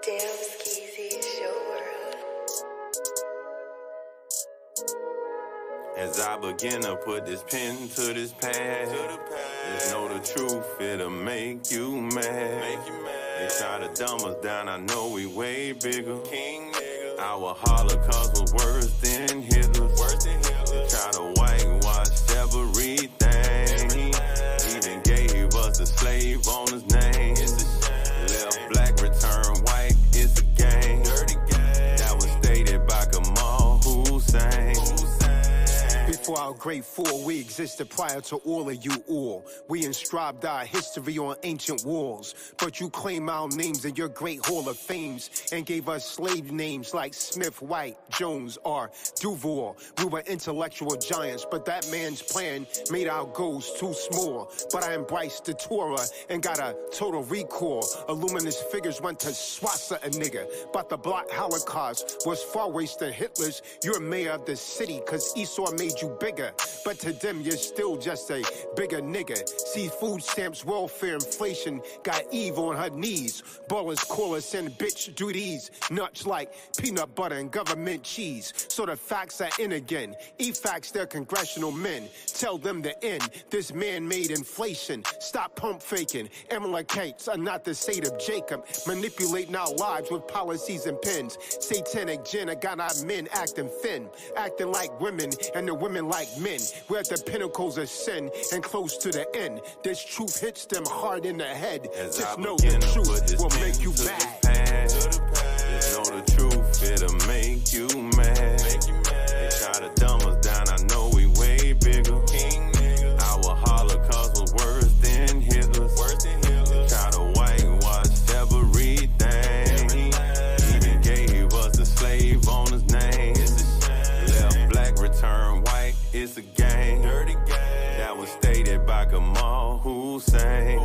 Damn, Skeezy, it's your world. As I begin to put this pen to this pad, just know the truth, it'll make you mad. They try to dumb us down, I know we way bigger. Our Holocaust was worse than Hitler's. They try to whitewash everything. Even gave us a slave owner's name. Left black, return white, it's a game. That was stated by Gamal Hussein. Before our great fall, we existed prior to all of you all. We inscribed our history on ancient walls. But you claim our names in your great hall of fames and gave us slave names like Smith, White, Jones, or Duval. We were intellectual giants, but that man's plan made our goals too small. But I embraced the Torah and got a total recall. Illuminous figures went to swassa a nigga. But the Black Holocaust was far worse than Hitler's. You're mayor of the city cause Esau made you bigger, but to them you're still just a bigger nigga. See, food stamps, welfare, inflation got Eve on her knees. Ballers call us in, bitch, do these nuts like peanut butter and government cheese. So the facts are in again. E-facts, they're congressional men. Tell them to end this man-made inflation. Stop pump faking. Amalekites are not the seed of Jacob, manipulating our lives with policies and pens. Satanic gin, I got our men acting thin, acting like women and the women like men. We're at the pinnacles of sin and close to the end. This truth hits them hard in the head. Just know the truth will make you mad. Just know the truth, it'll make you mad. They try to dumb us down, I know we way bigger. Our Holocaust was worse than Hitler's. Try to whitewash everything. Even gave us a slave owner's name. Left black, return white, it's a game. That was stated by Gamal Hussein.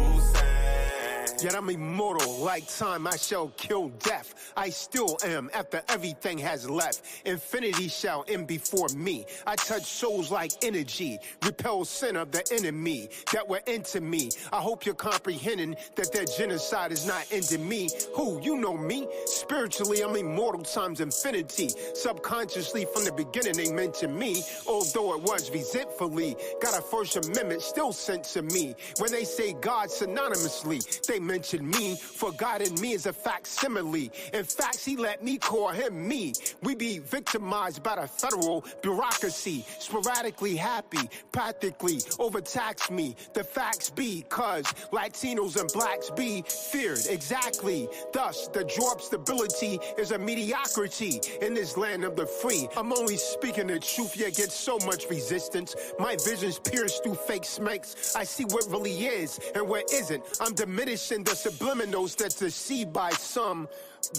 Yet I'm immortal, like time I shall kill death. I still am after everything has left. Infinity shall end before me. I touch souls like energy, repel sin of the enemy that were into me. I hope you're comprehending that their genocide is not ending me. Who, you know me? Spiritually, I'm immortal times infinity. Subconsciously, from the beginning, they mentioned me, although it was resentfully. Got a First Amendment still sent to me. When they say God synonymously, they mention me, for God in me is a facsimile. In fact, he let me call him me. We be victimized by the federal bureaucracy, sporadically happy, practically overtax me. The facts be, cause Latinos and blacks be feared, exactly. Thus, the job stability is a mediocrity in this land of the free. I'm only speaking the truth, yet get so much resistance. My vision's pierced through fake smokes. I see what really is and what isn't. I'm diminishing the subliminals that's deceived by some.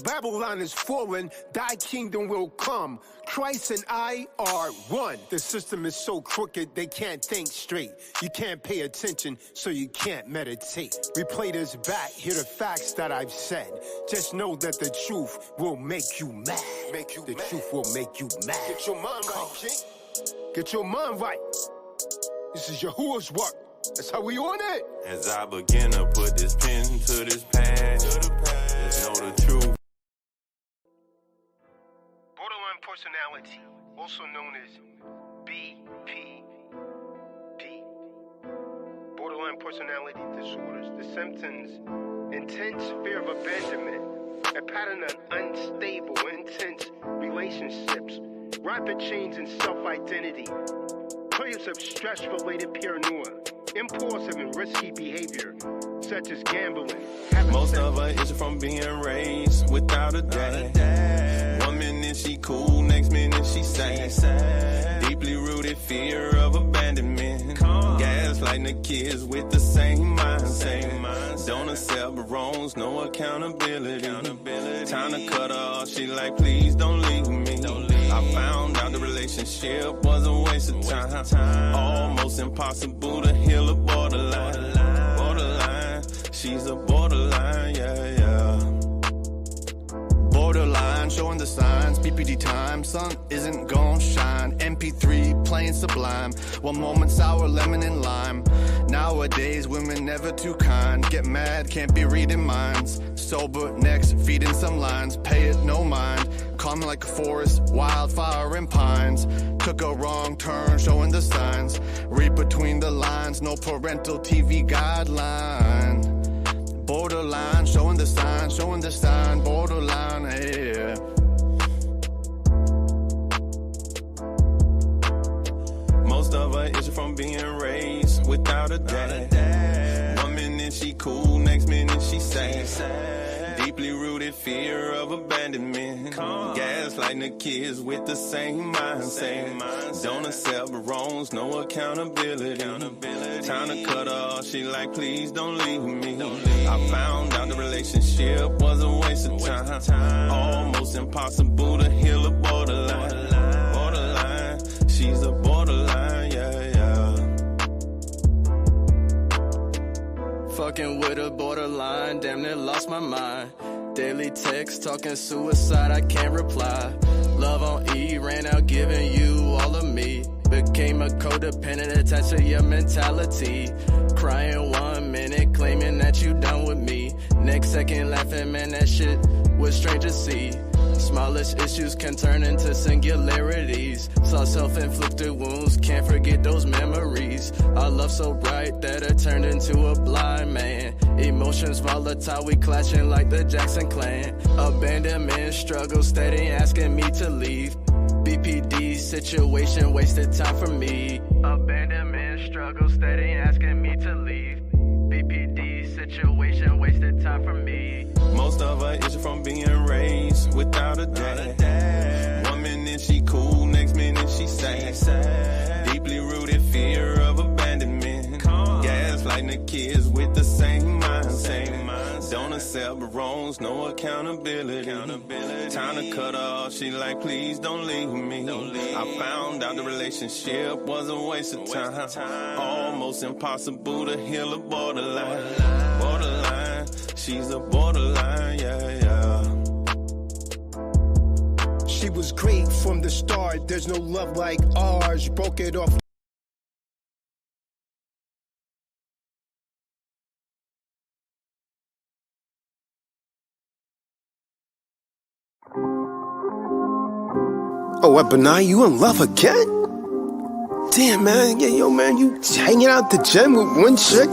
Babylon is fallen, thy kingdom will come. Christ and I are one. The system is so crooked, they can't think straight. You can't pay attention, so you can't meditate. Replay this back, hear the facts that I've said. Just know that the truth will make you mad. The truth will make you mad. Get your mind right, King. Get your mind right. This is Yahusha's work. That's how we on it. As I begin to put this pen to this pad, just know the truth. Borderline personality, also known as BPD. Borderline personality disorders. The symptoms: intense fear of abandonment, a pattern of unstable, intense relationships, rapid change in self-identity, periods of stress-related paranoia, impulsive and risky behavior, such as gambling. Most of her is from being raised without a dad. One minute she cool, next minute she sad. Deeply rooted fear of abandonment. Gaslighting the kids with the same mindset. Don't accept wrongs, no accountability. Time to cut her off, she like, please don't leave me. I found out the relationship was a waste of time. Almost impossible to heal a borderline. She's a borderline, yeah. Borderline showing the signs. BPD time, sun isn't gon' shine. MP3 playing Sublime. One moment sour, lemon and lime. Nowadays, women never too kind. Get mad, can't be reading minds. Sober, next, feeding some lines. Pay it no mind. Calm like a forest, wildfire and pines. Took a wrong turn, showing the signs. Read between the lines, no parental TV guideline. Borderline, showing the sign, borderline, yeah. Most of her is from being raised without a dad. One minute she cool, next minute she sad. Deeply rooted fear of abandonment. Gaslighting the kids with the same mindset. Don't accept wrongs, no accountability. Time to cut her off, she like, please don't leave me. I found out the relationship was a waste of time. Almost impossible to heal a borderline. She's a borderline, yeah. Fucking with a borderline, damn near lost my mind. Daily text, talking suicide, I can't reply. Love on E, ran out giving you all of me. Became a codependent attached to your mentality. Crying 1 minute, claiming that you done with me. Next second laughing, man, that shit was strange to see. Smallest issues can turn into singularities. Saw self-inflicted wounds, can't forget those memories. Our love so bright that it turned into a blind man. Emotions volatile, we clashing like the Jackson clan. Abandonment, struggle steady, asking me to leave. BPD situation, wasted time for me. Abandonment, struggle steady, asking me to leave. BPD situation, wasted time for me. Most of her is from being raised without a dad. 1 minute she cool, next minute she sad. Deeply rooted fear of abandonment. Gaslighting the kids with the same mindset. Don't accept wrongs, no accountability. Time to cut her off, she like, please don't leave me. I found out the relationship was a waste of time. Almost impossible to heal a borderline. She's a borderline, yeah. She was great from the start. There's no love like ours. Broke it off. Oh, what, Benai, you in love again? Damn, man. Yeah, yo, man, you hanging out the gym with one chick?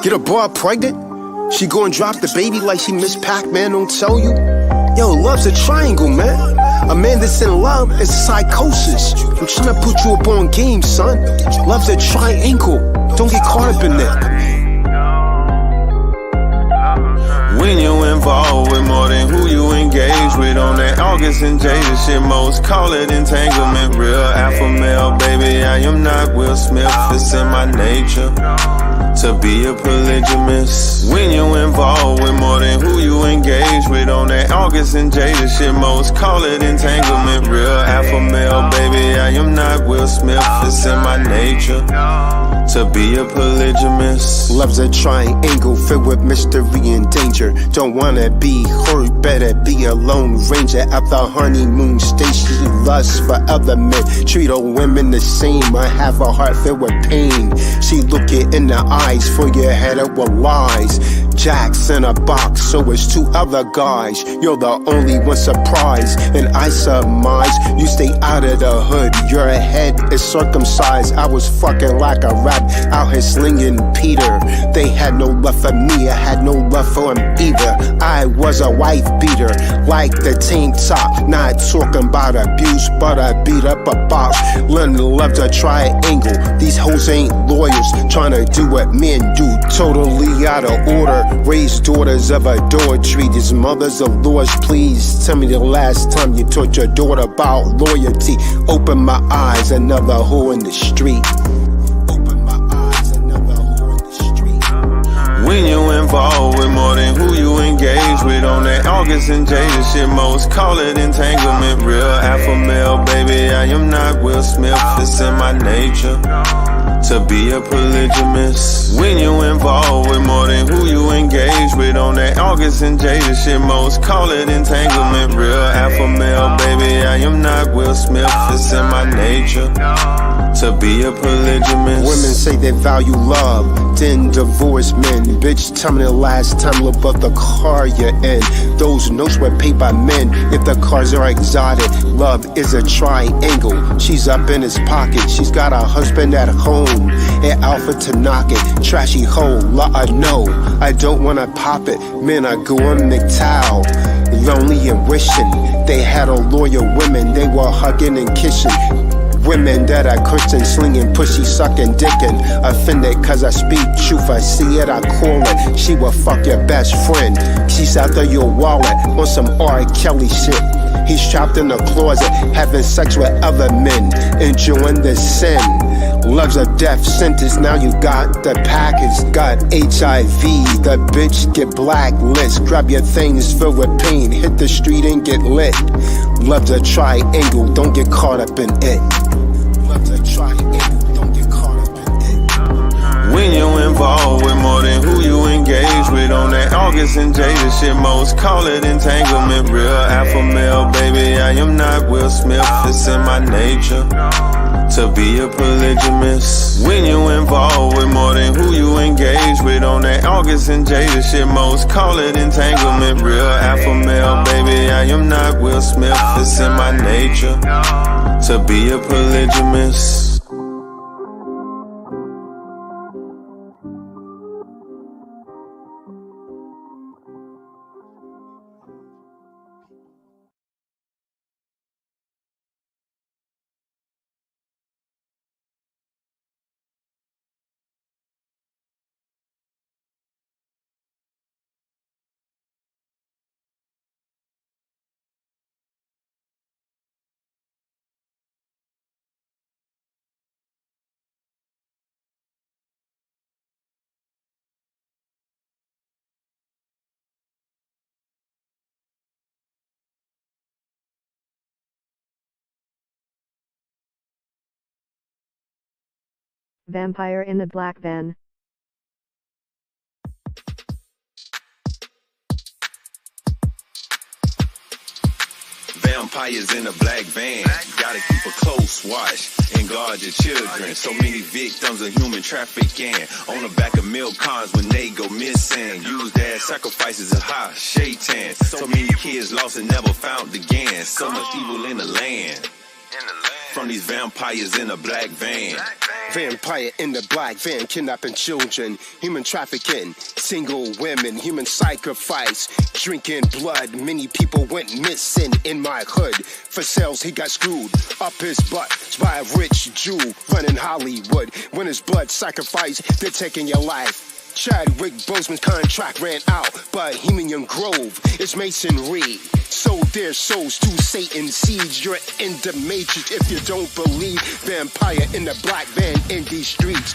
Get a boy pregnant? She go and drop the baby like she Miss Pac-Man, don't tell you? Yo, love's a triangle, man. A man that's in love is psychosis. I'm trying to put you up on game, son. Love's a triangle. Don't get caught up in that. When you involved with more than who you engage with on that August and Jada shit, most call it entanglement. Real alpha male, baby, I am not Will Smith. It's in my nature to be a polygamist. When you involved with more than who you engage with on that August and Jada shit, most call it entanglement. Real alpha male, baby, I am not Will Smith. It's in my nature to be a polygamist. Love's a triangle filled with mystery and danger. Don't wanna be hurt, better be a lone ranger. At the honeymoon stage, she lusts for other men. Treat all women the same. I have a heart filled with pain. She look it in the eyes for your head up with lies. Jack's in a box, so it's two other guys. You're the only one surprised, and I surmise you stay out of the hood. Your head is circumcised. I was fucking like a rat out here slinging Peter. They had no love for me, I had no love for him either. I was a wife beater, like the tank top. Not talking about abuse, but I beat up a box. Learning love's a triangle. These hoes ain't lawyers, trying to do what men do. Totally out of order. Raised daughters of adultery. These mothers of laws, please tell me the last time you taught your daughter about loyalty. Open my eyes, another hoe in the street. When you involved with more than who you engage with on that August and Jada shit, most call it entanglement. Real alpha male, baby, I am not Will Smith. It's in my nature to be a polygamist. When you involved with more than who you engage with on that August and Jada shit, most call it entanglement. Real alpha male, baby, I am not Will Smith, it's in my nature to be a polygamist. Women say they value love, then divorce men. Bitch, tell me the last time you bought the car you're in. Those notes were paid by men. If the cars are exotic, love is a triangle. She's up in his pocket, she's got a husband at home. And Alpha to knock it, trashy hoe, let her know. I don't wanna pop it, men are going McTowel. Lonely and wishing they had a lawyer. Women, they were hugging and kissing. Women that are Christian, slinging, pussy, sucking, dicking. Offended cause I speak truth, I see it, I call it. She will fuck your best friend. She's after your wallet on some R. Kelly shit. He's trapped in a closet, having sex with other men, enjoying the sin. Love's a death sentence, now you got the package. Got HIV, the bitch get blacklist. Grab your things filled with pain, hit the street and get lit. Love's a triangle, don't get caught up in it. Love's a triangle, don't get caught up in it. When you involved with more than who you engage with on that August and Jada shit, most call it entanglement. Real alpha male, baby, I am not Will Smith, it's in my nature to be a polygamist. When you involved with more than who you engage with on that August and Jada shit, most call it entanglement. Real alpha male, baby, I am not Will Smith, it's in my nature to be a polygamist. Vampire in the Black Van. Vampires in a black van, gotta keep a close watch and guard your children. So many victims of human trafficking on the back of milk cars when they go missing. Used as sacrifices of high shaitan. So many kids lost and never found again. So much evil in the land from these vampires in a black van. Vampire in the black van, kidnapping children, human trafficking, single women, human sacrifice, drinking blood. Many people went missing in my hood. For sales, he got screwed up his butt by a rich Jew running Hollywood. When his blood sacrifice, they're taking your life. Chadwick Boseman's contract ran out. Bohemian Grove is masonry. Sold their souls to Satan seeds. You're in the matrix if you don't believe. Vampire in the black van in these streets.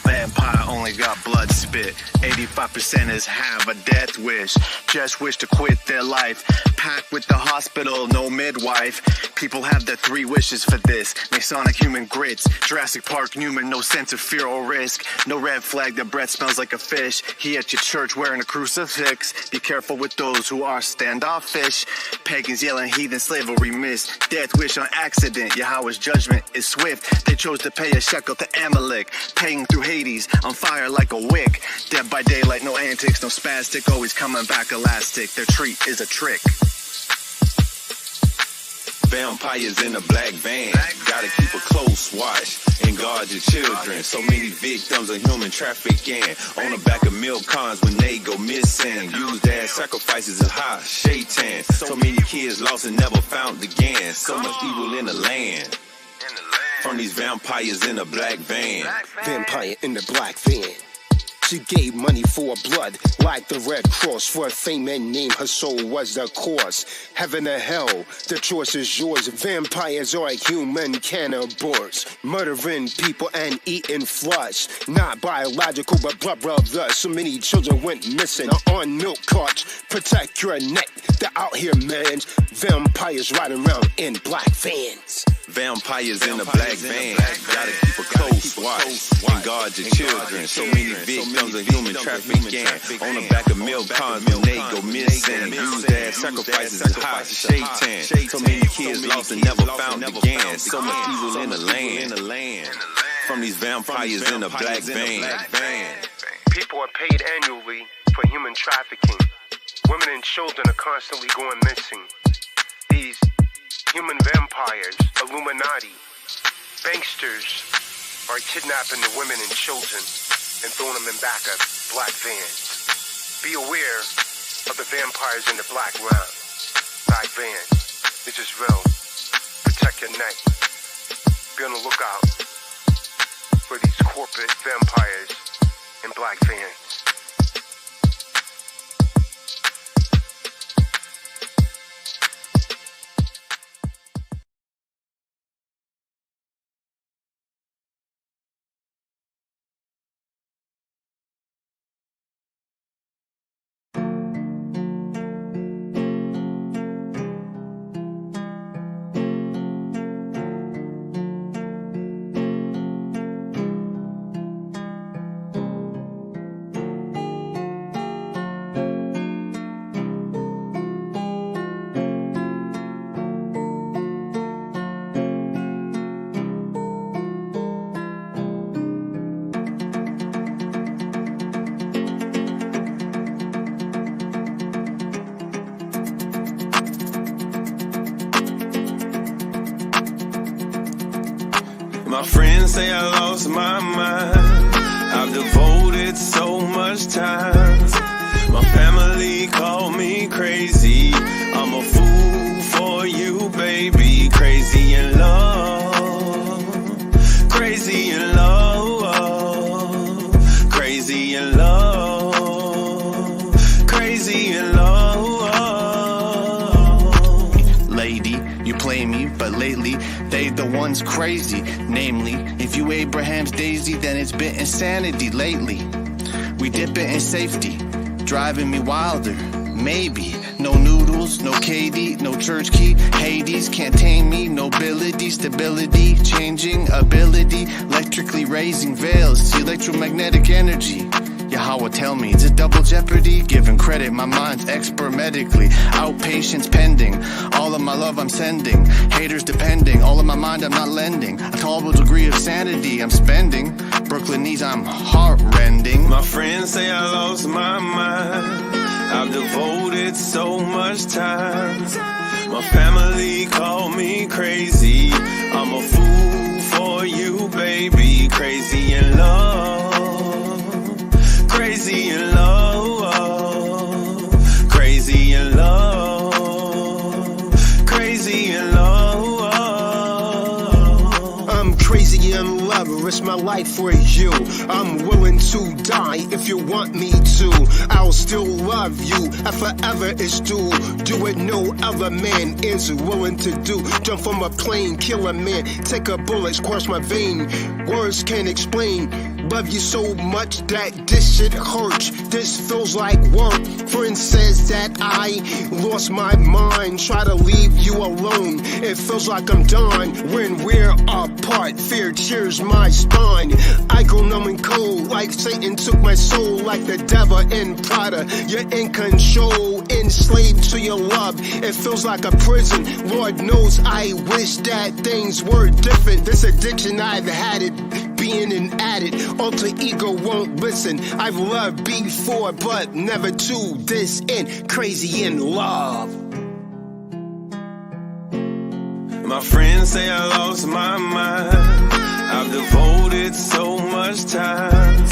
Vampire only got blood spit. 85% is have a death wish. Just wish to quit their life. Packed with the hospital, no midwife. People have their 3 wishes for this. Masonic human grits. Jurassic Park Newman, no sense of fear or risk. No red flag, their breath smells like a fish. He at your church wearing a crucifix. Be careful with those who are standoffish. Pagans yelling heathen slavery miss. Death wish on accident. Yahweh's judgment is swift. They chose to pay a shekel to Amalek. Paying through Hades, on fire like a wick. Dead by daylight, no antics, no spastic. Always coming back elastic. Their treat is a trick. Vampires in a black van, gotta keep a close watch and guard your children. So many victims of human trafficking on the back of milk cars when they go missing. Used as sacrifices of high shaitan. So many kids lost and never found again. So much evil in the land from these vampires in a black van. Vampire in the black van. She gave money for blood, like the Red Cross. For fame and name, her soul was the course. Heaven or hell, the choice is yours. Vampires are human cannibals, murdering people and eating flesh. Not biological, but blood brothers. So many children went missing on milk carts. Protect your neck, they're out here, man. Vampires riding around in black vans. Vampires in a black van, gotta keep a close watch and guard your children. So many victims of human trafficking on the back of milk cars when they go missing. Used as sacrifices is hot Shaitan. So many kids lost and never found again. So much evil in the land from these vampires in a black van. People are paid annually for human trafficking. Women and children are constantly going missing. These human vampires, Illuminati, banksters are kidnapping the women and children and throwing them in back of black vans. Be aware of the vampires in the black van. This is real. Protect your neck. Be on the lookout for these corporate vampires in black vans. My friends say I lost my mind. I've devoted so much time. My family call me crazy. I'm a fool for you, baby. Crazy in love. Crazy in love. Crazy in love. Crazy in love. Lady, you play me, but lately they the ones crazy. Namely, if you Abraham's daisy, then it's been insanity lately. We dip it in safety, driving me wilder. Maybe no noodles, no KD, no church key. Hades can't tame me, nobility, stability, changing ability, electrically raising veils to electromagnetic energy. Yahweh tell me, it's a double jeopardy. Giving credit, my mind's expert medically. Outpatients pending, all of my love I'm sending. Haters depending, all of my mind I'm not lending. A tolerable degree of sanity I'm spending. Brooklynese, I'm heart-rending. My friends say I lost my mind. I've devoted so much time. My family call me crazy. I'm a fool for you, baby. Crazy in love. Crazy in love, crazy in love, crazy in love. I'm crazy in love, risk my life for you. I'm willing to die if you want me to. I'll still love you, and forever is due. Do it no other man is willing to do. Jump from a plane, kill a man, take a bullet, squash my vein. Words can't explain. Love you so much that this shit hurts. This feels like work. Friend says that I lost my mind. Try to leave you alone. It feels like I'm done when we're apart. Fear cheers my spine. I go numb and cold like Satan took my soul. Like the devil in Prada. You're in control, enslaved to your love. It feels like a prison. Lord knows I wish that things were different. This addiction, I've had it. Being an addict, alter ego won't listen. I've loved before, but never to this end. Crazy in love. My friends say I lost my mind. I've devoted so much time.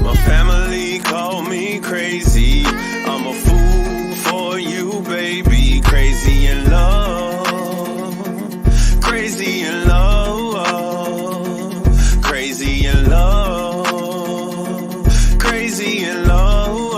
My family call me crazy. I'm a fool for you, baby. Crazy in love. Crazy in love. Crazy in love, crazy in love.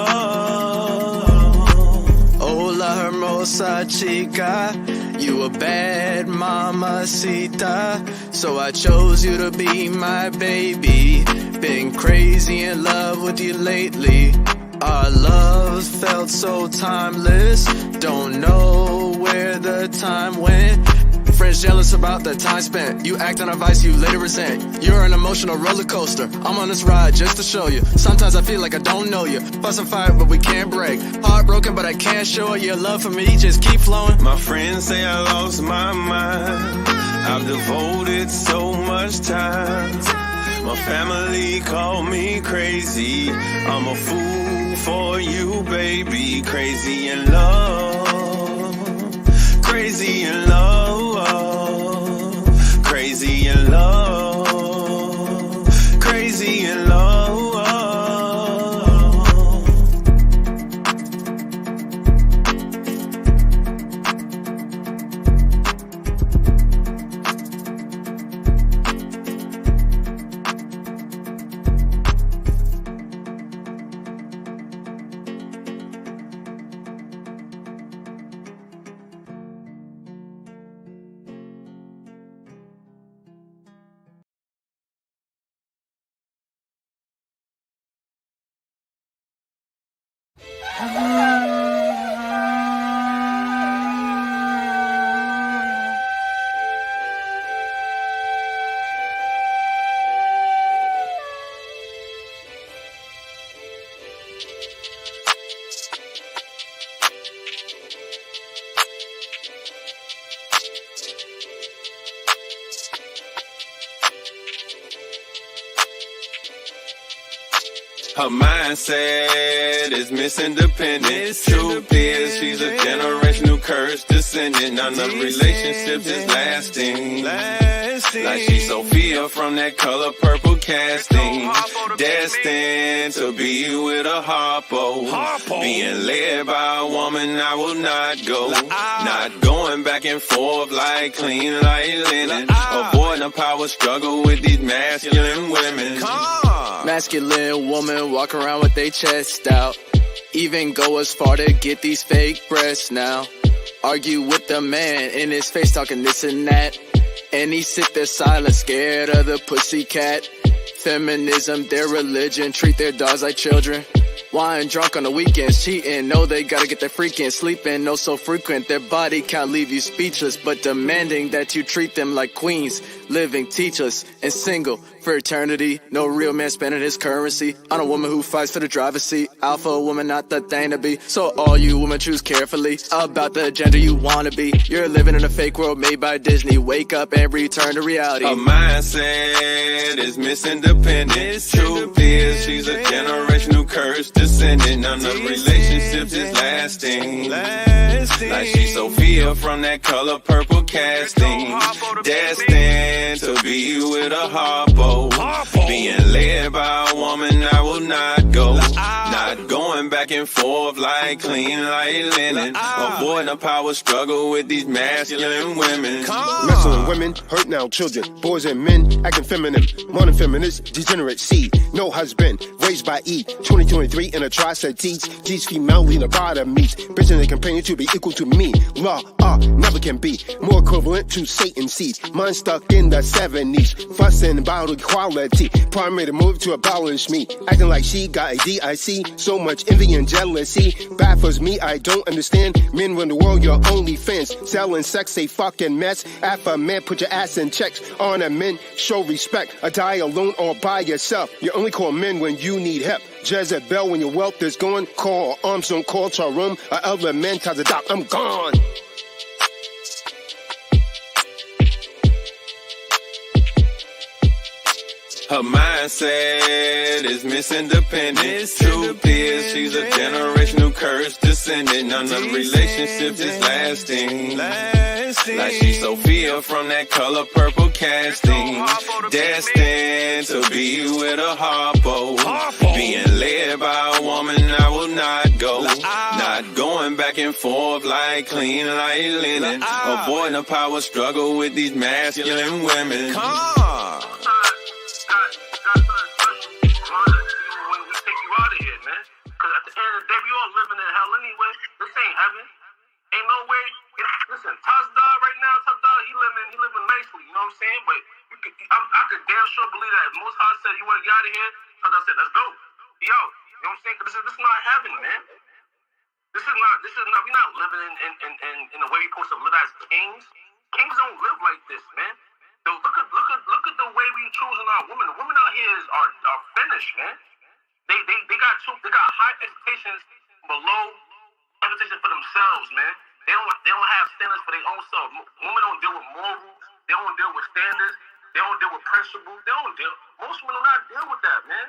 Hola hermosa chica, you a bad mamacita. So I chose you to be my baby. Been crazy in love with you lately. Our love felt so timeless. Don't know where the time went. friends jealous about the time spent. You act on advice you later resent. You're an emotional roller coaster. I'm on this ride just to show you. Sometimes I feel like I don't know you. Fuss and fight, but we can't break. Heartbroken, but I can't show your love for me. Just keep flowing. My friends say I lost my mind. I've devoted so much time. My family call me crazy. I'm a fool for you, baby. Crazy in love. Crazy in love. Crazy in love. Crazy in love. Her mindset is misindependent. Truth is, she's a generational curse descendant. None of relationships is lasting. Like she's Sophia from that color purple casting. Destined to be with a harpo. Being led by a woman I will not go. Not going back and forth like clean like linen. Avoiding a power struggle with these masculine women. Masculine woman walk around with their chest out. Even go as far to get these fake breasts now. Argue with the man in his face talking this and that. And he sit there silent, scared of the pussycat. Feminism, their religion, treat their dogs like children. Wine drunk on the weekends, cheating, know they gotta get their freaking. Sleeping, no so frequent, their body can't leave you speechless. But demanding that you treat them like queens. Living teachless and single for eternity. No real man spending his currency on a woman who fights for the driver's seat. Alpha woman, not the thing to be. So all you women choose carefully about the gender you wanna be. You're living in a fake world made by Disney. Wake up and return to reality. Her mindset is misindependent. Truth is, she's a generational curse descendant. None of relationships is lasting. Like she's Sophia from that color purple casting. Destined to be with a harpo. Being led by a woman I will not go. Not going back and forth like clean like linen. Avoiding a power struggle with these masculine women. Masculine women hurt now children, boys and men acting feminine. Modern feminist, degenerate seed, no husband, raised by E. 2023 in atrocities. G's female lean a bottom meats. Bitching they companion to be equal to me. Law, never can be more equivalent to Satan's seed. Mine stuck in the 70s, fussing about equality. Primary move to abolish me, acting like she got a DIC. So much envy and jealousy baffles me, I don't understand. Men run the world, your only fans. Selling sex, a fucking mess. Alpha man, put your ass in checks. Honor men, show respect. A die alone or by yourself. You only call men when you need help. Jezebel, when your wealth is gone. Call arms, don't call Shalom. Other men, Tazadaq, I'm gone. Her mindset is misindependent. Truth is, she's a generational curse descendant. None of relationships is lasting. Like she's Sophia from that color purple casting. Destined to be with a harpo. Being led by a woman I will not go. Not going back and forth like clean like linen. Avoiding a power struggle with these masculine women. Ain't no way. Listen, Tazadaq right now, Tazadaq, he living nicely. You know what I'm saying? But I could damn sure believe that. If Most High said you want to get out of here, Tazadaq said, let's go. He out. You know what I'm saying? Because this is not heaven, man. This is not. We're not living in the way we're supposed to live as kings. Kings don't live like this, man. Look at the way we choosing our women. The women out here are finished, man. They got high expectations below expectations for themselves, man. They don't have standards for their own self. Women don't deal with morals. They don't deal with standards. They don't deal with principles. Most women do not deal with that, man.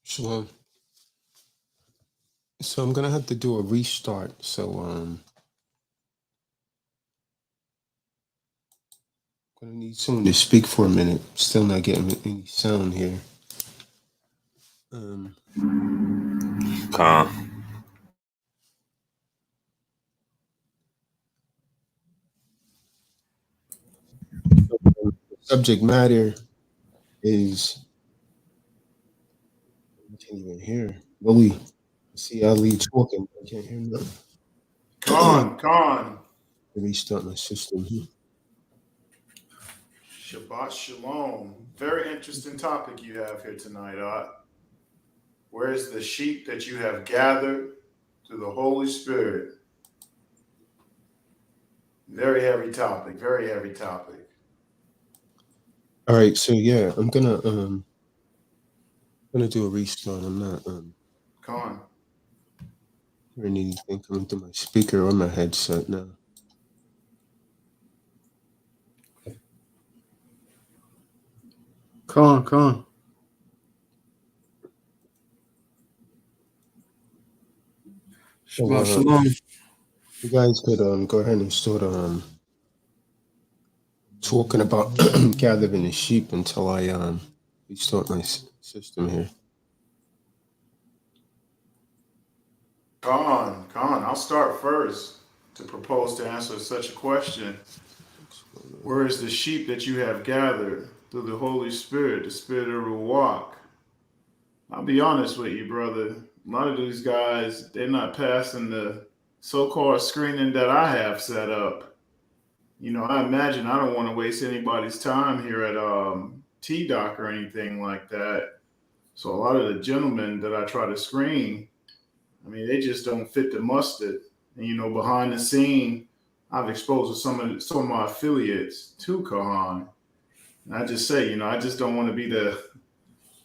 Shalom. So I'm gonna have to do a restart. So gonna need someone to speak for a minute. Still not getting any sound here. The subject matter is I can't even hear. Really see Ali talking. I can't hear nothing. Khan. Restart my system here. Shabbat Shalom. Very interesting topic you have here tonight, Where's the sheep that you have gathered through the Holy Spirit? Very heavy topic. Very heavy topic. All right, so yeah, I'm gonna do a restart. I'm not Khan. hearing anything coming through my speaker or my headset now. Khan. So Shabbat Shalom. you guys could go ahead and start talking about gathering the sheep until I restart my system here. Khan. I'll start first to propose to answer such a question. Where is the sheep that you have gathered through the Holy Spirit, the Spirit of Ruach? I'll be honest with you, brother. A lot of these guys, they're not passing the so-called screening that I have set up. I imagine I don't want to waste anybody's time here at Tazadaq or anything like that. So a lot of the gentlemen that I try to screen, they just don't fit the mustard. And behind the scene, I've exposed some of my affiliates to Kahan. And I just say, I just don't want to be the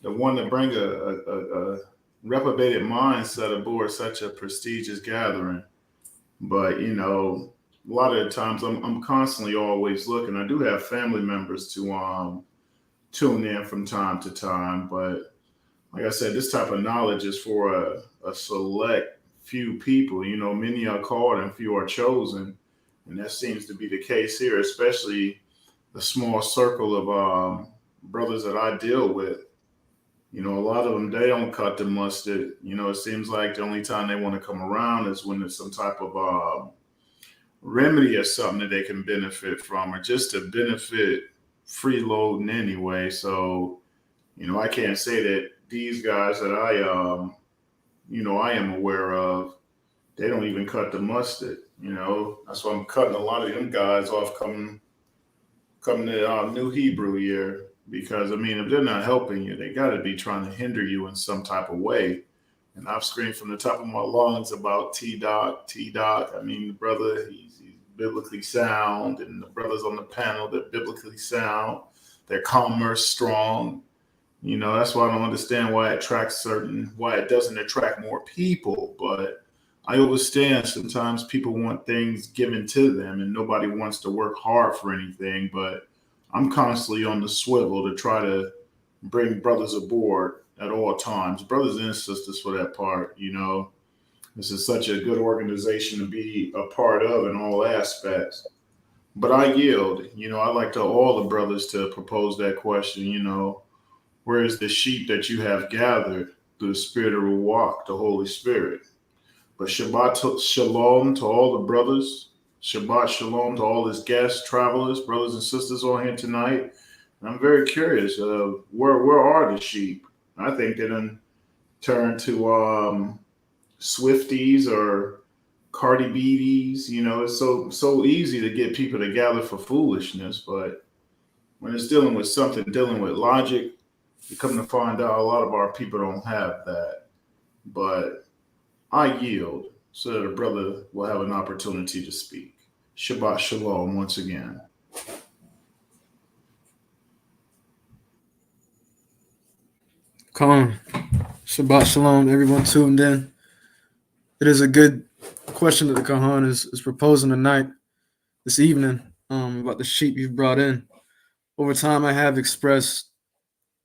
one to bring a reprobated mindset aboard such a prestigious gathering. But a lot of the times I'm constantly always looking. I do have family members to tune in from time to time, but like I said, this type of knowledge is for a select few people. Many are called and few are chosen, and that seems to be the case here, especially the small circle of brothers that I deal with. A lot of them, they don't cut the mustard. It seems like the only time they want to come around is when there's some type of remedy or something that they can benefit from, or just to benefit freeloading anyway. So, I can't say that these guys that I am aware of, they don't even cut the mustard. That's why I'm cutting a lot of them guys off coming to New Hebrew year. Because if they're not helping you, they got to be trying to hinder you in some type of way. And I've screamed from the top of my lungs about Tazadaq. The brother, he's biblically sound, and the brothers on the panel, they're biblically sound. Their commerce strong. That's why I don't understand why it doesn't attract more people. But I understand sometimes people want things given to them, and nobody wants to work hard for anything. But I'm constantly on the swivel to try to bring brothers aboard at all times, brothers and sisters for that part. This is such a good organization to be a part of in all aspects. But I yield. I'd like to all the brothers to propose that question. Where is the sheep that you have gathered through the Spirit of Ruach, the Holy Spirit? But Shabbat Shalom to all the brothers. Shabbat Shalom to all his guests, travelers, brothers and sisters on here tonight. And I'm very curious, where are the sheep? I think they done turned to Swifties or Cardi B's. It's so easy to get people to gather for foolishness, but when it's dealing with logic, you come to find out a lot of our people don't have that. But I yield so that a brother will have an opportunity to speak. Shabbat Shalom once again. Come on. Shabbat Shalom, everyone tuned in. It is a good question that the Kahan is proposing tonight, this evening, about the sheep you've brought in. Over time, I have expressed,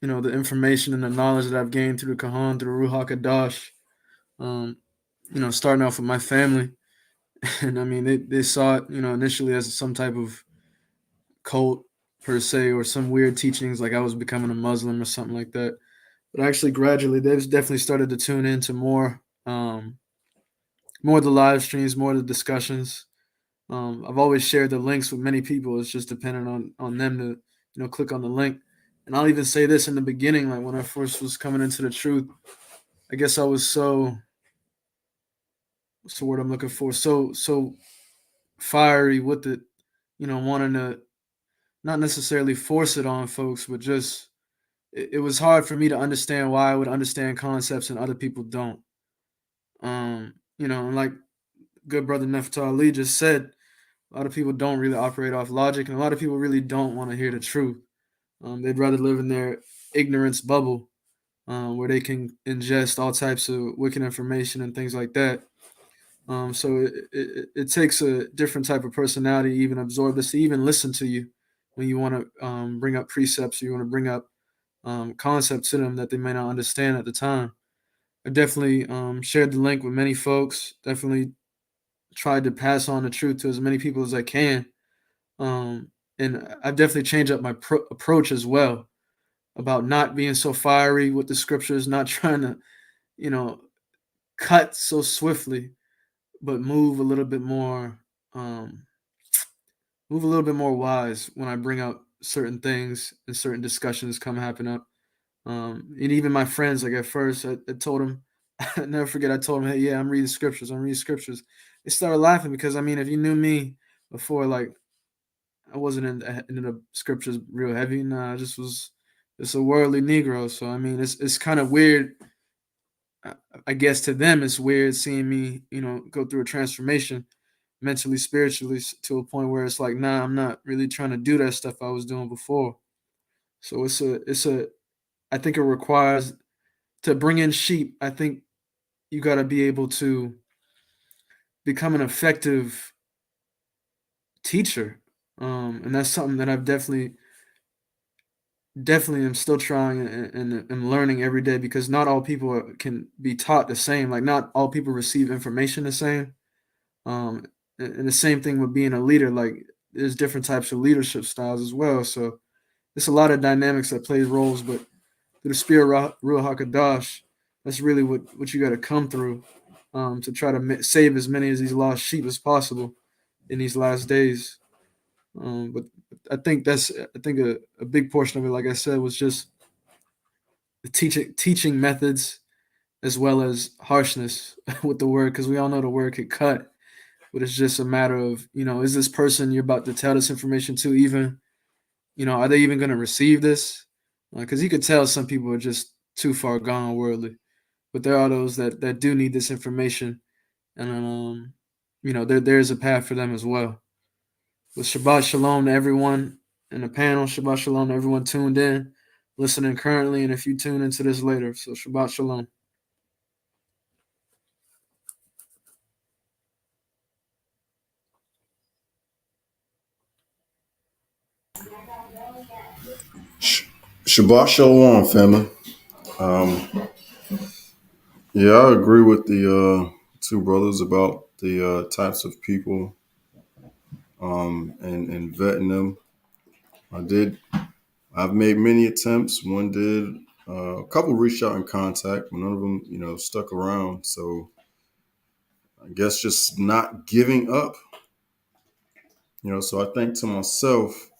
the information and the knowledge that I've gained through the Kahan, through the Ruach Hadash, starting off with my family. And they saw it, initially as some type of cult per se, or some weird teachings like I was becoming a Muslim or something like that. But actually, gradually, they've definitely started to tune into more of the live streams, more of the discussions. I've always shared the links with many people. It's just dependent on them to, click on the link. And I'll even say this in the beginning, like when I first was coming into the truth, I guess I was what's the word I'm looking for? So fiery with it, wanting to not necessarily force it on folks, but just it was hard for me to understand why I would understand concepts and other people don't. And like good brother Neftali just said, a lot of people don't really operate off logic, and a lot of people really don't want to hear the truth. They'd rather live in their ignorance bubble, where they can ingest all types of wicked information and things like that. So it takes a different type of personality to even absorb this, to even listen to you when you want to bring up precepts, or you want to bring up concepts to them that they may not understand at the time. I definitely shared the link with many folks, definitely tried to pass on the truth to as many people as I can. And I've definitely changed up my approach as well, about not being so fiery with the scriptures, not trying to, cut so swiftly, but move a little bit more move a little bit more wise when I bring up certain things and certain discussions come happen up. And even my friends, like at first, I told them, I never forget, I told them, hey, yeah, I'm reading scriptures. They started laughing because, I mean, if you knew me before, like, I wasn't into the scriptures real heavy. Nah, I just was just a worldly Negro. So, I mean, it's kind of weird. I guess to them, it's weird seeing me, go through a transformation mentally, spiritually, to a point where it's like, nah, I'm not really trying to do that stuff I was doing before. So I think it requires to bring in sheep. I think you got to be able to become an effective teacher. And that's something that I've definitely am still trying and learning every day, because not all people can be taught the same. Like, not all people receive information the same. And the same thing with being a leader. Like, there's different types of leadership styles as well. So there's a lot of dynamics that play roles, but through the spirit Ruach HaKadosh, that's really what you got to come through, to try to save as many of these lost sheep as possible in these last days. But I think a big portion of it, like I said, was just the teaching methods, as well as harshness with the word, because we all know the word could cut. But it's just a matter of, is this person you're about to tell this information to even, are they even going to receive this? Because you could tell some people are just too far gone worldly, but there are those that do need this information, and there's a path for them as well. But Shabbat Shalom to everyone in the panel. Shabbat Shalom to everyone tuned in, listening currently, and if you tune into this later. So Shabbat Shalom. Shabbat Shalom, family. Yeah, I agree with the two brothers about the types of people and vetting them. I've made many attempts. One did. A couple reached out in contact, but none of them, stuck around. So I guess just not giving up. So I think to myself,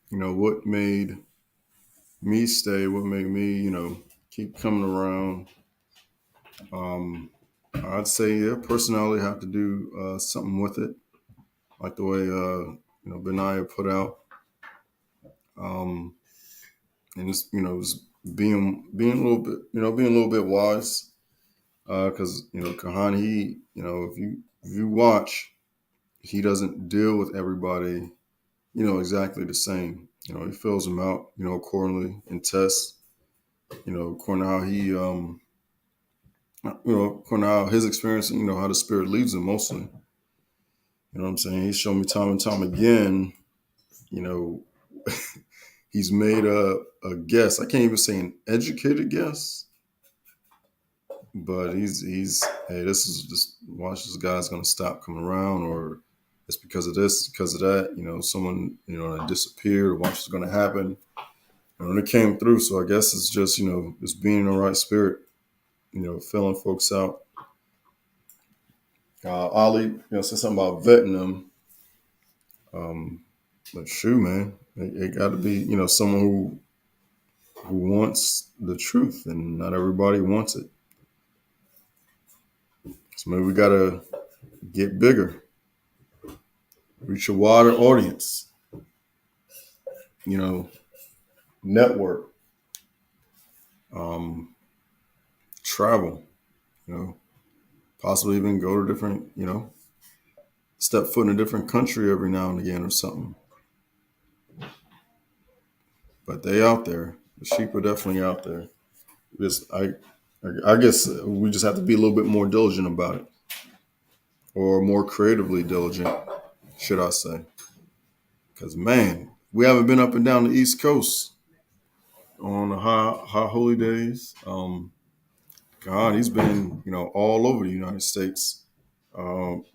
what made me stay, what made me, keep coming around. I'd say, yeah, personality have to do something with it, like the way Benaiah put out, and it's it's being a little bit being a little bit wise, because Kahan, he if you watch, he doesn't deal with everybody exactly the same. He fills them out accordingly and tests according to how he according to how his experience and how the spirit leads him mostly. You know what I'm saying? He's shown me time and time again, he's made a guess. I can't even say an educated guess, but he's hey, this is just, watch, this guy's gonna stop coming around, or it's because of this, because of that. Someone that disappeared, or watch what's gonna happen. And it came through. So I guess it's just just being in the right spirit, filling folks out. Ali, said something about vetting them. But shoot, man, it got to be someone who wants the truth, and not everybody wants it. So maybe we got to get bigger, reach a wider audience, network, travel, possibly even go to different, step foot in a different country every now and again or something. But they out there. The sheep are definitely out there. I guess we just have to be a little bit more diligent about it, or more creatively diligent, should I say. Because, man, we haven't been up and down the East Coast on the high holy days. God, he's been, all over the United States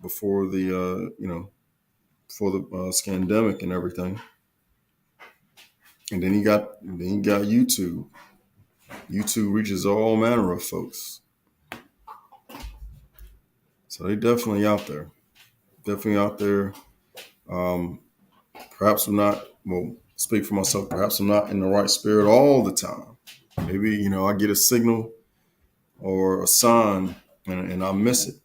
before the, before the scandemic and everything. And then he got YouTube. YouTube reaches all manner of folks. So they definitely out there. Perhaps I'm not, well, speak for myself, perhaps I'm not in the right spirit all the time. Maybe, I get a signal or a sign and I miss it.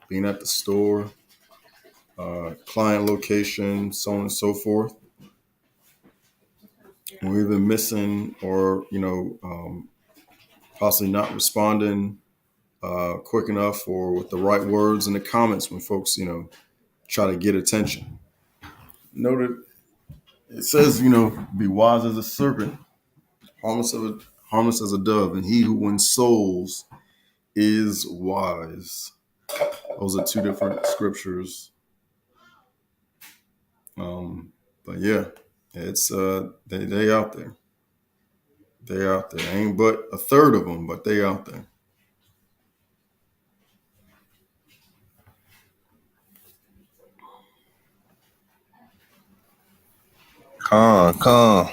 Being at the store, client location, so on and so forth. And we're even missing or, possibly not responding quick enough or with the right words in the comments when folks, try to get attention. Note that it says, be wise as a serpent, harmless as a dove, and he who wins souls is wise. Those are two different scriptures. But yeah, it's they out there. They out there. Ain't but a third of them, but they out there. Con.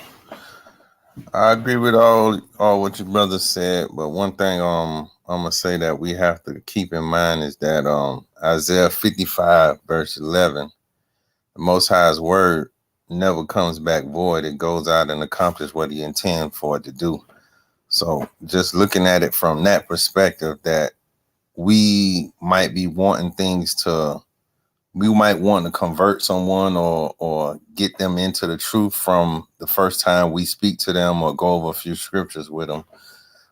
I agree with all what your brother said, but one thing I'm gonna say that we have to keep in mind is that Isaiah 55 verse 11, the Most High's word never comes back void. It goes out and accomplishes what He intends for it to do. So just looking at it from that perspective, that we might be wanting things to. We might want to convert someone or get them into the truth from the first time we speak to them or go over a few scriptures with them.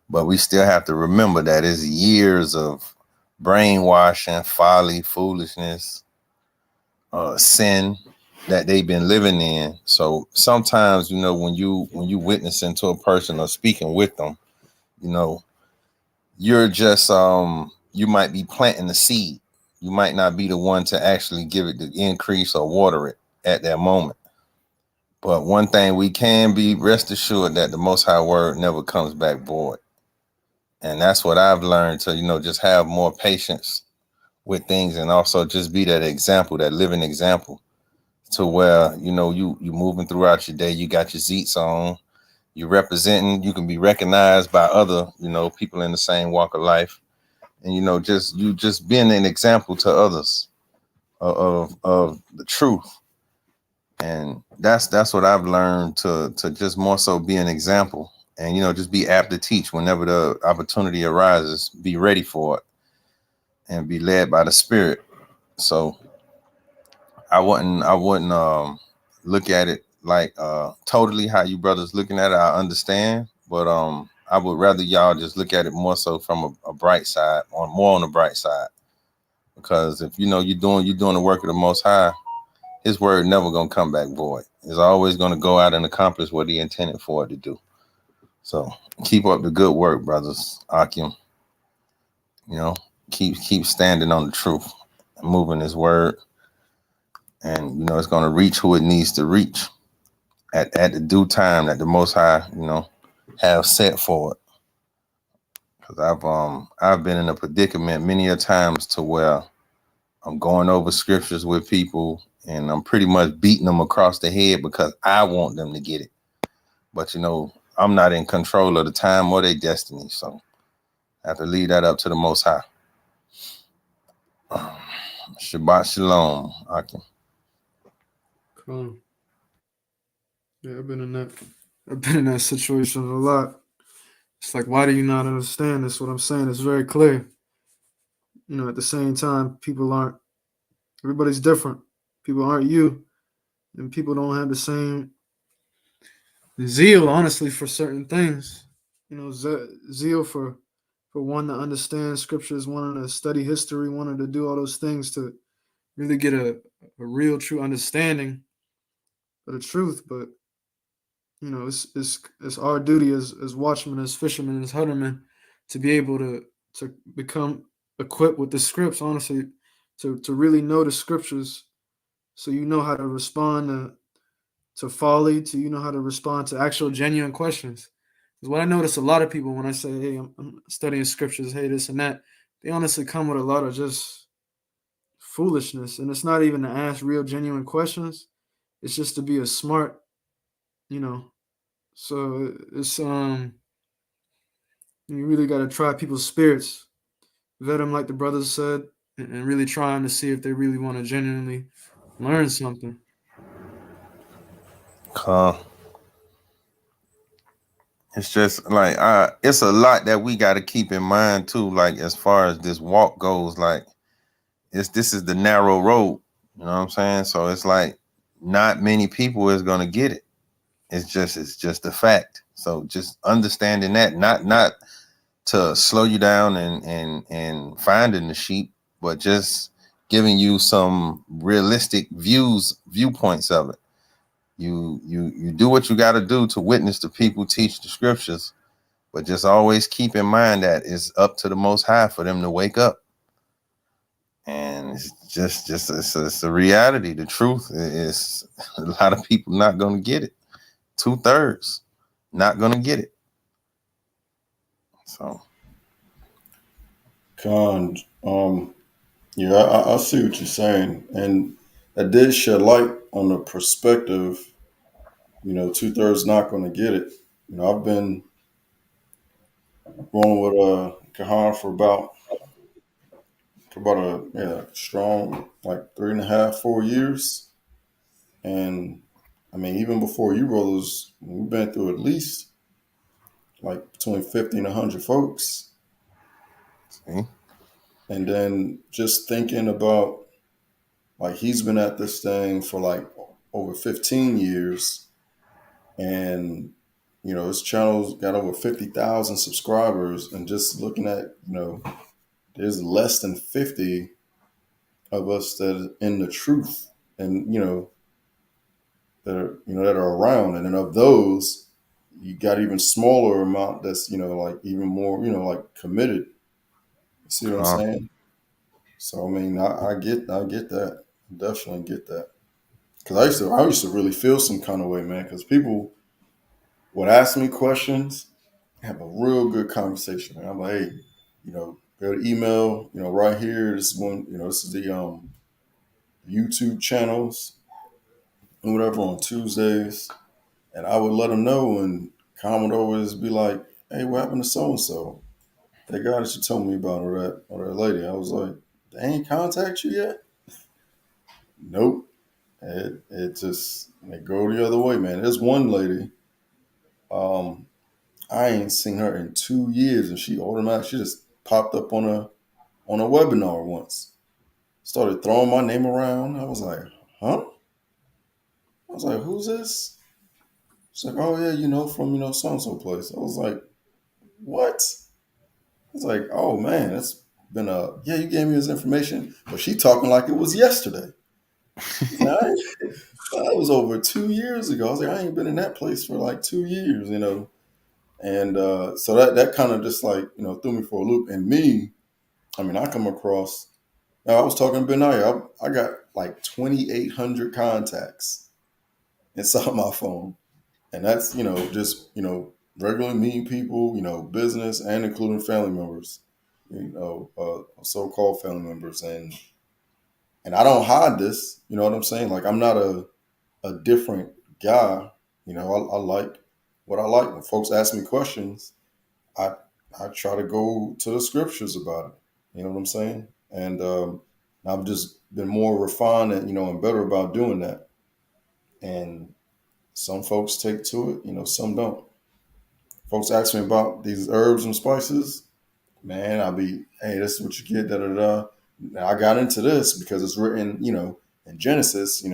But we still have to remember that it's years of brainwashing, folly, foolishness, sin that they've been living in. So sometimes, when you witnessing to a person or speaking with them, you're just you might be planting the seed. You might not be the one to actually give it the increase or water it at that moment. But one thing we can be rest assured that the Most High word never comes back void. And that's what I've learned to, just have more patience with things and also just be that example, that living example to where, you moving throughout your day, you got your zeets on, you're representing, you can be recognized by other, people in the same walk of life. And just being an example to others of the truth. And that's what I've learned to just more so be an example and just be apt to teach whenever the opportunity arises, be ready for it and be led by the Spirit. So I wouldn't look at it like totally how you brothers looking at it. I understand, but I would rather y'all just look at it more so from a bright side, or more on the bright side. Because if you're doing the work of the Most High, His word never gonna come back void. It's always gonna go out and accomplish what He intended for it to do. So keep up the good work, brothers. Akim, keep standing on the truth, moving His word, and it's gonna reach who it needs to reach at the due time that the Most High, have set for it. Because I've been in a predicament many a times to where I'm going over scriptures with people and I'm pretty much beating them across the head because I want them to get it. But, I'm not in control of the time or their destiny. So I have to leave that up to the Most High. Shabbat Shalom, Akim. Cool. Yeah, I've been in that situation a lot. It's like, why do you not understand this? What I'm saying is very clear. At the same time, everybody's different. People aren't you. And people don't have the same zeal, honestly, for certain things. Zeal for one to understand scriptures, wanting to study history, wanting to do all those things to really get a real, true understanding of the truth. But it's our duty as watchmen, as fishermen, as huntermen, to be able to become equipped with the scripts, honestly, to really know the scriptures, so you know how to respond to folly, to how to respond to actual genuine questions. Because what I notice a lot of people when I say, hey, I'm studying scriptures, hey, this and that, they honestly come with a lot of just foolishness. And it's not even to ask real genuine questions. It's just to be a smart, so it's you really got to try people's spirits, vet them like the brothers said, and really trying to see if they really want to genuinely learn something. It's just like it's a lot that we got to keep in mind too. Like as far as this walk goes, like this is the narrow road. You know what I'm saying? So it's like not many people is gonna get it. It's just a fact. So just understanding that, not to slow you down and finding the sheep, but just giving you some realistic viewpoints of it. You do what you got to do to witness to people, teach the scriptures, but just always keep in mind that it's up to the Most High for them to wake up. And it's just it's a reality. The truth is a lot of people not going to get it. 2/3 not going to get it. So, Con, yeah, I see what you're saying, and that did shed light on the perspective. 2/3 not going to get it. I've been going with Kahan for about a strong like 3.5, 4 years, and I mean even before you brothers, we've been through at least like between 50 and 100 folks, see? and then just thinking about like he's been at this thing for like over 15 years, and his channel's got over 50,000 subscribers, and just looking at there's less than 50 of us that are in the truth, and that are around, and then of those you got even smaller amount that's like even more like committed. You see what I'm saying? So I mean, I get that. I definitely get that. Because I used to really feel some kind of way, man. Because people would ask me questions, have a real good conversation, and I'm like, hey, go to email, right here. This is one, this is the YouTube channels and whatever on Tuesdays, and I would let them know, and Khan would always be like, hey, what happened to so and so? That guy that you told me about, or that lady. I was like, they ain't contact you yet? Nope. It just they go the other way, man. There's one lady, I ain't seen her in 2 years, and she just popped up on a webinar once. Started throwing my name around. I was like, huh? I was like, who's this? She's like, oh yeah, from so and so place. I was like, what? I was like, oh man, it's been yeah, you gave me this information, but she talking like it was yesterday. That was over 2 years ago. I was like, I ain't been in that place for like 2 years, and so that kind of just like threw me for a loop. And me, I mean, I come across. Now, I was talking to Benaya. I got like 2,800 contacts inside my phone, and that's just regularly meeting people, business and including family members, so-called family members, and I don't hide this. You know what I'm saying? Like I'm not a different guy. I like what I like. When folks ask me questions, I try to go to the scriptures about it. You know what I'm saying? And I've just been more refined and better about doing that. And some folks take to it, some don't. Folks ask me about these herbs and spices. Man, I'll be, hey, this is what you get, da da da. Now, I got into this because it's written, in Genesis,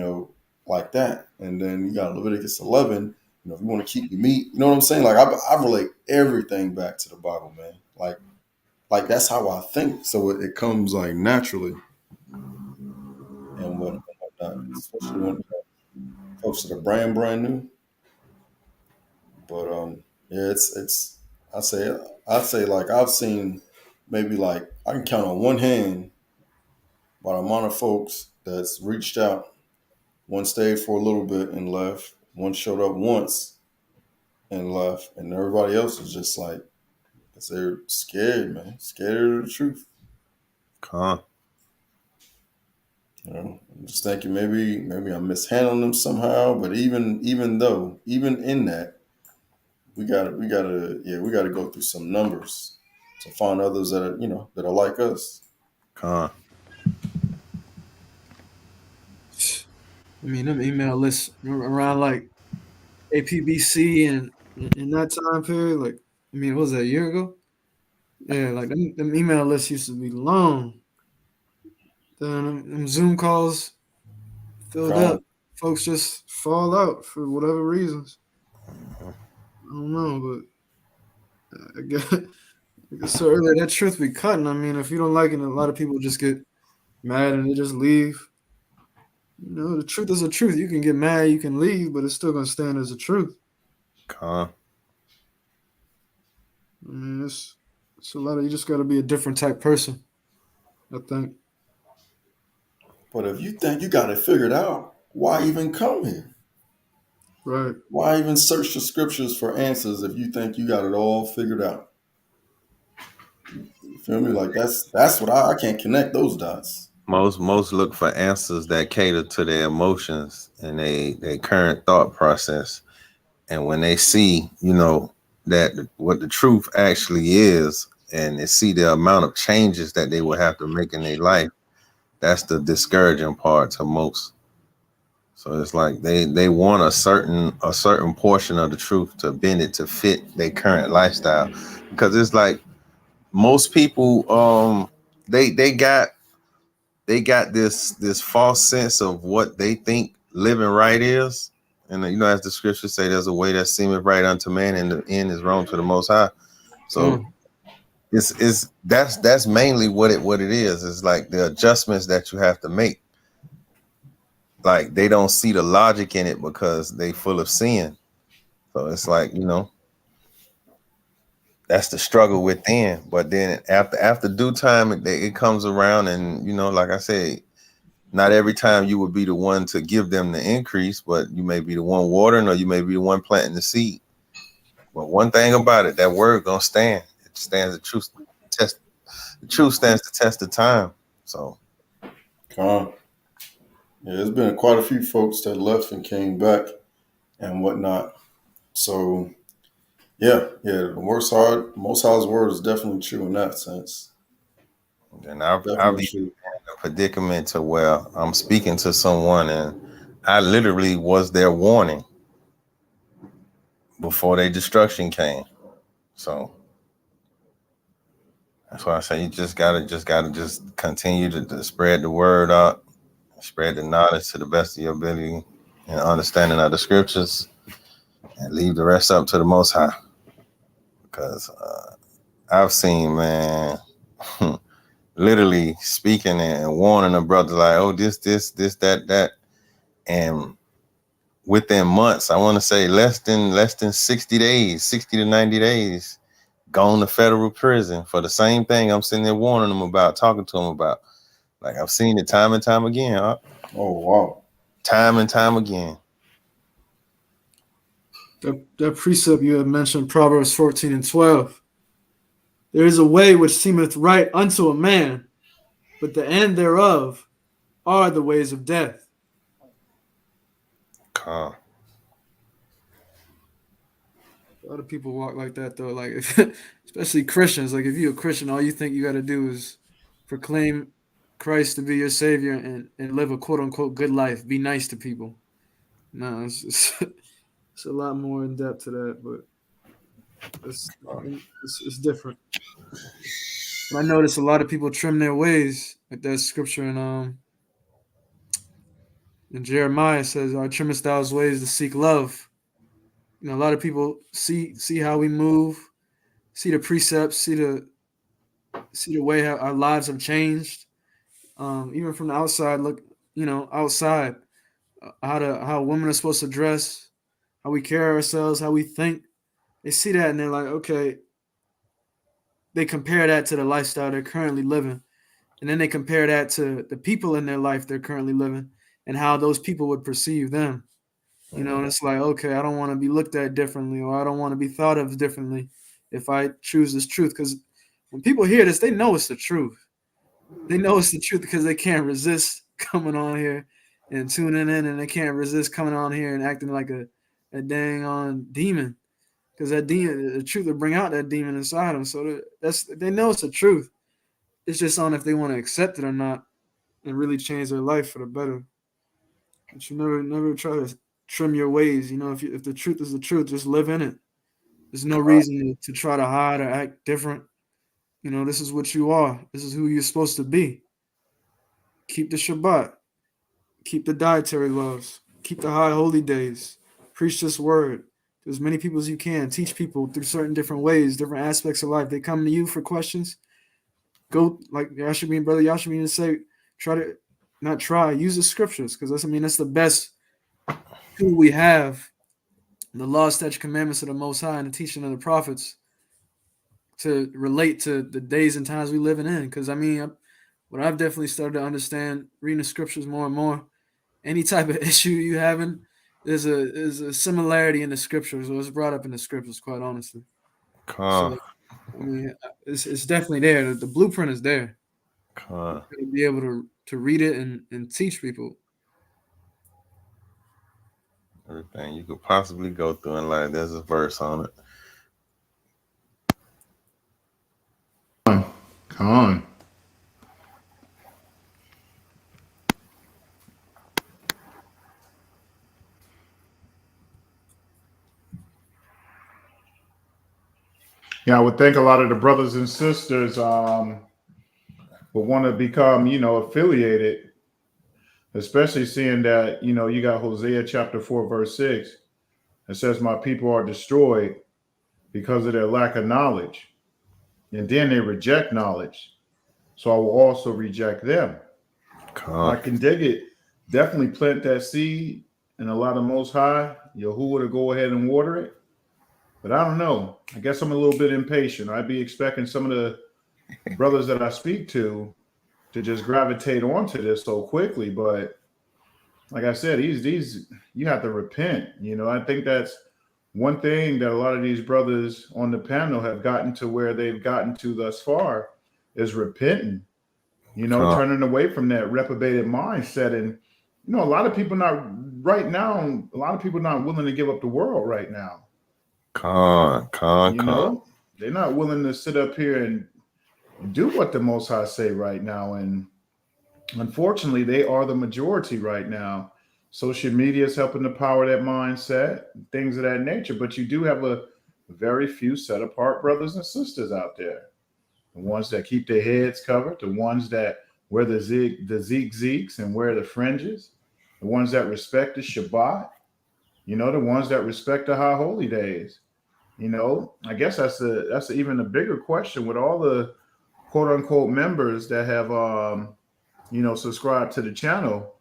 like that. And then you got Leviticus 11. If you want to keep your meat, you know what I'm saying? Like I relate everything back to the Bible, man. Like that's how I think. So it comes like naturally, and whatnot, especially when folks that are brand new. But yeah, it's I say like I've seen maybe like I can count on one hand by the amount of folks that's reached out. One stayed for a little bit and left. One showed up once and left, and everybody else was just like, cause they're scared, man, scared of the truth. Con. I'm just thinking maybe I'm mishandling them somehow. But even in that, we gotta go through some numbers to find others that are that are like us. Con. I mean, them email lists around like APBC and in that time period, like, I mean, what was that, a year ago? Yeah, like them email lists used to be long. Then them Zoom calls filled up. Con. Folks just fall out for whatever reasons. I don't know, but I guess, so earlier that truth be cutting. I mean, if you don't like it, a lot of people just get mad and they just leave. You know, the truth is the truth. You can get mad, you can leave, but it's still gonna stand as the truth. Con. I mean, it's a lot of, you just gotta be a different type person, I think. But if you think you got it figured out, why even come here? Right. Why even search the scriptures for answers if you think you got it all figured out? You feel me? Like that's what I can't connect those dots. Most look for answers that cater to their emotions and their current thought process. And when they see, that what the truth actually is, and they see the amount of changes that they will have to make in their life, that's the discouraging part to most. So it's like they want a certain portion of the truth to bend it to fit their current lifestyle, because it's like most people they got this false sense of what they think living right is. And as the scriptures say, there's a way that seemeth right unto man, and the end is wrong to the Most High. So that's mainly what it is. It's like the adjustments that you have to make. Like they don't see the logic in it because they full of sin. So it's like, that's the struggle within. But then after due time, it comes around, and like I said, not every time you would be the one to give them the increase, but you may be the one watering, or you may be the one planting the seed. But one thing about it, that word gonna stand. It stands the truth test. The truth stands the test of time. So, Con. Yeah, there's been quite a few folks that left and came back and whatnot. So yeah, the Most High's word is definitely true in that sense. and I've Definitely been true. in a predicament to where I'm speaking to someone, and I literally was their warning before their destruction came. So that's why I say you just gotta continue to spread the word out, spread the knowledge to the best of your ability and understanding of the scriptures, and leave the rest up to the Most High. Because I've seen, man, literally speaking and warning a brother like, oh, this, that, and within months, I want to say less than 60 days, 60 to 90 days, gone to federal prison for the same thing I'm sitting there warning them about, talking to them about. Like I've seen it time and time again. Huh? Oh wow. Time and time again. That precept you have mentioned, Proverbs 14:12. There is a way which seemeth right unto a man, but the end thereof are the ways of death. Calm. A lot of people walk like that though, like especially Christians. Like if you're a Christian, all you think you got to do is proclaim Christ to be your savior and live a quote unquote good life. Be nice to people. No, it's a lot more in depth to that, but it's different. But I notice a lot of people trim their ways, like that scripture in Jeremiah says, "I trimmest thou ways to seek love." A lot of people see how we move, see the precepts, see the way how our lives have changed. Even from the outside, look, outside, how women are supposed to dress, how we carry ourselves, how we think. They see that and they're like, okay. They compare that to the lifestyle they're currently living, and then they compare that to the people in their life they're currently living and how those people would perceive them. And it's like, okay, I don't want to be looked at differently, or I don't want to be thought of differently if I choose this truth. Because when people hear this, they know it's the truth. They know it's the truth because they can't resist coming on here and tuning in, and they can't resist coming on here and acting like a dang on demon. Because that demon, the truth will bring out that demon inside them. So they know it's the truth. It's just on if they want to accept it or not and really change their life for the better. But you never try to trim your ways. You know, if the truth is the truth, just live in it. There's no reason to try to hide or act different. You know, this is what you are. This is who you're supposed to be. Keep the Shabbat. Keep the dietary laws. Keep the high holy days. Preach this word to as many people as you can. Teach people through certain different ways, different aspects of life. They come to you for questions. Go, like Yashameen, brother Yashameen, to say, use the scriptures, because that's the best tool we have. The law, statute, commandments of the Most High, and the teaching of the prophets to relate to the days and times we living in. Because what I've definitely started to understand, reading the scriptures more and more, any type of issue you having, there's a similarity in the scriptures, or it's brought up in the scriptures, quite honestly. So, it's definitely there. The blueprint is there. To be able to read it and teach people. Everything you could possibly go through in life, there's a verse on it. Come on. Yeah, I would think a lot of the brothers and sisters would want to become, affiliated, especially seeing that, you got Hosea chapter 4, verse 6. It says, my people are destroyed because of their lack of knowledge. And then they reject knowledge. So I will also reject them. I can dig it. Definitely plant that seed and allow the Most High, Yahuwah, to go ahead and water it. But I don't know. I guess I'm a little bit impatient. I'd be expecting some of the brothers that I speak to just gravitate onto this so quickly. But like I said, these you have to repent. I think that's one thing that a lot of these brothers on the panel have gotten to where they've gotten to thus far is repenting, turning away from that reprobated mindset. And, a lot of people not willing to give up the world right now. They're not willing to sit up here and do what the Most High say right now. And unfortunately, they are the majority right now. Social media is helping to power that mindset, things of that nature. But you do have a very few set apart brothers and sisters out there. The ones that keep their heads covered, the ones that wear the zigzags and wear the fringes, the ones that respect the Shabbat, the ones that respect the high holy days. I guess that's even a bigger question with all the quote unquote members that have, subscribed to the channel.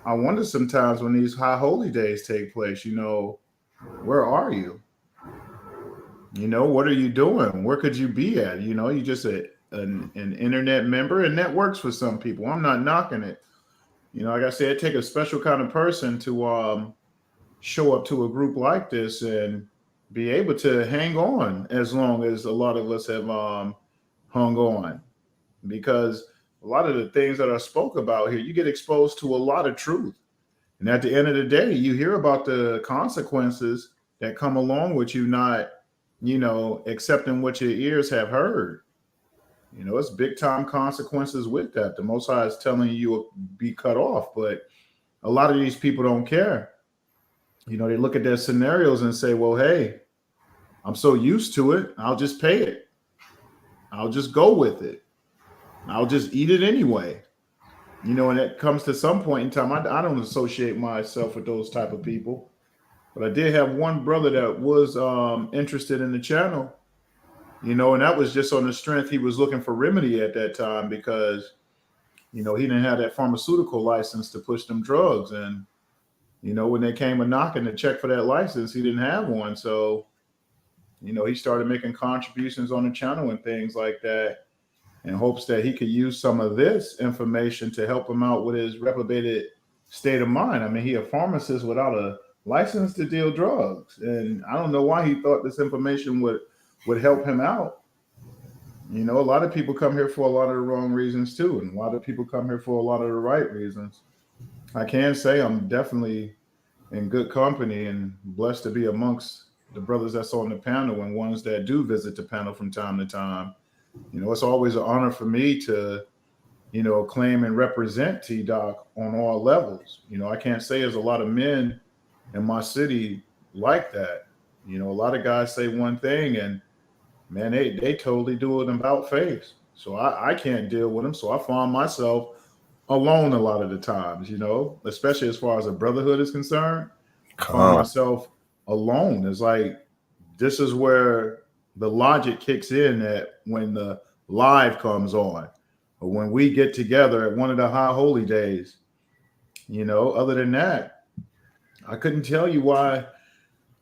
I wonder sometimes when these high holy days take place, where are you? What are you doing? Where could you be at? You just an internet member, and that works for some people. I'm not knocking it. Like I said, it takes a special kind of person to show up to a group like this and be able to hang on as long as a lot of us have hung on, because a lot of the things that I spoke about here, you get exposed to a lot of truth. And at the end of the day, you hear about the consequences that come along with you not, accepting what your ears have heard. It's big time consequences with that. The Most High is telling you will be cut off, but a lot of these people don't care. They look at their scenarios and say, well, hey, I'm so used to it. I'll just pay it. I'll just go with it. I'll just eat it anyway. And it comes to some point in time, I don't associate myself with those type of people. But I did have one brother that was interested in the channel, and that was just on the strength he was looking for remedy at that time because, he didn't have that pharmaceutical license to push them drugs. And, when they came a knocking to check for that license, he didn't have one. So, he started making contributions on the channel and things like that in hopes that he could use some of this information to help him out with his reprobated state of mind. He a pharmacist without a license to deal drugs. And I don't know why he thought this information would help him out. A lot of people come here for a lot of the wrong reasons too. And a lot of people come here for a lot of the right reasons. I can say I'm definitely in good company and blessed to be amongst the brothers that's on the panel and ones that do visit the panel from time to time. It's always an honor for me to, claim and represent Tazadaq on all levels. I can't say there's a lot of men in my city like that. You know, a lot of guys say one thing and man, they totally do it about face. So I can't deal with them. So I find myself alone a lot of the times, you know, especially as far as a brotherhood is concerned. I find myself alone. It's like this is where the logic kicks in that when the live comes on or when we get together at one of the high holy days, you know, other than that, I couldn't tell you why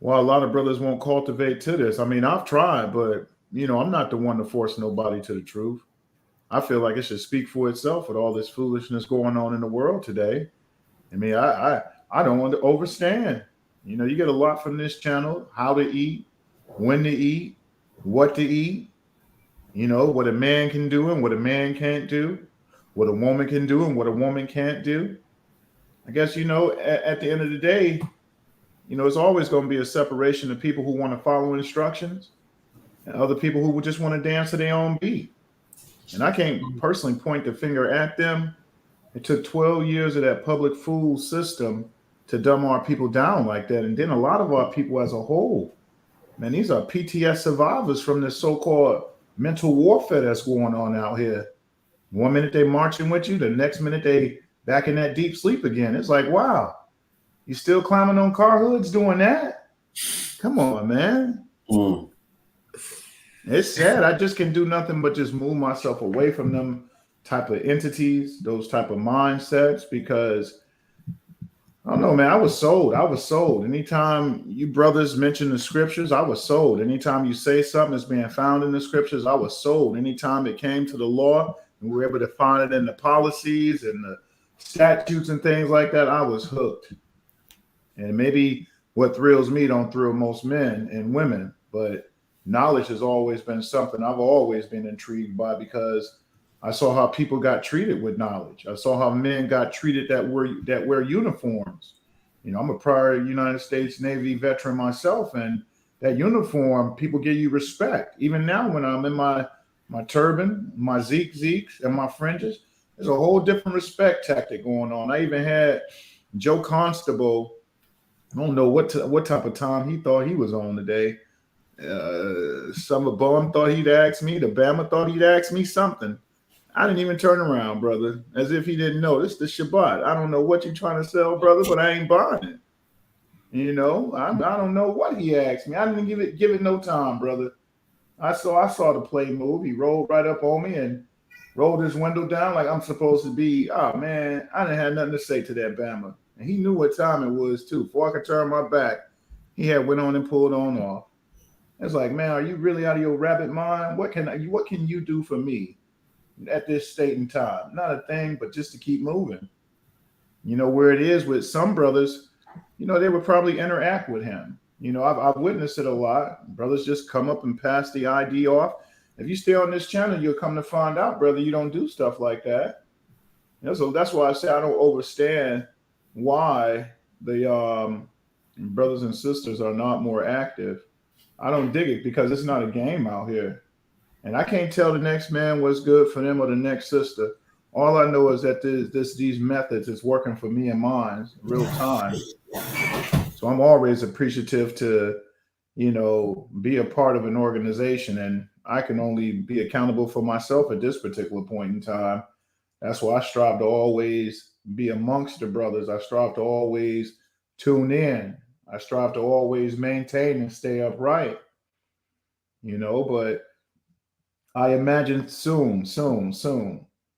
a lot of brothers won't cultivate to this. I mean, I've tried, but you know, I'm not the one to force nobody to the truth. I feel like it should speak for itself with all this foolishness going on in the world today. I mean, I don't want to overstand. You know, you get a lot from this channel: how to eat, when to eat, what to eat. You know, what a man can do and what a man can't do, what a woman can do and what a woman can't do. I guess you know, at the end of the day, you know, it's always going to be a separation of people who want to follow instructions and other people who just want to dance to their own beat. And I can't personally point the finger at them. It took 12 years of that public fool system to dumb our people down like that. And then a lot of our people as a whole, man, these are PTS survivors from this so-called mental warfare that's going on out here. One minute they marching with you, the next minute they back in that deep sleep again. It's like, wow, you still climbing on car hoods doing that? Come on, man. It's sad. I just can do nothing but just move myself away from them type of entities, those type of mindsets, because I don't know, man. I was sold. Anytime you brothers mention the scriptures, I was sold. Anytime you say something that's being found in the scriptures, I was sold. Anytime it came to the law and we were able to find it in the policies and the statutes and things like that, I was hooked. And maybe what thrills me don't thrill most men and women, but knowledge has always been something I've always been intrigued by because I saw how people got treated with knowledge. I saw how men got treated that wear uniforms. You know, I'm a prior United States Navy veteran myself, and that uniform, people give you respect. Even now, when I'm in my turban, my zeeks, and my fringes, there's a whole different respect tactic going on. I even had Joe Constable. I don't know what type of time he thought he was on today. Summer Bum thought he'd ask me. The Bama thought he'd ask me something. I didn't even turn around, brother, as if he didn't know. This is the Shabbat. I don't know what you're trying to sell, brother, but I ain't buying it. You know, I don't know what he asked me. I didn't give it no time, brother. I saw the play move. He rolled right up on me and rolled his window down like I'm supposed to be. Oh, man, I didn't have nothing to say to that Bama. And he knew what time it was, too. Before I could turn my back, he had went on and pulled on off. It's like, man, are you really out of your rabbit mind? What can you do for me at this state and time? Not a thing, but just to keep moving. You know, where it is with some brothers, you know, they would probably interact with him. You know, I've witnessed it a lot. Brothers just come up and pass the ID off. If you stay on this channel, you'll come to find out, brother, you don't do stuff like that. You know, so that's why I say I don't understand why the brothers and sisters are not more active. I don't dig it because it's not a game out here. And I can't tell the next man what's good for them or the next sister. All I know is that these methods is working for me and mine real time. So I'm always appreciative to, you know, be a part of an organization. And I can only be accountable for myself at this particular point in time. That's why I strive to always be amongst the brothers. I strive to always tune in. I strive to always maintain and stay upright, you know, but I imagine soon,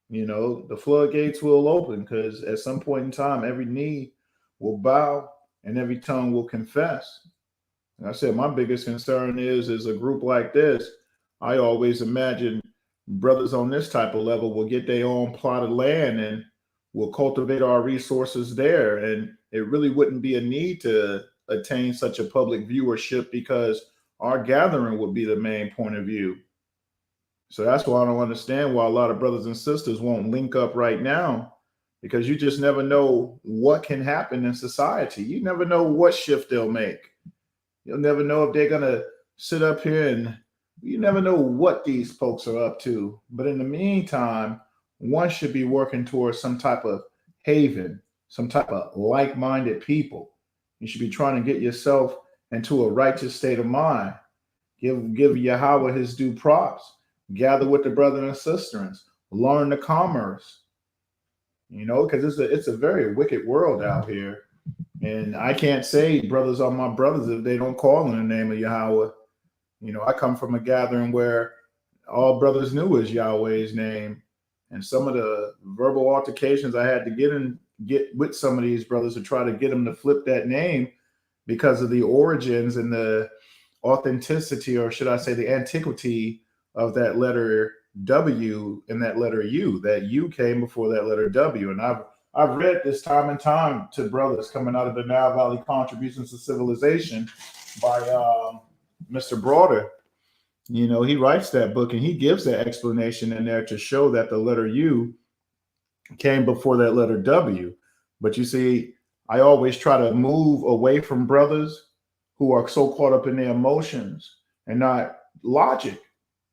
you know, the floodgates will open because at some point in time, every knee will bow and every tongue will confess. And I said, my biggest concern is a group like this. I always imagine brothers on this type of level will get their own plot of land and will cultivate our resources there. And it really wouldn't be a need to attain such a public viewership because our gathering would be the main point of view. So that's why I don't understand why a lot of brothers and sisters won't link up right now, because you just never know what can happen in society. You never know what shift they'll make. You'll never know if they're going to sit up here, and you never know what these folks are up to. But in the meantime, one should be working towards some type of haven, some type of like-minded people. You should be trying to get yourself into a righteous state of mind. Give Yahweh his due props. Gather with the brothers and sisters. Learn the commerce. Because it's a very wicked world out here. And I can't say brothers are my brothers if they don't call in the name of Yahweh. I come from a gathering where all brothers knew is Yahweh's name. And some of the verbal altercations I had to get with some of these brothers to try to get them to flip that name because of the origins and the authenticity, or should I say the antiquity of that letter W and that letter U. That U came before that letter W. And I've read this time and time to brothers coming out of the Nile Valley Contributions to Civilization by Mr. Broader. He writes that book and he gives that explanation in there to show that the letter U came before that letter W. But you see, I always try to move away from brothers who are so caught up in their emotions and not logic.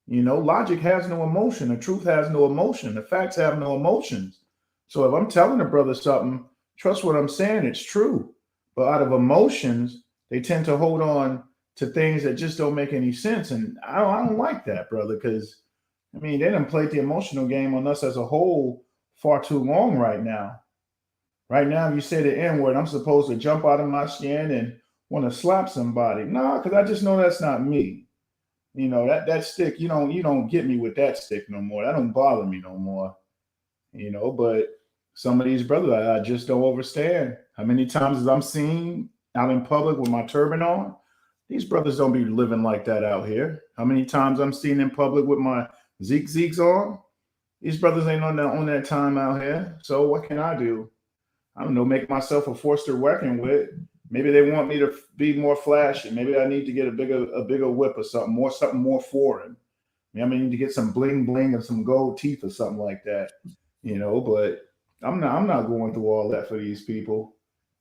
Logic has no emotion. The truth has no emotion. The facts have no emotions. So if I'm telling a brother something, trust what I'm saying, it's true. But out of emotions, they tend to hold on to things that just don't make any sense. And I don't like that, brother, because, they done played the emotional game on us as a whole far too long right now. Right now, if you say the N-word, I'm supposed to jump out of my skin and want to slap somebody. No, because I just know that's not me. That stick, you don't get me with that stick no more. That don't bother me no more. But some of these brothers, I just don't understand. How many times as I'm seen out in public with my turban on, these brothers don't be living like that out here. How many times I'm seen in public with my Zeeks on, these brothers ain't on that time out here. So what can I do? I don't know, make myself a force they're working with. Maybe they want me to be more flashy. Maybe I need to get a bigger whip or something more foreign. I need to get some bling bling and some gold teeth or something like that. But I'm not going through all that for these people.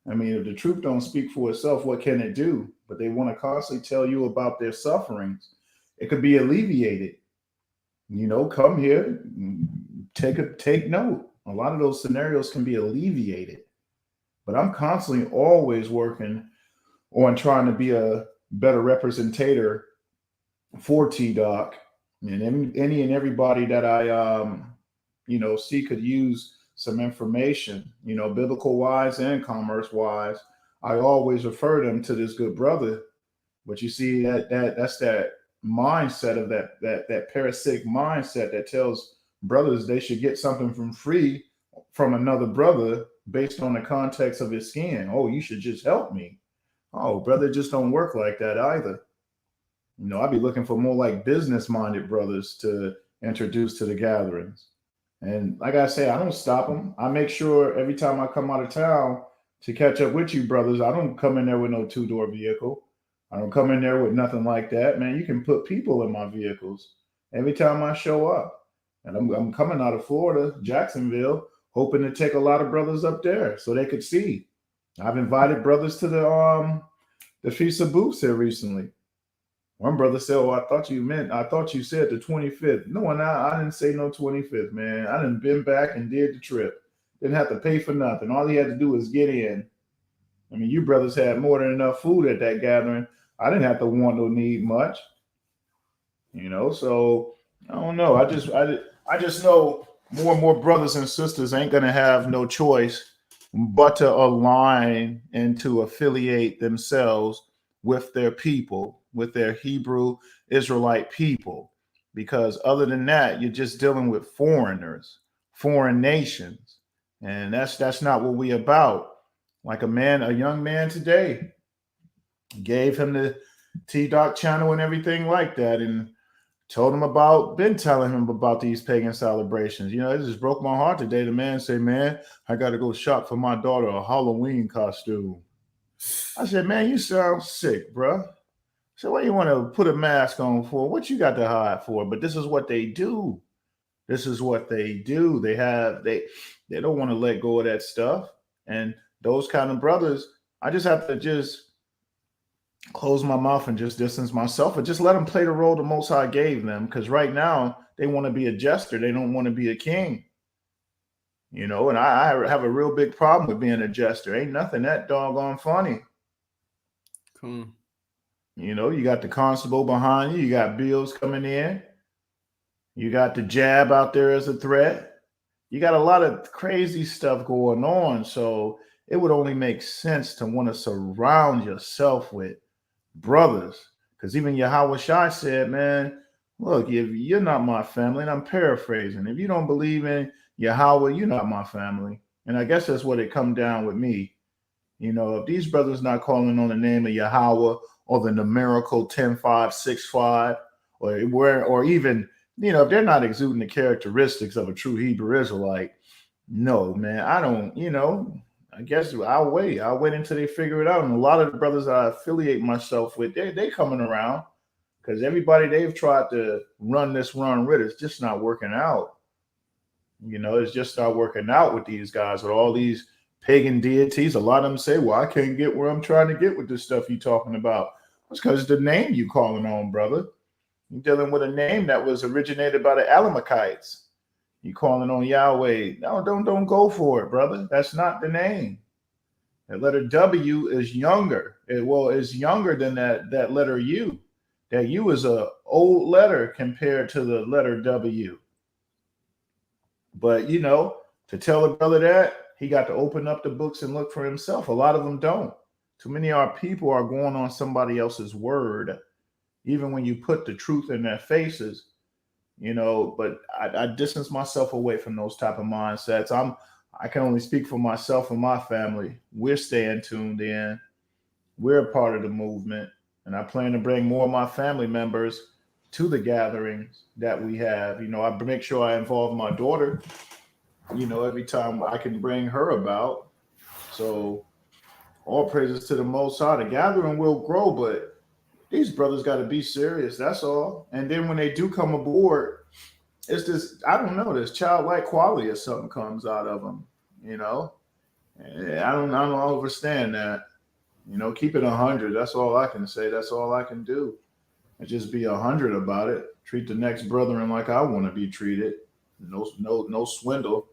If the truth don't speak for itself, what can it do? But they want to constantly tell you about their sufferings. It could be alleviated. Come here, take note. A lot of those scenarios can be alleviated. But I'm constantly always working on trying to be a better representator for Tazadaq and any and everybody that I see could use some information, biblical wise and commerce wise. I always refer them to this good brother. But you see that's that mindset of that parasitic mindset that tells brothers they should get something from another brother based on the context of his skin. Oh, you should just help me. Oh, brother, just don't work like that either. I'd be looking for more like business-minded brothers to introduce to the gatherings. And like I say, I don't stop them. I make sure every time I come out of town to catch up with you brothers, I don't come in there with no two-door vehicle. I don't come in there with nothing like that. Man, you can put people in my vehicles every time I show up. And I'm coming out of Florida, Jacksonville, hoping to take a lot of brothers up there so they could see. I've invited brothers to the Feast of Booths here recently. One brother said, "Oh, I thought you said the 25th." No, I didn't say no 25th, man. I done been back and did the trip. Didn't have to pay for nothing. All he had to do was get in. You brothers had more than enough food at that gathering. I didn't have to want or need much. So I don't know. I just know more and more brothers and sisters ain't gonna have no choice but to align and to affiliate themselves with their people, with their Hebrew Israelite people. Because other than that, you're just dealing with foreigners, foreign nations. And that's not what we about. Like a young man today gave him the Tazadaq channel and everything like that, and been telling him about these pagan celebrations. It just broke my heart today. The man said, "Man, I got to go shop for my daughter a Halloween costume." I said, "Man, you sound sick, bro." So what do you want to put a mask on for? What you got to hide for? But this is what they do. This is what they do. They don't want to let go of that stuff. And those kind of brothers, I just have to close my mouth and just distance myself and just let them play the role the Most High gave them. Because right now they want to be a jester. They don't want to be a king. And I have a real big problem with being a jester. Ain't nothing that doggone funny. Come on. You know, you got the constable behind you. You got bills coming in. You got the jab out there as a threat. You got a lot of crazy stuff going on. So it would only make sense to want to surround yourself with brothers. Because even Yahusha said, man, look, if you're not my family, and I'm paraphrasing, if you don't believe in Yahweh, you're not my family. And I guess that's what it come down with me. You know, if these brothers not calling on the name of Yahweh or the numerical 10-5-6-5, or even, you know, if they're not exuding the characteristics of a true Hebrew Israelite, no, man, I don't, you know, I guess I'll wait until they figure it out. And a lot of the brothers I affiliate myself with, they coming around because everybody they've tried to run with, it's just not working out. You know, it's just not working out with these guys, with all these pagan deities. A lot of them say, well, I can't get where I'm trying to get with this stuff you're talking about. It's because the name you calling on, brother. You're dealing with a name that was originated by the Alamakites. You calling on Yahweh. No, don't go for it, brother. That's not the name. That letter W is younger. It's younger than that letter U. That U is a old letter compared to the letter W. But, you know, to tell a brother that, he got to open up the books and look for himself. A lot of them don't. Too many of our people are going on somebody else's word, even when you put the truth in their faces, you know. But I distance myself away from those type of mindsets. I can only speak for myself and my family. We're staying tuned in. We're a part of the movement. And I plan to bring more of my family members to the gatherings that we have. You know, I make sure I involve my daughter, you know, every time I can bring her about. So all praises to the Most High. The gathering will grow, but these brothers got to be serious. That's all. And then when they do come aboard, it's this, I don't know, this childlike quality or something comes out of them, you know. And I don't understand that. You know, keep it 100. That's all I can say. That's all I can do. And just be 100 about it. Treat the next brethren like I want to be treated. No swindle.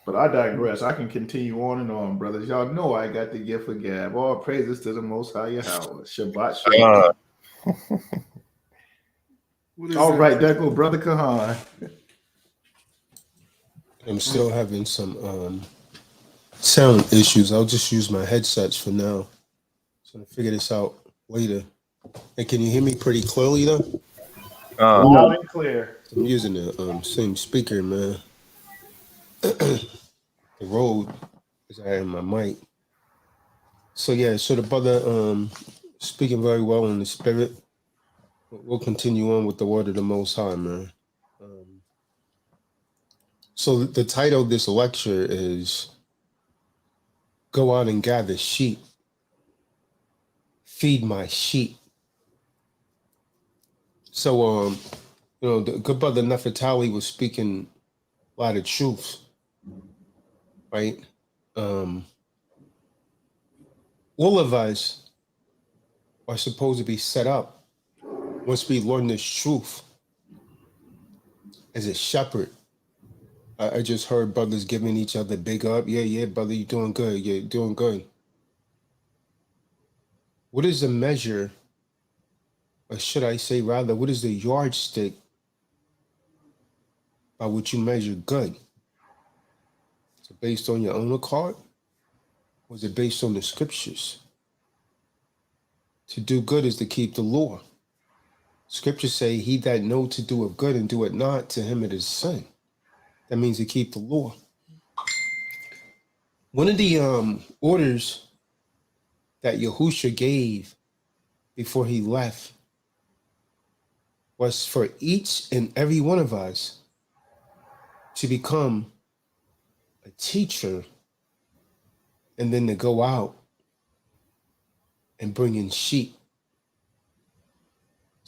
But I digress. I can continue on and on, brothers. Y'all know I got the gift of gab. All praises to the Most High Yahweh. Shabbat shalom. All right, there go Brother Kahan. I'm still having some sound issues. I'll just use my headsets for now. So I'll figure this out later. And can you hear me pretty clearly though? Loud and clear. I'm using the same speaker, man. The Rode is I have my mic. So yeah, so the brother speaking very well in the spirit. We'll continue on with the word of the Most High, man. So the title of this lecture is Go Out and Gather Sheep. Feed my sheep. So you know, the good brother Nefertali was speaking a lot of truth, right? All of us are supposed to be set up once we learn this truth as a shepherd. I just heard brothers giving each other big up. Yeah, brother, you're doing good. Yeah, you're doing good. What is the measure, or should I say rather, what is the yardstick by which you measure good? Is it based on your own accord? Or is it based on the scriptures? To do good is to keep the law. Scriptures say, he that know to do of good and do it not, to him it is sin. That means to keep the law. One of the orders that Yahusha gave before he left was for each and every one of us to become a teacher and then to go out and bring in sheep.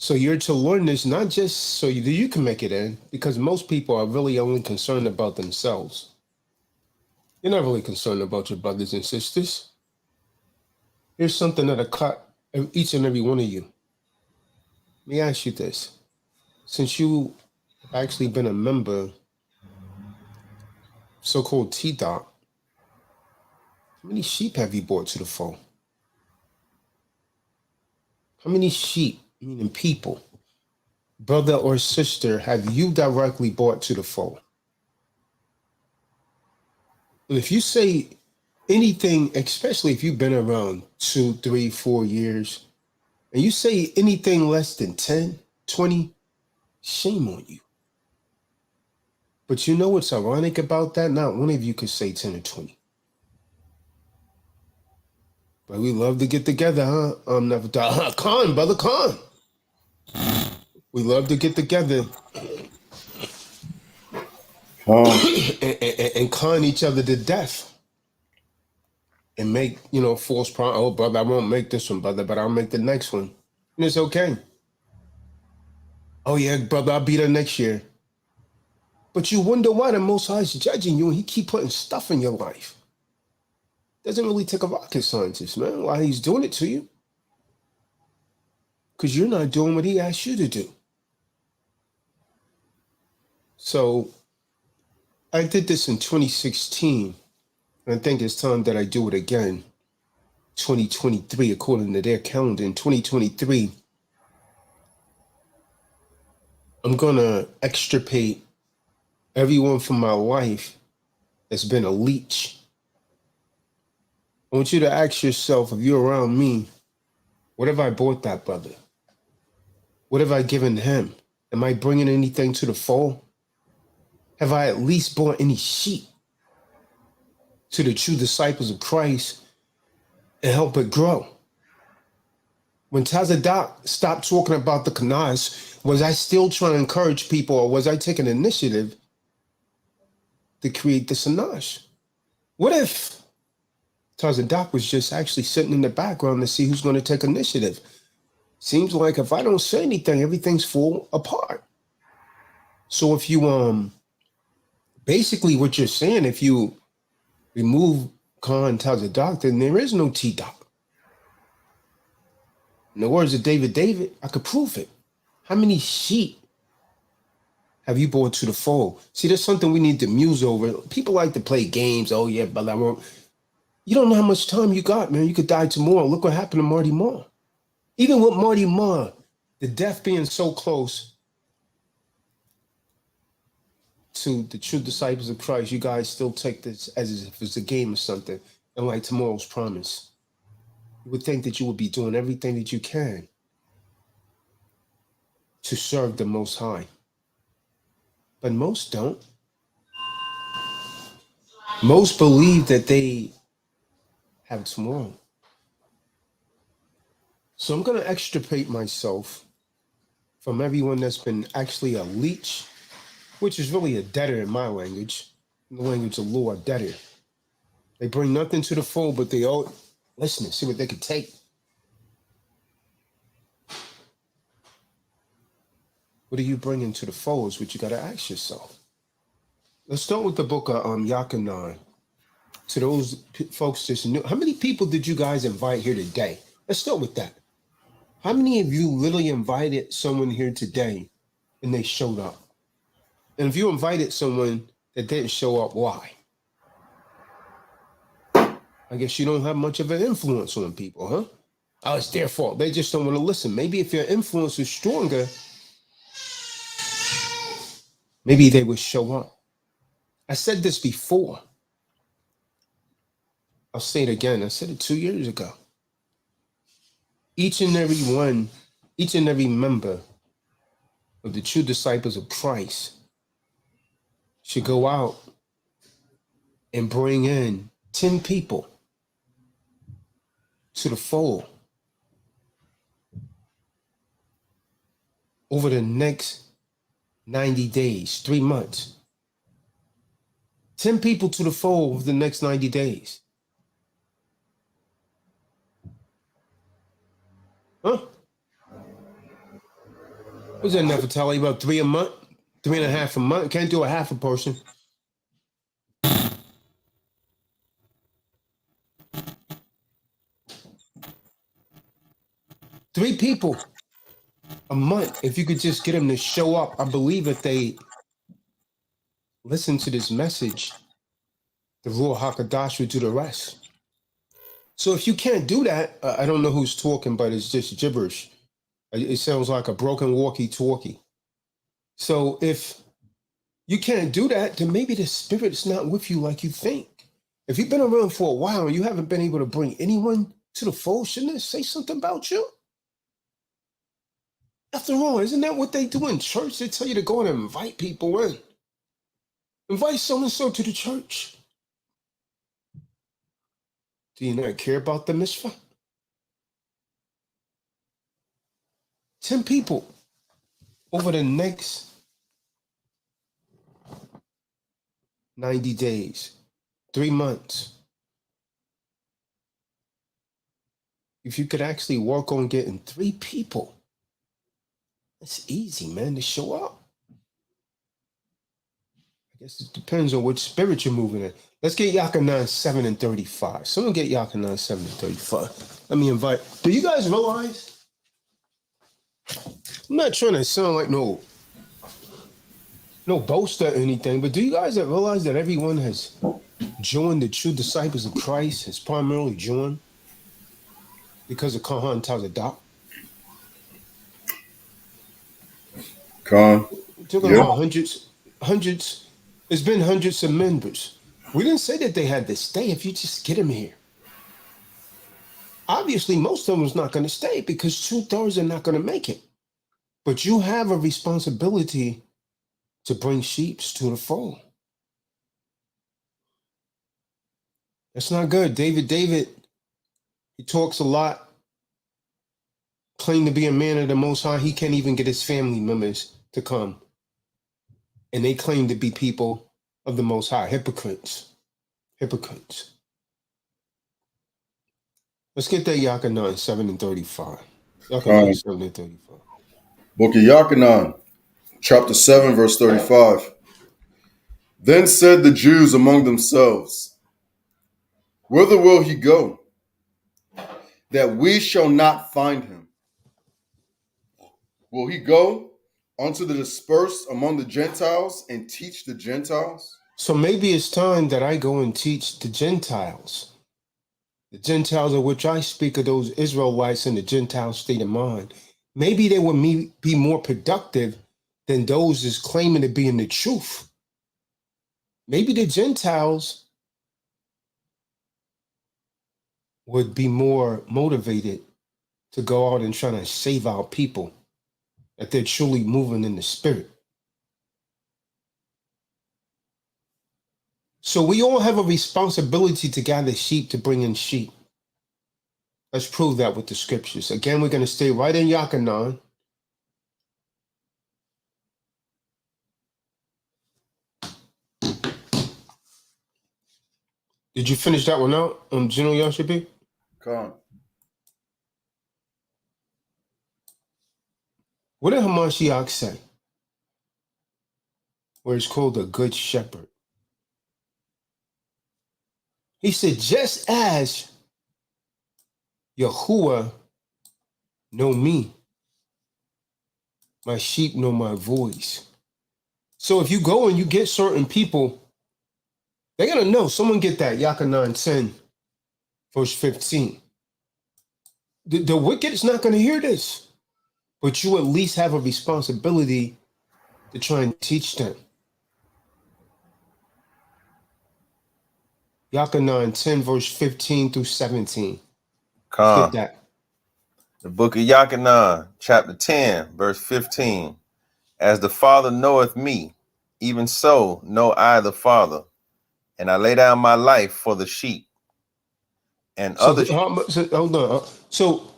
So you're to learn this not just so you can make it in, because most people are really only concerned about themselves. You're not really concerned about your brothers and sisters. Here's something that'll cut each and every one of you. Let me ask you this. Since you have actually been a member of so-called Tazadaq, how many sheep have you brought to the fold? How many sheep, meaning people, brother or sister, have you directly brought to the fold? And if you say anything, especially if you've been around 2, 3, 4 years, and you say anything less than 10, 20, shame on you. But you know what's ironic about that? Not one of you could say 10 or 20. But we love to get together, huh? Never Khan, brother Khan. We love to get together and con each other to death. And make, false promise. Oh, brother, I won't make this one, brother, but I'll make the next one. And it's okay. Oh, yeah, brother, I'll be there next year. But you wonder why the Most High is judging you and he keep putting stuff in your life. Doesn't really take a rocket scientist, man, why he's doing it to you. Because you're not doing what he asked you to do. So I did this in 2016, and I think it's time that I do it again. 2023, according to their calendar. In 2023, I'm going to extirpate everyone from my life that's been a leech. I want you to ask yourself, if you're around me, what have I brought that brother? What have I given him? Am I bringing anything to the fold? Have I at least brought any sheep to the true disciples of Christ and help it grow? When Tazadaq stopped talking about the Kanas, was I still trying to encourage people, or was I taking initiative to create the Sanaj? What if Tazadaq was just actually sitting in the background to see who's going to take initiative? Seems like if I don't say anything, everything's fall apart. So if you basically what you're saying, if you remove Khan Tazadaq, then there is no T-Doc. In the words of David, I could prove it. How many sheep have you brought to the fold? See, there's something we need to muse over. People like to play games. Oh, yeah, but I won't. You don't know how much time you got, man. You could die tomorrow. Look what happened to Marty Marr. Even with Marty Marr, the death being so close to the true disciples of Christ, you guys still take this as if it's a game or something, and like tomorrow's promise. You would think that you would be doing everything that you can to serve the Most High. But most don't. Most believe that they have tomorrow. So I'm going to extirpate myself from everyone that's been actually a leech, which is really a debtor in my language. In the language of law, a debtor. They bring nothing to the fold, but they all listen and see what they can take. What are you bringing to the fold is what you got to ask yourself. Let's start with the book of Yachanan. To those folks just new, how many people did you guys invite here today? Let's start with that. How many of you literally invited someone here today and they showed up? And if you invited someone that didn't show up, why? I guess you don't have much of an influence on people, huh? Oh, it's their fault. They just don't want to listen. Maybe if your influence is stronger, maybe they would show up. I said this before. I'll say it again. I said it 2 years ago. Each and every member of the true disciples of Christ should go out and bring in 10 people to the fold over the next 90 days, 3 months. 10 people to the fold over the next 90 days. Huh? What's that enough to tell you about 3 a month? 3.5 a month? Can't do a half a person. Three people a month. If you could just get them to show up, I believe if they listen to this message, the Ruach HaKodesh would do the rest. So if you can't do that, I don't know who's talking, but it's just gibberish. It sounds like a broken walkie-talkie. So if you can't do that, then maybe the Spirit's not with you like you think. If you've been around for a while and you haven't been able to bring anyone to the fold, shouldn't it say something about you? After all, isn't that what they do in church? They tell you to go and invite people in. Invite so-and-so to the church. Do you not care about the mitzvah? 10 people over the next 90 days, 3 months. If you could actually work on getting 3 people, it's easy, man, to show up. I guess it depends on which spirit you're moving in. Let's get Yakanan 7 and 35. Someone get Yakanan 7 and 35. Let me invite. Do you guys realize? I'm not trying to sound like no boaster or anything, but do you guys realize that everyone has joined the true disciples of Christ has primarily joined because of Kahan Tazadaq? Khan. We're talking about hundreds. There's been hundreds of members. We didn't say that they had to stay if you just get them here. Obviously, most of them's not going to stay because 2/3 are not going to make it. But you have a responsibility to bring sheep to the fold. That's not good. David, he talks a lot, claimed to be a man of the Most High. He can't even get his family members to come. And they claim to be people of the Most High. Hypocrites. Let's get that Yakanan 7 and 35. Yakanan 7 and 35. Book of Yakanan, chapter 7, verse 35. Then said the Jews among themselves, whither will he go, that we shall not find him? Will he go unto the dispersed among the Gentiles and teach the Gentiles? So maybe it's time that I go and teach the Gentiles. The Gentiles of which I speak are those Israelites in the Gentile state of mind. Maybe they would be more productive than those that's claiming to be in the truth. Maybe the Gentiles would be more motivated to go out and try to save our people, that they're truly moving in the Spirit. So we all have a responsibility to gather sheep, to bring in sheep. Let's prove that with the scriptures. Again, we're going to stay right in Yakanan. Did you finish that one out on General Yashabi? Khan. What did Hamashiach say? Where it's called the Good Shepherd. He said, just as Yahuwah know me, my sheep know my voice. So if you go and you get certain people, they're going to know. Someone get that, Yakanan 10, verse 15. The wicked is not going to hear this, but you at least have a responsibility to try and teach them. Yakanan 10, verse 15 through 17. Come. Get that. The book of Yakanan, chapter 10, verse 15. As the Father knoweth me, even so know I the Father, and I lay down my life for the sheep. And other sheep. Hold on. So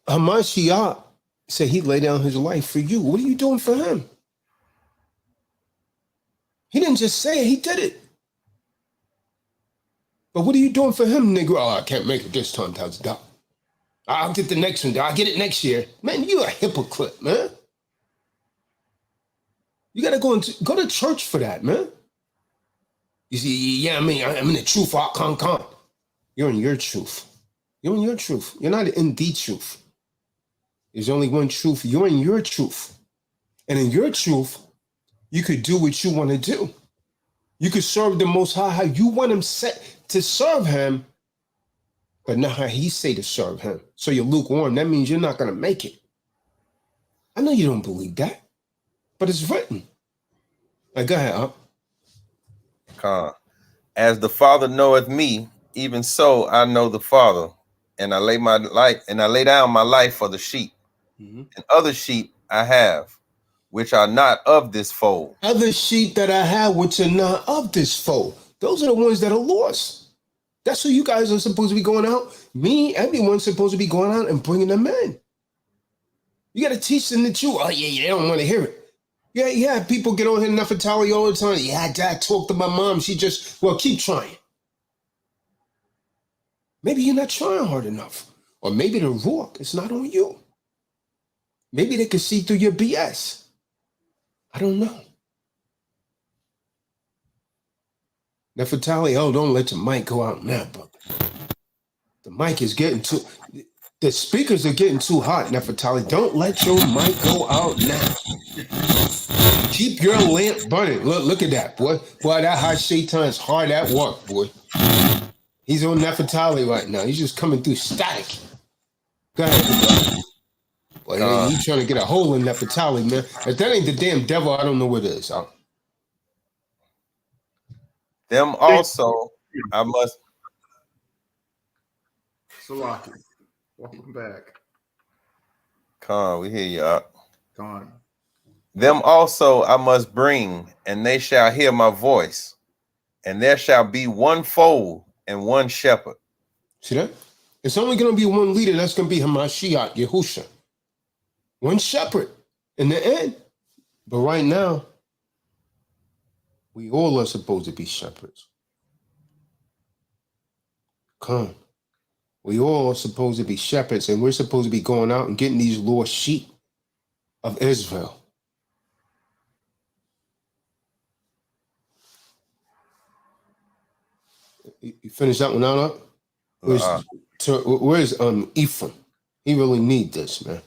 Hamashiach said he laid down his life for you. What are you doing for him? He didn't just say it, he did it. But what are you doing for him, nigga? Oh, I can't make it this time, Tazadaq. I'll get the next one. I'll get it next year. Man, you're a hypocrite, man. You got to go to church for that, man. You see, yeah, I'm in the truth, con. You're in your truth. You're in your truth. You're not in the truth. There's only one truth. You're in your truth. And in your truth, you could do what you want to do. You could serve the Most High how you want him set to serve him. but not how he say to serve him. So you're lukewarm. That means you're not going to make it. I know you don't believe that, but it's written. Like, go ahead, Up. As the Father knoweth me, even so I know the Father, and I lay down my life for the sheep. Mm-hmm. And other sheep I have, which are not of this fold. Other sheep that I have, which are not of this fold. Those are the ones that are lost. That's who you guys are supposed to be going out. Me, everyone's supposed to be going out and bringing them in. You got to teach them the truth. Oh, yeah, they don't want to hear it. Yeah, people get on here Nefertari all the time. Yeah, Dad talked to my mom. She just, well, keep trying. Maybe you're not trying hard enough. Or maybe the rock is not on you. Maybe they can see through your BS. I don't know. Nefertari, don't let your mic go out now, brother. The mic is getting too... The speakers are getting too hot, Nefertari. Don't let your mic go out now. Keep your lamp burning. Look at that, boy. Boy, that hot shaitan's hard at work, boy. He's on Nefertari right now. He's just coming through static. Go ahead, boy. Boy, you trying to get a hole in Nefertari, man. If that ain't the damn devil, I don't know what it is. Them also I must... Salaki, welcome back. We hear you up. Gone. Them also I must bring, and they shall hear my voice, and there shall be one fold and one shepherd. See that? It's only going to be one leader. That's going to be Hamashiach, Yahusha. One shepherd in the end. But right now, we all are supposed to be shepherds. Come. We all are supposed to be shepherds, and we're supposed to be going out and getting these lost sheep of Israel. You finish that one out, Up? Where's Ephraim? He really need this, man.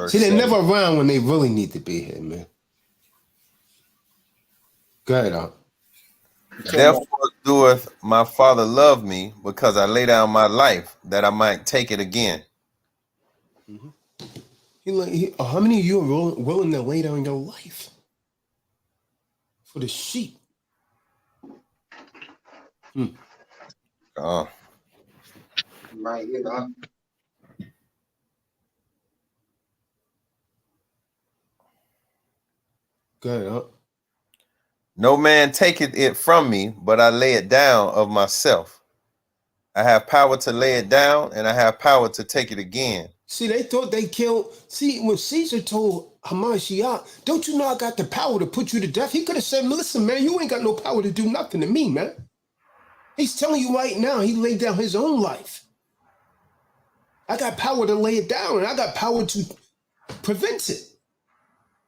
See, they're never around when they really need to be here, man. Go ahead, Up. Therefore doeth my Father love me, because I lay down my life that I might take it again. Mm-hmm. How many of you are willing to lay down your life for the sheep? Right, you know. Go ahead, Up. No man taketh it from me, but I lay it down of myself. I have power to lay it down, and I have power to take it again. See, they thought they killed. See, when Caesar told Hamashiach, don't you know I got the power to put you to death? He could have said, listen, man, you ain't got no power to do nothing to me, man. He's telling you right now, he laid down his own life. I got power to lay it down, and I got power to prevent it.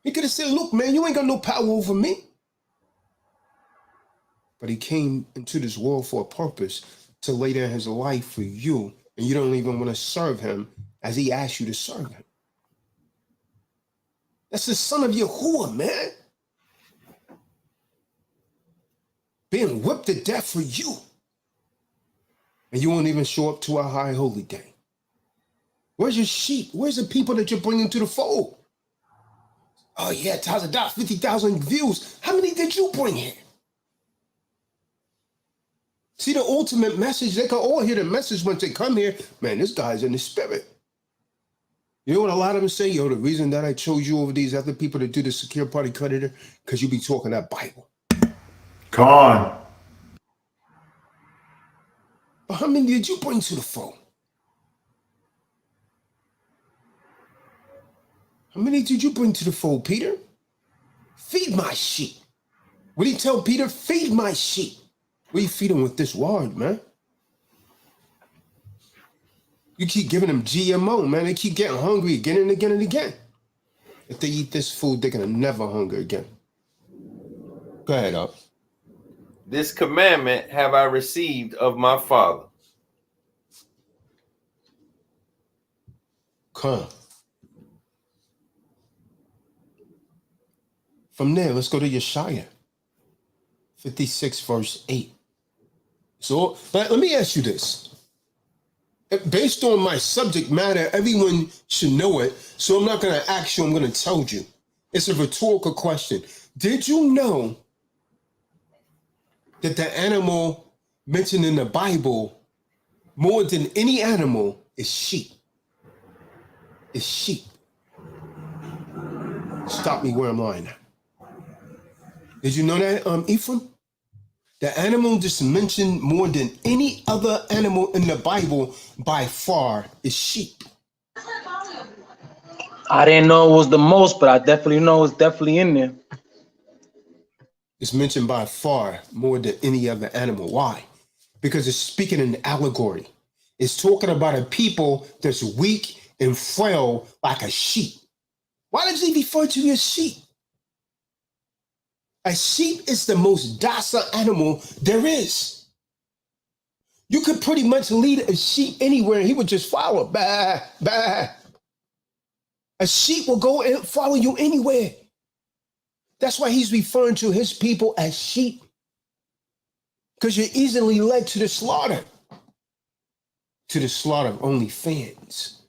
He could have said, look, man, you ain't got no power over me. But he came into this world for a purpose, to lay down his life for you, and you don't even want to serve him as he asked you to serve him. That's the son of Yahuwah, man. Being whipped to death for you. And you won't even show up to our high holy day. Where's your sheep? Where's the people that you're bringing to the fold? Oh yeah, Tazadaq, 50,000 views. How many did you bring here? See the ultimate message? They can all hear the message once they come here. Man, this guy's in the spirit. You know what a lot of them say? Yo, the reason that I chose you over these other people to do the secure party creditor, because you be talking that Bible. Gone. But how many did you bring to the fold? How many did you bring to the fold, Peter? Feed my sheep. What did he tell Peter? Feed my sheep. What are you feeding with this word, man? You keep giving them GMO, man. They keep getting hungry again and again and again. If they eat this food, they're going to never hunger again. Go ahead, Up. This commandment have I received of my Father. Come. From there, let's go to Yeshaya 56, verse 8. So, but let me ask you this. Based on my subject matter, everyone should know it. So I'm not going to ask you, I'm going to tell you. It's a rhetorical question. Did you know that the animal mentioned in the Bible more than any animal is sheep? It's sheep. Stop me where I'm lying at. Did you know that, Ephraim? The animal just mentioned more than any other animal in the Bible by far is sheep. I didn't know it was the most, but I definitely know it's definitely in there. It's mentioned by far more than any other animal. Why? Because it's speaking in allegory. It's talking about a people that's weak and frail like a sheep. Why does he refer to you as sheep? A sheep is the most docile animal there is. You could pretty much lead a sheep anywhere and he would just follow. Bah, bah. A sheep will go and follow you anywhere. That's why he's referring to his people as sheep. Because you're easily led to the slaughter. To the slaughter of only fans.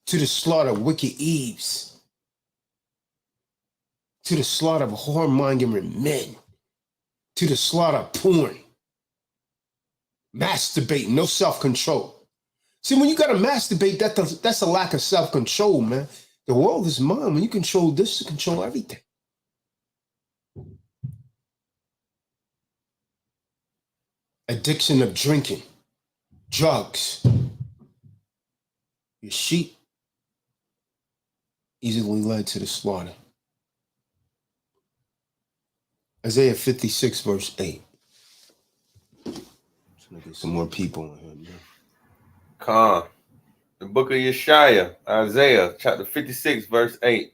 To the slaughter of wicked Eves. To the slaughter of whoremongering men. To the slaughter of porn. Masturbating, no self-control. See, when you got to masturbate, that's a lack of self-control, man. The world is mine. When you control this, you control everything. Addiction of drinking, drugs. Your sheep easily led to the slaughter. Isaiah 56, verse 8. Trying to get some more people in here, man. Khan. The book of Yeshaya, Isaiah, chapter 56, verse 8.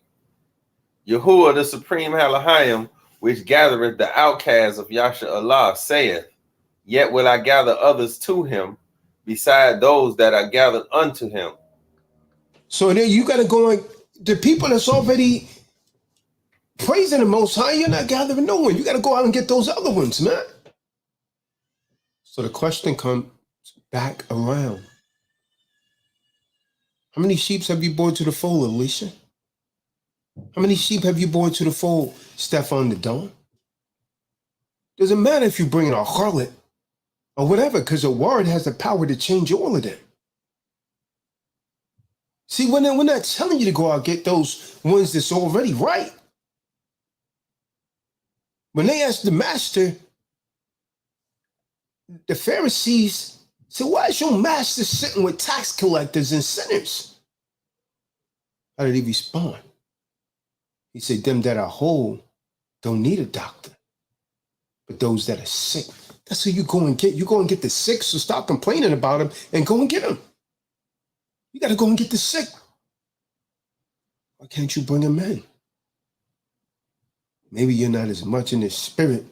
Yahuwah, the supreme Halahayim, which gathereth the outcasts of Yasha Allah, saith, Yet will I gather others to him, beside those that are gathered unto him. So then you got to go like the people that's already praising the Most High, you're not gathering no one. You got to go out and get those other ones, man. So the question comes back around. How many sheep have you brought to the fold, Alicia? How many sheep have you brought to the fold, Stefan the Don? Doesn't matter if you bring in a harlot or whatever, because the word has the power to change all of them. See, we're not telling you to go out and get those ones that's already right. When they asked the master, the Pharisees said, why is your master sitting with tax collectors and sinners? How did he respond? He said, them that are whole don't need a doctor, but those that are sick. That's who you go and get. You go and get the sick, so stop complaining about them and go and get them. You got to go and get the sick. Why can't you bring them in? Maybe you're not as much in the spirit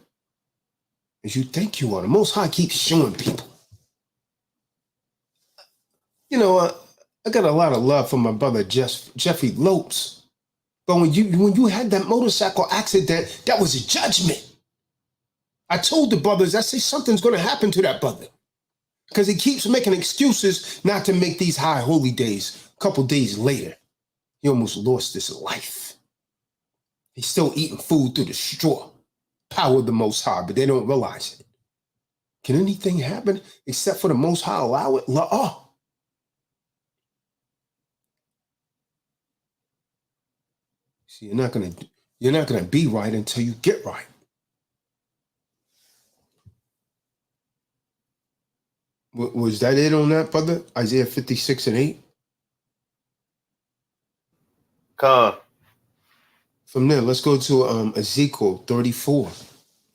as you think you are. The Most High keeps showing people. You know, I got a lot of love for my brother Jeffrey Lopes. But when you had that motorcycle accident, that was a judgment. I told the brothers, I say something's going to happen to that brother. Because he keeps making excuses not to make these high holy days. A couple days later, he almost lost his life. He's still eating food through the straw. Power of the Most High, but they don't realize it. Can anything happen except for the Most High allow it? La'ah. See, you're not gonna be right until you get right. Was that it on that, brother? Isaiah 56 and 8? Khan. From there, let's go to Ezekiel 34,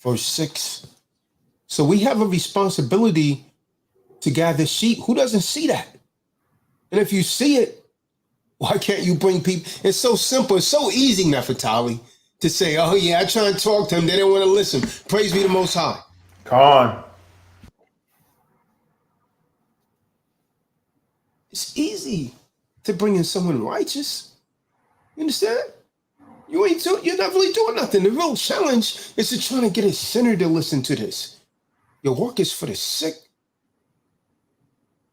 verse 6. So we have a responsibility to gather sheep. Who doesn't see that? And if you see it, why can't you bring people? It's so simple. It's so easy, Nefertali, to say, oh, yeah, I try and talk to them. They don't want to listen. Praise be the Most High. Khan. It's easy to bring in someone righteous. You understand? You're not really doing nothing. The real challenge is to try to get a sinner to listen to this. Your work is for the sick.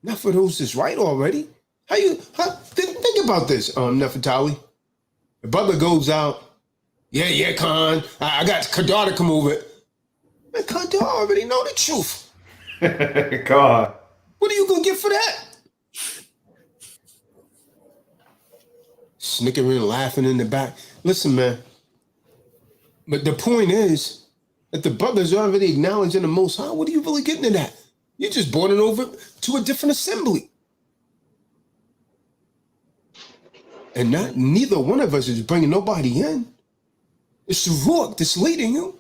Not for those that's right already. Think about this, Nefertali. The brother goes out. Yeah, Khan. I got Kadar to come over. Man, Kadar already know the truth. God. What are you gonna get for that? Snickering, laughing in the back. Listen, man. But the point is that the brothers are already acknowledging the Most High. What are you really getting to that? You just brought it over to a different assembly. And neither one of us is bringing nobody in. It's the Ruach that's leading you.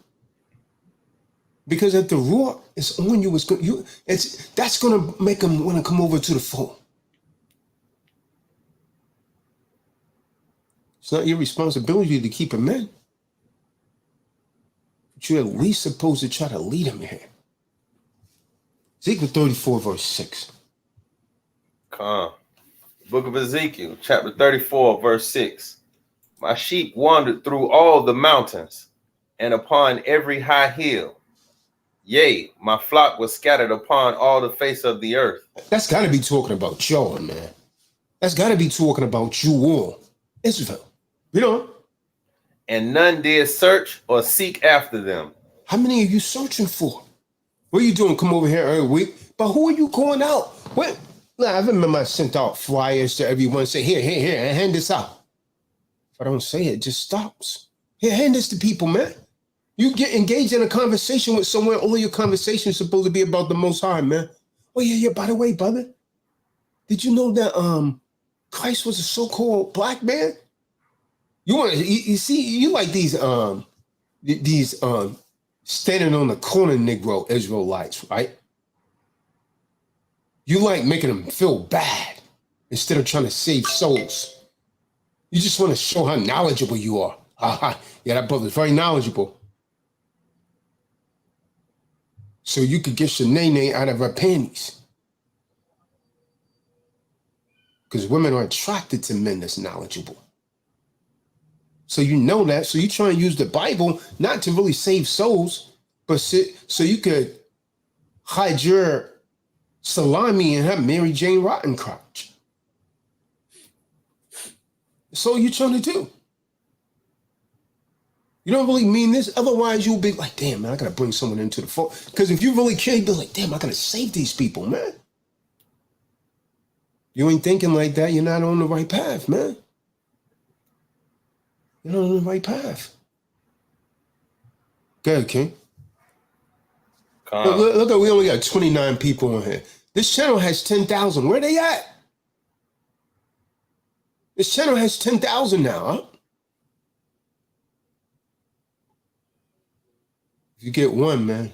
Because if the Ruach is on you, that's going to make them want to come over to the fold. It's not your responsibility to keep them in. But you're at least supposed to try to lead them here. Ezekiel 34, verse 6. Come. Book of Ezekiel, chapter 34, verse 6. My sheep wandered through all the mountains and upon every high hill. Yea, my flock was scattered upon all the face of the earth. That's got to be talking about y'all, man. That's got to be talking about you all, Israel. You know? And none did search or seek after them. How many are you searching for? What are you doing? Come over here every week. But who are you going out? What? I remember I sent out flyers to everyone, say, here, hand this out. If I don't say it, it just stops. Here, hand this to people, man. You get engaged in a conversation with someone, all of your conversation is supposed to be about the Most High, man. Oh, yeah, by the way, brother, did you know that Christ was a so-called black man? You see, you like these standing on the corner Negro Israelites, right? You like making them feel bad instead of trying to save souls. You just want to show how knowledgeable you are. Yeah, that brother's very knowledgeable. So you could get your nene out of her panties. Because women are attracted to men that's knowledgeable. So you know that. So you try and use the Bible not to really save souls, but so you could hide your salami and have Mary Jane Rottencrotch. That's all you're trying to do. You don't really mean this. Otherwise, you'll be like, damn, man, I got to bring someone into the fold. Because if you really care, you'd be like, damn, I got to save these people, man. You ain't thinking like that. You're not on the right path, man. You're not on the right path. Go ahead, King. Look, we only got 29 people on here. This channel has 10,000. Where they at? This channel has 10,000 now, huh? If you get one, man.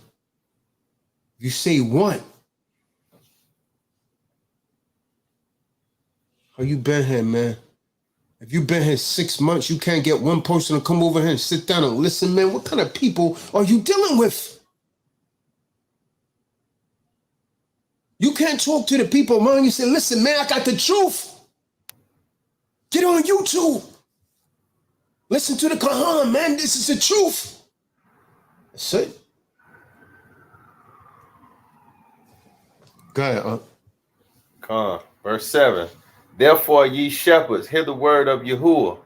If you say one. How you been here, man? If you've been here 6 months, you can't get one person to come over here and sit down and listen, man. What kind of people are you dealing with? You can't talk to the people around you and say, listen, man, I got the truth. Get on YouTube. Listen to the Quran, man. This is the truth. That's it. Go ahead, Verse 7. Therefore, ye shepherds, hear the word of Yahuwah.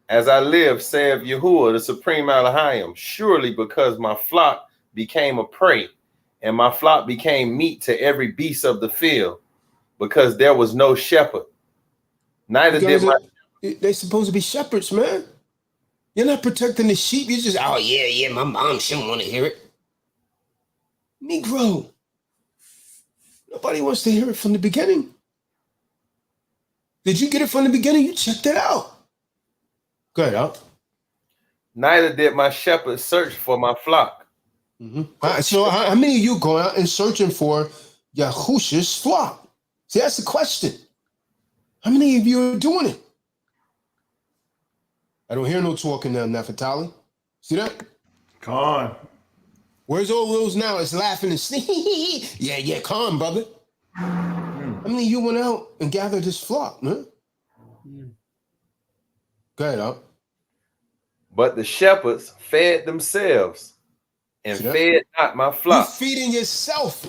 As I live, saith Yahuwah, the supreme Elohim, surely because my flock became a prey, and my flock became meat to every beast of the field, because there was no shepherd. Neither did my... They're supposed to be shepherds, man. You're not protecting the sheep. You're just, oh, yeah, my mom shouldn't want to hear it. Negro. Nobody wants to hear it from the beginning. Did you get it from the beginning? You checked it out. Go ahead, Al. Neither did my shepherd search for my flock. Mm-hmm. So how many of you going out and searching for Yahusha's flock? See, that's the question. How many of you are doing it? I don't hear no talking now, Nefertali. See that? Come on. Where's all those now? It's laughing and sneaking. Yeah, calm, brother. How many of you went out and gathered this flock, man? Go ahead, Al. But the shepherds fed themselves and fed not my flock. You're feeding yourself.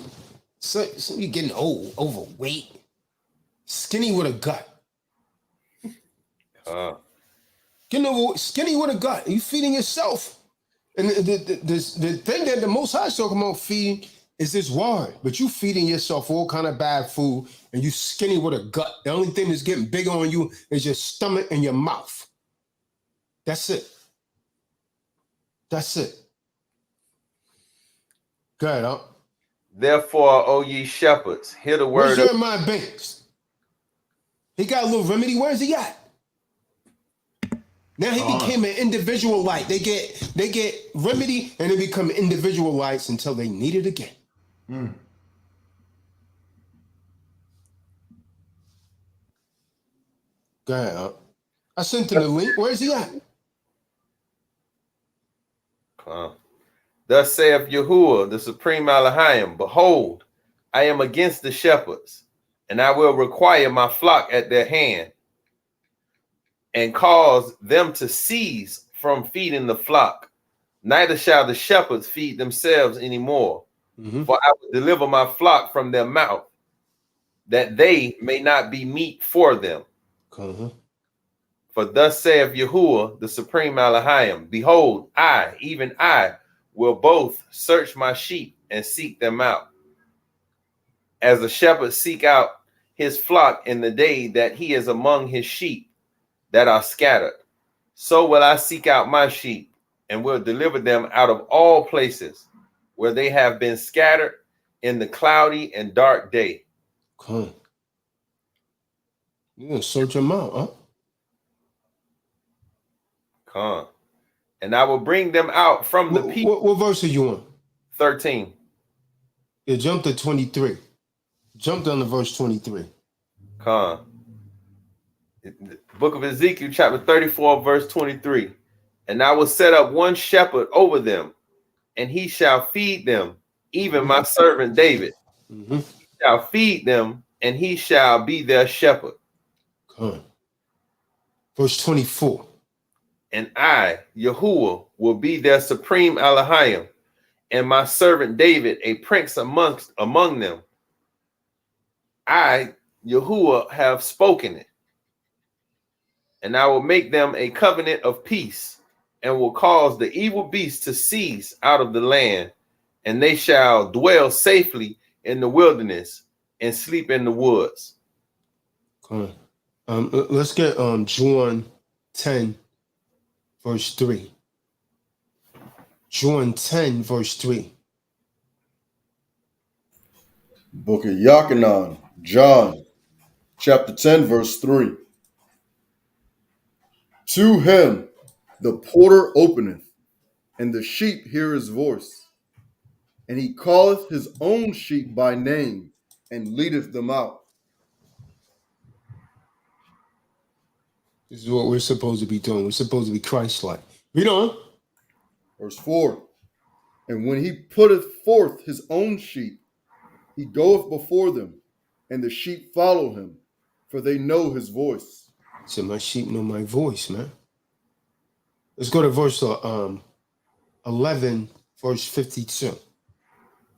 So you getting old, overweight, skinny with a gut. Skinny with a gut. You feeding yourself. And the thing that the Most High is talking about feeding is this word. But you feeding yourself all kind of bad food and you skinny with a gut. The only thing that's getting bigger on you is your stomach and your mouth. That's it. That's it. Go ahead, huh? Therefore, O ye shepherds, hear the Where's word of Jeremiah Banks? He got a little remedy. Where's he at? Now he became an individual light. They get remedy and they become individual lights until they need it again. Go ahead, huh? I sent him the link. Where's he at? Thus saith Yahuwah, the supreme Elohim, behold, I am against the shepherds, and I will require my flock at their hand, and cause them to cease from feeding the flock. Neither shall the shepherds feed themselves anymore, for I will deliver my flock from their mouth, that they may not be meat for them. For thus saith Yahuwah, the supreme Elohim, behold, I, even I, will both search my sheep and seek them out, as a shepherd seek out his flock in the day that he is among his sheep that are scattered. So will I seek out my sheep and will deliver them out of all places where they have been scattered in the cloudy and dark day. You're gonna search them out, huh? And I will bring them out from the people. What verse are you on? 13. Yeah, jump to 23. Jump down to verse 23. The book of Ezekiel, chapter 34, verse 23. And I will set up one shepherd over them, and he shall feed them, even my servant David. He shall feed them, and he shall be their shepherd. Verse 24. And I, Yahuwah, will be their supreme Elohim, and my servant David a prince among them. I, Yahuwah, have spoken it. And I will make them a covenant of peace, and will cause the evil beasts to cease out of the land, and they shall dwell safely in the wilderness and sleep in the woods. Let's get John 10, verse 3. John 10, verse 3. Book of Yachanan, John, chapter 10, verse 3. To him the porter openeth, and the sheep hear his voice. And he calleth his own sheep by name, and leadeth them out. This is what we're supposed to be doing. We're supposed to be Christ-like. Read on. Verse 4. And when he putteth forth his own sheep, he goeth before them, and the sheep follow him, for they know his voice. So my sheep know my voice, man. Let's go to verse 11, verse 52.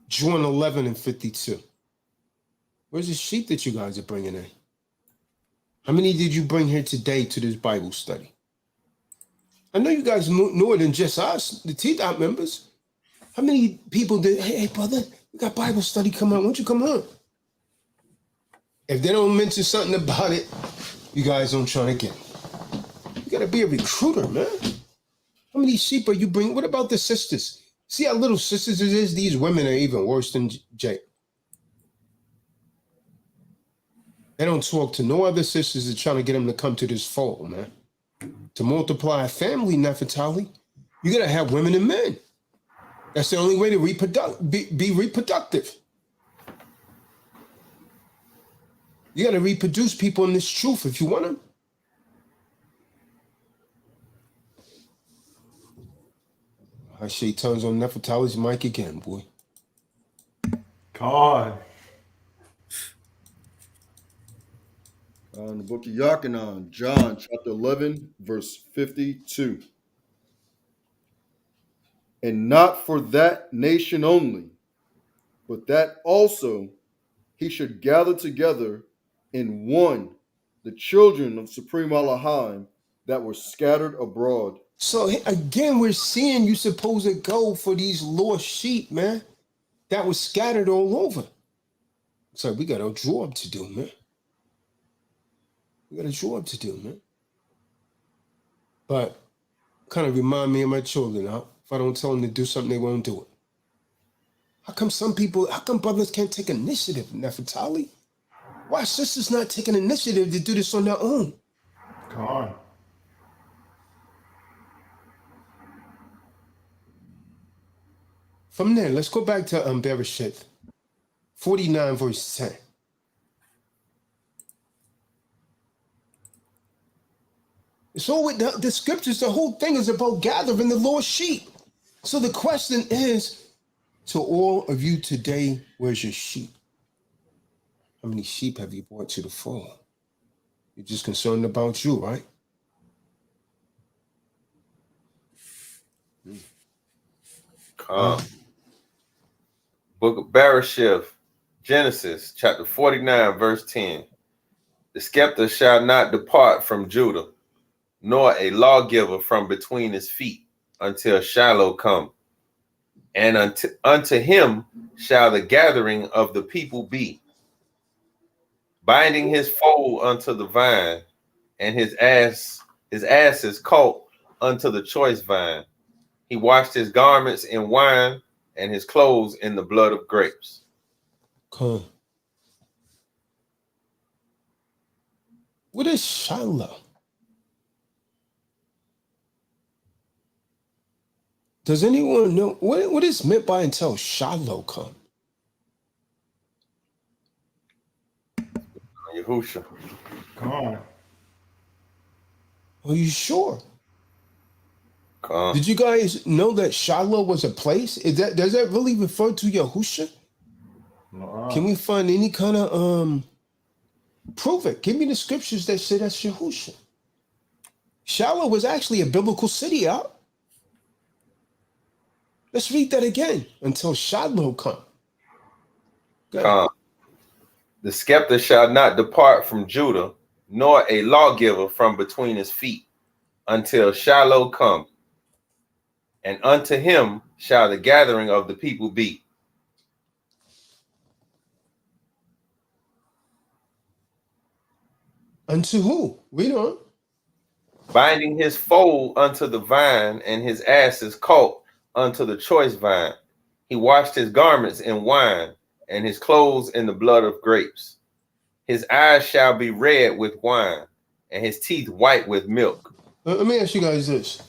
John 11 and 52. Where's the sheep that you guys are bringing in? How many did you bring here today to this Bible study? I know you guys know it than just us, the Tazadaq members. How many people did, hey, brother, we got Bible study coming on. Why don't you come on? If they don't mention something about it, you guys don't try to get it. You got to be a recruiter, man. How many sheep are you bringing? What about the sisters? See how little sisters it is? These women are even worse than Jake. They don't talk to no other sisters that trying to get them to come to this fold, man. To multiply a family, Nefertali, you got to have women and men. That's the only way to be reproductive. You got to reproduce people in this truth if you want them. I see turns on Nefertali's mic again, boy. God. The book of Yachanan, John, chapter 11, verse 52. And not for that nation only, but that also he should gather together in one the children of Supreme Elohim that were scattered abroad. So again, we're seeing you supposed to go for these lost sheep, man, that was scattered all over. So we got a job to do, man. We got a job to do, man. But kind of remind me of my children, huh? If I don't tell them to do something, they won't do it. How come brothers can't take initiative, Nefertali? Why sisters not taking initiative to do this on their own? Come on. From there, let's go back to Bereshith 49, verse 10. It's all with the scriptures. The whole thing is about gathering the Lord's sheep. So the question is, to all of you today, where's your sheep? How many sheep have you brought to the fold? You're just concerned about you, right? Book of Bereshith, Genesis, chapter 49, verse 10. The scepter shall not depart from Judah, nor a lawgiver from between his feet, until Shiloh come. And unto him shall the gathering of the people be, binding his foal unto the vine, and his asses caught unto the choice vine. He washed his garments in wine, and his clothes in the blood of grapes. Come. What is Shiloh? Does anyone know what is meant by until Shiloh come? Yahusha. Come on. Are you sure? Come on. Did you guys know that Shiloh was a place? Does that really refer to Yahusha? Can we find any kind of prove it? Give me the scriptures that say that's Yahusha. Shiloh was actually a biblical city out. Let's read that again. Until Shiloh come. Come. The scepter shall not depart from Judah, nor a lawgiver from between his feet, until Shiloh come. And unto him shall the gathering of the people be. Unto who? Read on. Binding his foal unto the vine, and his asses caught unto the choice vine. He washed his garments in wine, and his clothes in the blood of grapes. His eyes shall be red with wine, and his teeth white with milk. Let me ask you guys this.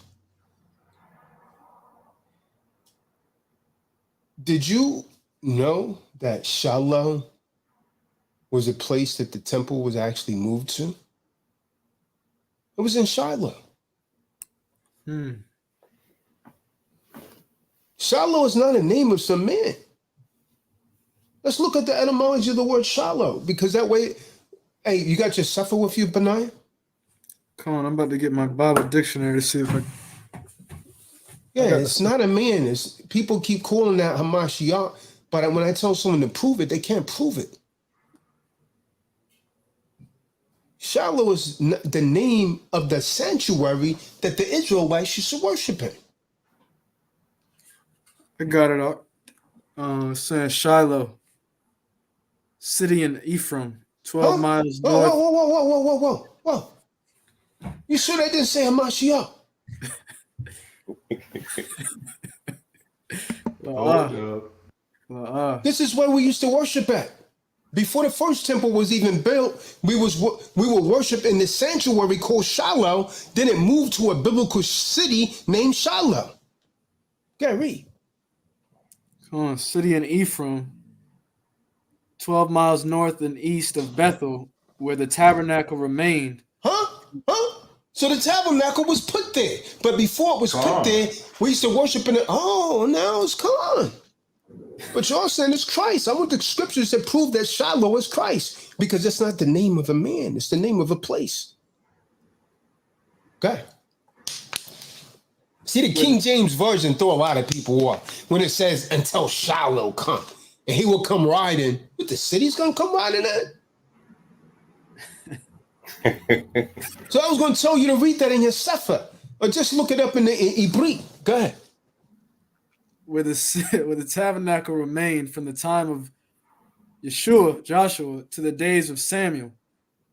Did you know that Shiloh was a place that the temple was actually moved to? It was in Shiloh. Shiloh is not a name of some man. Let's look at the etymology of the word Shiloh, because that way, hey, you got your Sefer with you, Benaiah? Come on, I'm about to get my Bible dictionary to see if I... Yeah, it's not a man. It's, people keep calling that Hamashiach, but when I tell someone to prove it, they can't prove it. Shiloh is the name of the sanctuary that the Israelites used to worship in. I got it out. Saying Shiloh, city in Ephraim, 12 miles north. Whoa. You sure they didn't say Hamashiach? This is where we used to worship at. Before the first temple was even built, we were worship in this sanctuary called Shiloh. Then it moved to a biblical city named Shiloh. Gary. Come on, city in Ephraim, 12 miles north and east of Bethel, where the tabernacle remained. So the tabernacle was put there. But before it was put there, we used to worship in it. Oh, now it's gone. But y'all saying it's Christ. I want the scriptures that prove that Shiloh is Christ, because it's not the name of a man. It's the name of a place. Okay. See, the King James Version throw a lot of people off when it says until Shiloh come. and he will come riding. What, the city's gonna come riding in? So I was gonna tell you to read that in your Sefer, or just look it up in the Ibri. Go ahead. Where the tabernacle remained from the time of Joshua, to the days of Samuel.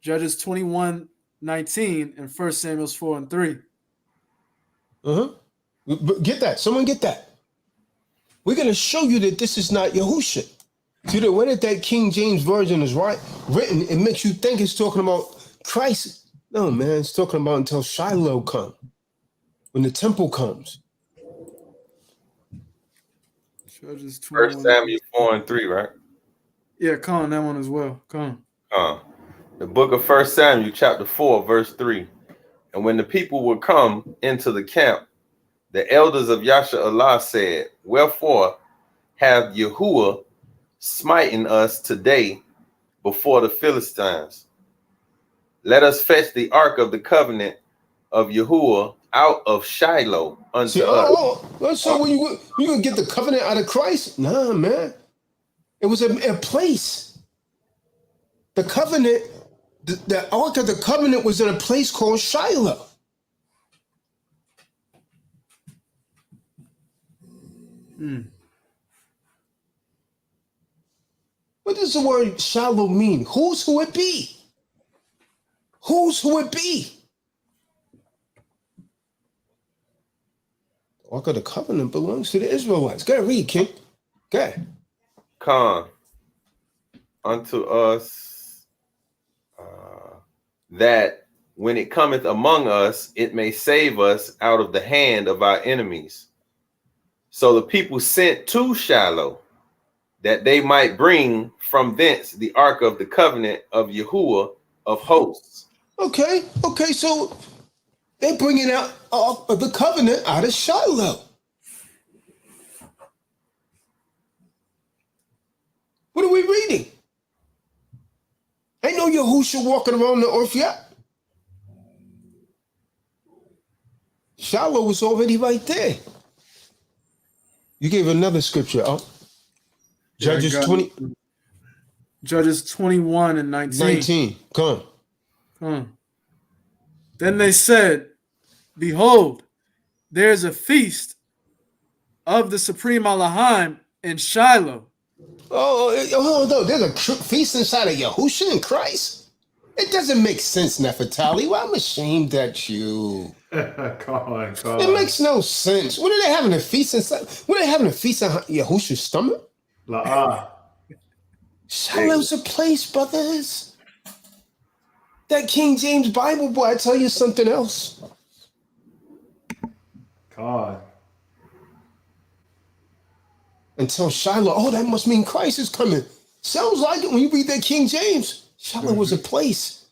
Judges 21:19 and 1 Samuel 4:3. But get that. Someone get that. We're going to show you that this is not Yahusha. See, the way that King James Version is written, it makes you think it's talking about Christ. No, man, it's talking about until Shiloh comes, when the temple comes. Judges 1 Samuel 4:3, right? Yeah, come on, that one as well. Come on. The book of 1 Samuel, chapter 4, verse 3. And when the people would come into the camp, the elders of Yasha said, wherefore hath Yahuwah smitten us today before the Philistines? Let us fetch the ark of the covenant of Yahuwah out of Shiloh unto us. So when you gonna get the covenant out of Christ? Nah, man. It was a place. The covenant, the ark of the covenant was in a place called Shiloh. What does the word Shiloh mean? Whose who it be? Whose who it be? The ark of the covenant belongs to the Israelites. Go ahead, read, King. Go ahead. Come unto us, that when it cometh among us, it may save us out of the hand of our enemies. So the people sent to Shiloh, that they might bring from thence the ark of the covenant of Yahuwah of hosts. Okay, so they're bringing out of the covenant out of Shiloh. What are we reading? Ain't no Yahusha walking around the earth yet. Shiloh was already right there. You gave another scripture up. Judges 20. Judges 21 and 19. 19. Come on. Then they said, behold, there's a feast of the Supreme Elohim in Shiloh. Oh, no, there's a feast inside of Yahusha and Christ? It doesn't make sense, Nefertali. Well, I'm ashamed at you. Come on. It makes no sense. What are they having a feast inside? What are they having a feast on Yahusha's stomach? Shiloh's a place, brothers. That King James Bible, boy, I tell you something else. God. Until Shiloh, oh, that must mean Christ is coming. Sounds like it when you read that King James. Shiloh was a place.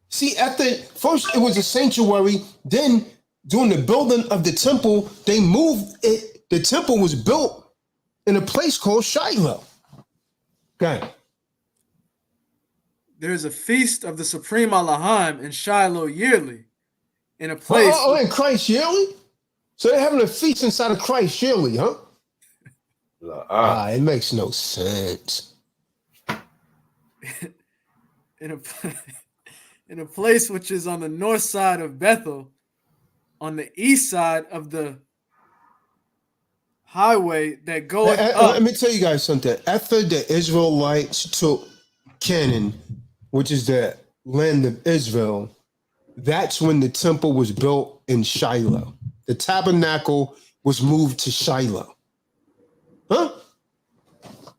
See, first it was a sanctuary. Then during the building of the temple, they moved it. The temple was built in a place called Shiloh. Okay. There's a feast of the Supreme Elohim in Shiloh yearly, in a place. In Christ yearly? So they're having a feast inside of Christ yearly, huh? It makes no sense. in a place which is on the north side of Bethel, on the east side of the highway that goeth up. Let me tell you guys something. After the Israelites took Canaan, which is the land of Israel, that's when the temple was built in Shiloh. The tabernacle was moved to Shiloh. Huh?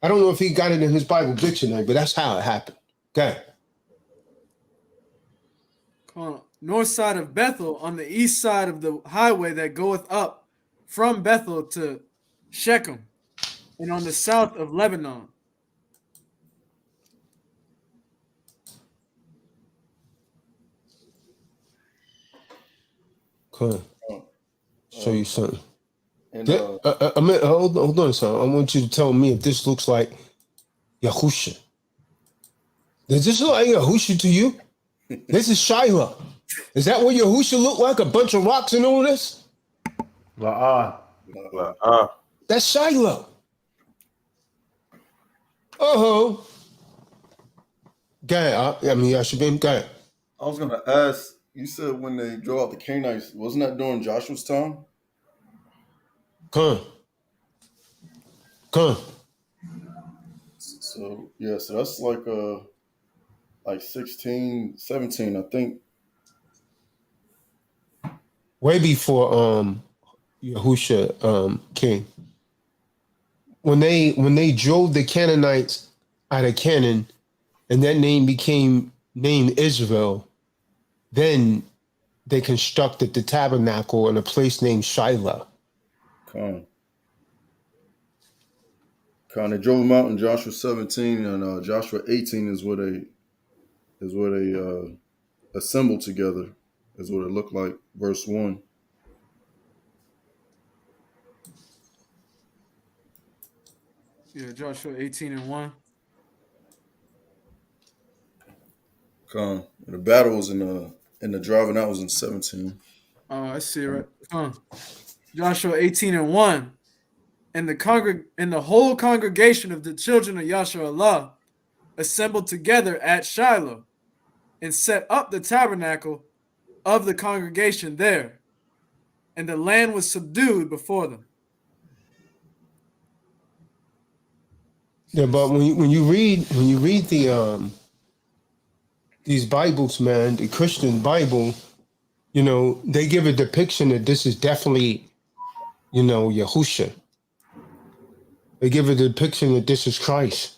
I don't know if he got it in his Bible dictionary, but that's how it happened. Okay. North side of Bethel, on the east side of the highway that goeth up from Bethel to Shechem, and on the south of Lebanon. Come on. Show you something. Hold on, son. I want you to tell me if this looks like Yahusha. Does this look like Yahusha to you? This is Shiloh. Is that what Yahusha look like? A bunch of rocks and all this? That's That's Shiloh. Oh, go ahead. I mean, I should be go ahead. I was gonna ask. You said when they drove out the Canaanites, wasn't that during Joshua's time? Come. So yeah, so that's like 16, 17, I think. Way before Yahusha came. When they drove the Canaanites out of Canaan, and that name became named Israel, then they constructed the tabernacle in a place named Shiloh. They drove them out in Joshua 17, and Joshua 18 is where they assembled together. Is what it looked like. Verse 1. Yeah, Joshua 18:1. The battle was in the driving out was in 17. Oh, I see it right. Joshua 18:1. And the whole congregation of the children of Yahusha assembled together at Shiloh and set up the tabernacle of the congregation there, and the land was subdued before them. Yeah, but when you read the these Bibles, man, the Christian Bible, they give a depiction that this is definitely, Yahusha. They give a depiction that this is Christ.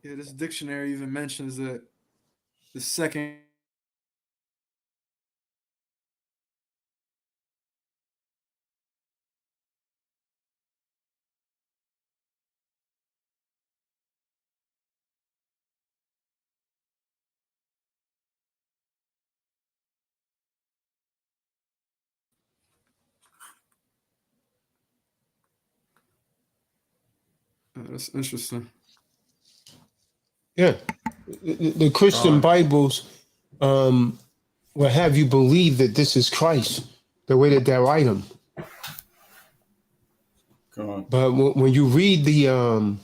Yeah, this dictionary even mentions that the second that's interesting. Yeah. The Christian Bibles will have you believe that this is Christ, the way that they write them. But when you read the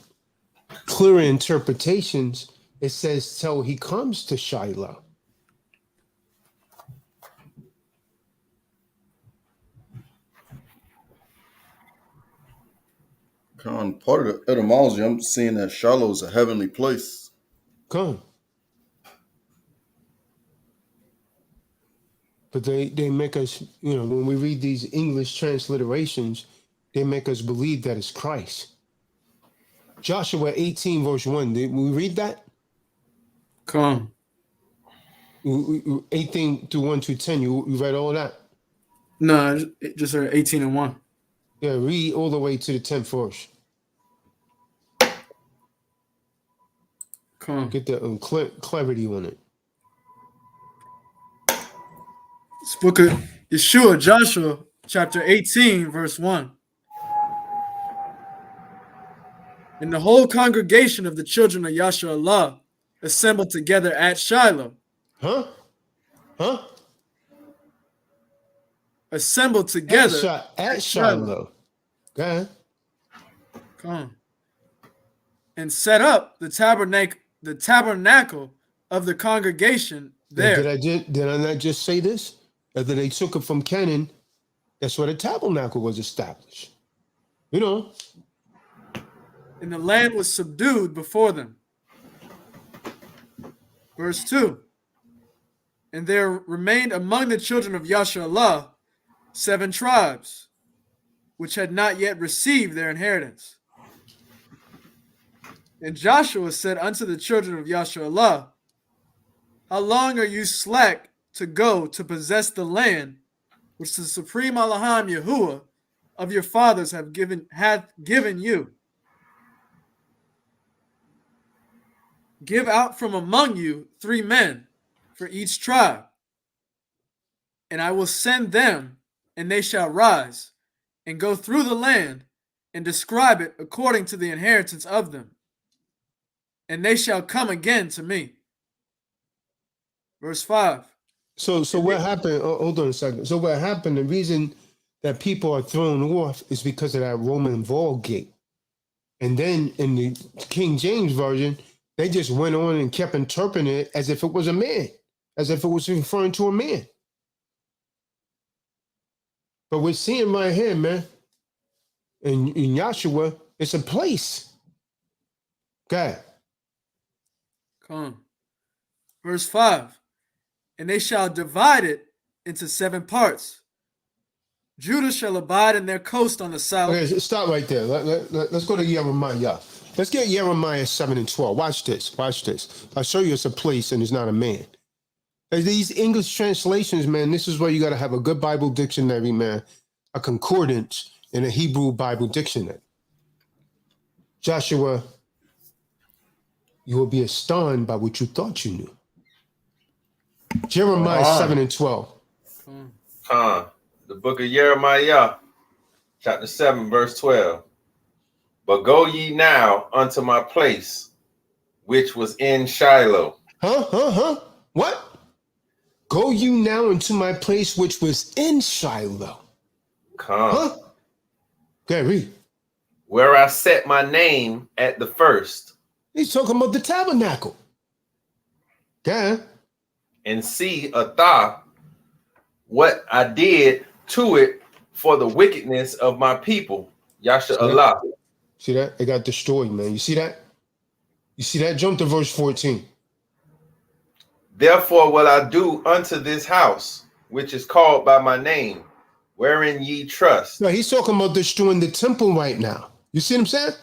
clearer interpretations, it says, so he comes to Shiloh. Part of the etymology, I'm seeing that Shiloh is a heavenly place. But they make us, when we read these English transliterations, they make us believe that it's Christ. Joshua 18, verse 1, did we read that? 18 to 1 to 10, you read all that? No, just 18:1. Yeah, read all the way to the 10th verse. Get the clarity on it. This book of Yeshua, Joshua, chapter 18, verse 1. And the whole congregation of the children of Yahusha assembled together at Shiloh. Assembled together at Shiloh. Go ahead. And set up the tabernacle of the congregation there. Did I not just say this? That they took it from Canaan. That's where the tabernacle was established. And the land was subdued before them. Verse 2. And there remained among the children of Yahusha 7 tribes, which had not yet received their inheritance. And Joshua said unto the children of Yahusha, how long are you slack to go to possess the land which the Supreme Elohim Yahuwah of your fathers hath given you? Give out from among you 3 men for each tribe, and I will send them, and they shall rise and go through the land and describe it according to the inheritance of them, and they shall come again to me. Verse 5. So what happened? Hold on a second. So what happened? The reason that people are thrown off is because of that Roman Vulgate. And then in the King James Version, they just went on and kept interpreting it as if it was a man, as if it was referring to a man. But we're seeing right here, man, in Yahusha, it's a place. God. Come. Verse 5. And they shall divide it into 7 parts. Judah shall abide in their coast on the south. Okay, stop right there. Let's go to Jeremiah. Let's get Jeremiah 7 and 12. Watch this. Watch this. I'll show you it's a place and it's not a man. These English translations, man, this is where you got to have a good Bible dictionary, man, a concordance, and a Hebrew Bible dictionary. Joshua, you will be astonished by what you thought you knew. Jeremiah 7 and 12. The book of Jeremiah, chapter 7, verse 12. But go ye now unto my place, which was in Shiloh. What? Go you now into my place, which was in Shiloh. Come. Okay, read. Where I set my name at the first. He's talking about the tabernacle. Okay. And see what I did to it for the wickedness of my people. Yasha Allah. See that? It got destroyed, man. You see that? You see that? Jump to verse 14. Therefore will I do unto this house, which is called by my name, wherein ye trust. No, he's talking about destroying the temple right now. You see what I'm saying?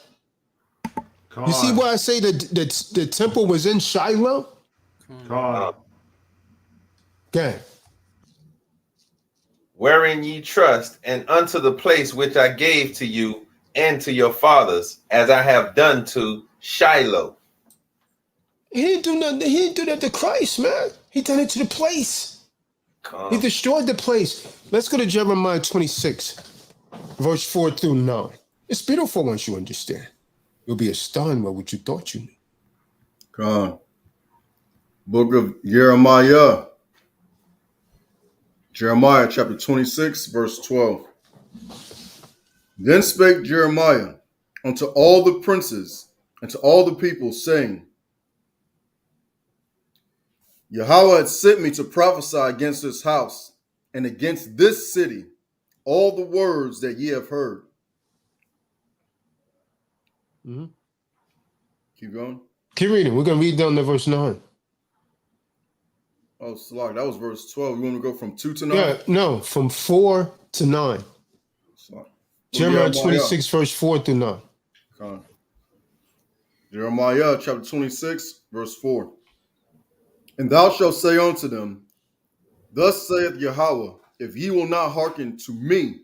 You see why I say that the temple was in Shiloh? Okay. Wherein ye trust, and unto the place which I gave to you and to your fathers, as I have done to Shiloh. He didn't do nothing. He didn't do that to Christ, man. He done it to the place. He destroyed the place. Let's go to Jeremiah 26, verse 4 through 9. It's beautiful once you understand. You'll be astonished by what you thought you knew. Come on. Book of Jeremiah. Jeremiah chapter 26, verse 12. Then spake Jeremiah unto all the princes and to all the people, saying, Yahweh had sent me to prophesy against this house and against this city all the words that ye have heard. Mm-hmm. Keep going. Keep reading. We're going to read down to verse 9. Oh, Salah, that was verse 12. You want to go from 2 to 9? Yeah, no, from 4 to 9. Jeremiah 26, verse 4 through 9. Okay. Jeremiah chapter 26, verse 4. And thou shalt say unto them, Thus saith Yahweh, if ye will not hearken to me,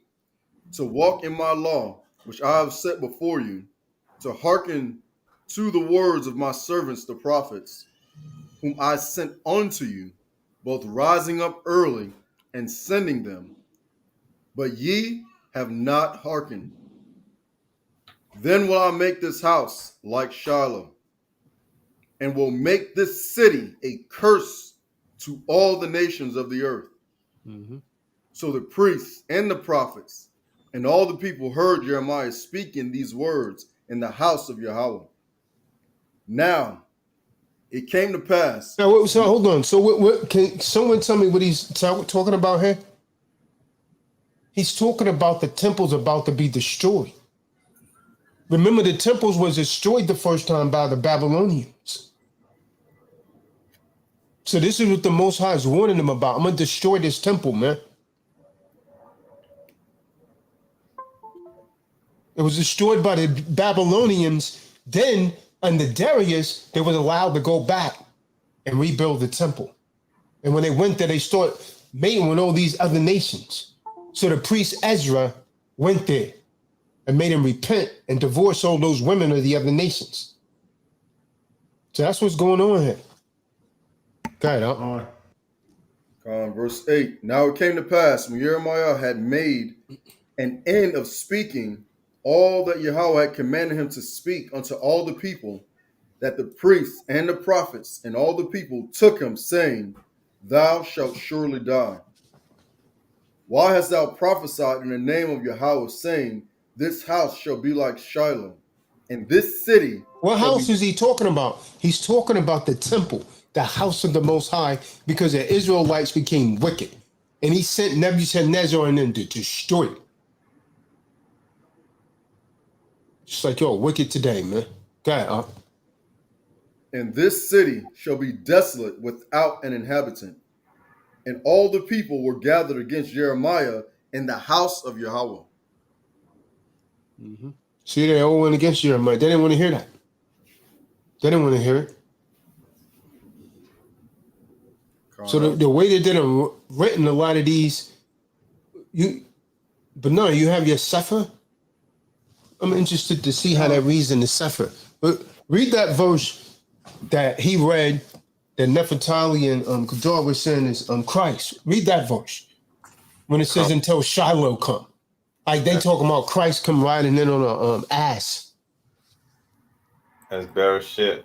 to walk in my law, which I have set before you, to hearken to the words of my servants the prophets, whom I sent unto you, both rising up early and sending them, but ye have not hearkened. Then will I make this house like Shiloh, and will make this city a curse to all the nations of the earth. Mm-hmm. So the priests and the prophets and all the people heard Jeremiah speaking these words in the house of Yahweh. Now, it came to pass. Now, so hold on. So what can someone tell me what he's talking about here? He's talking about the temples about to be destroyed. Remember, the temples was destroyed the first time by the Babylonians. So this is what the Most High is warning them about. I'm going to destroy this temple, man. It was destroyed by the Babylonians. Then, under Darius, they was allowed to go back and rebuild the temple. And when they went there, they started mating with all these other nations. So the priest Ezra went there and made him repent and divorce all those women of the other nations. So that's what's going on here. Go ahead, Verse 8. Now it came to pass when Jeremiah had made an end of speaking all that Yahweh had commanded him to speak unto all the people, that the priests and the prophets and all the people took him, saying, Thou shalt surely die. Why hast thou prophesied in the name of Yahweh, saying, This house shall be like Shiloh, and this city What shall house be... is he talking about? He's talking about the temple, the house of the Most High, because the Israelites became wicked. And he sent Nebuchadnezzar and them to destroy it. Just like you're wicked today, man. Go ahead, And this city shall be desolate without an inhabitant. And all the people were gathered against Jeremiah in the house of Yahweh. Mm-hmm. See, they all went against Jeremiah. They didn't want to hear that. They didn't want to hear it. So the way they did it, written a lot of these, but no, you have your Sefer. I'm interested to see how that reads in the Sefer. But read that verse that he read that Nefertali and Kedar was saying is Christ. Read that verse when it says until Shiloh come. Like they talking about Christ come riding in on a ass. That's Bereshit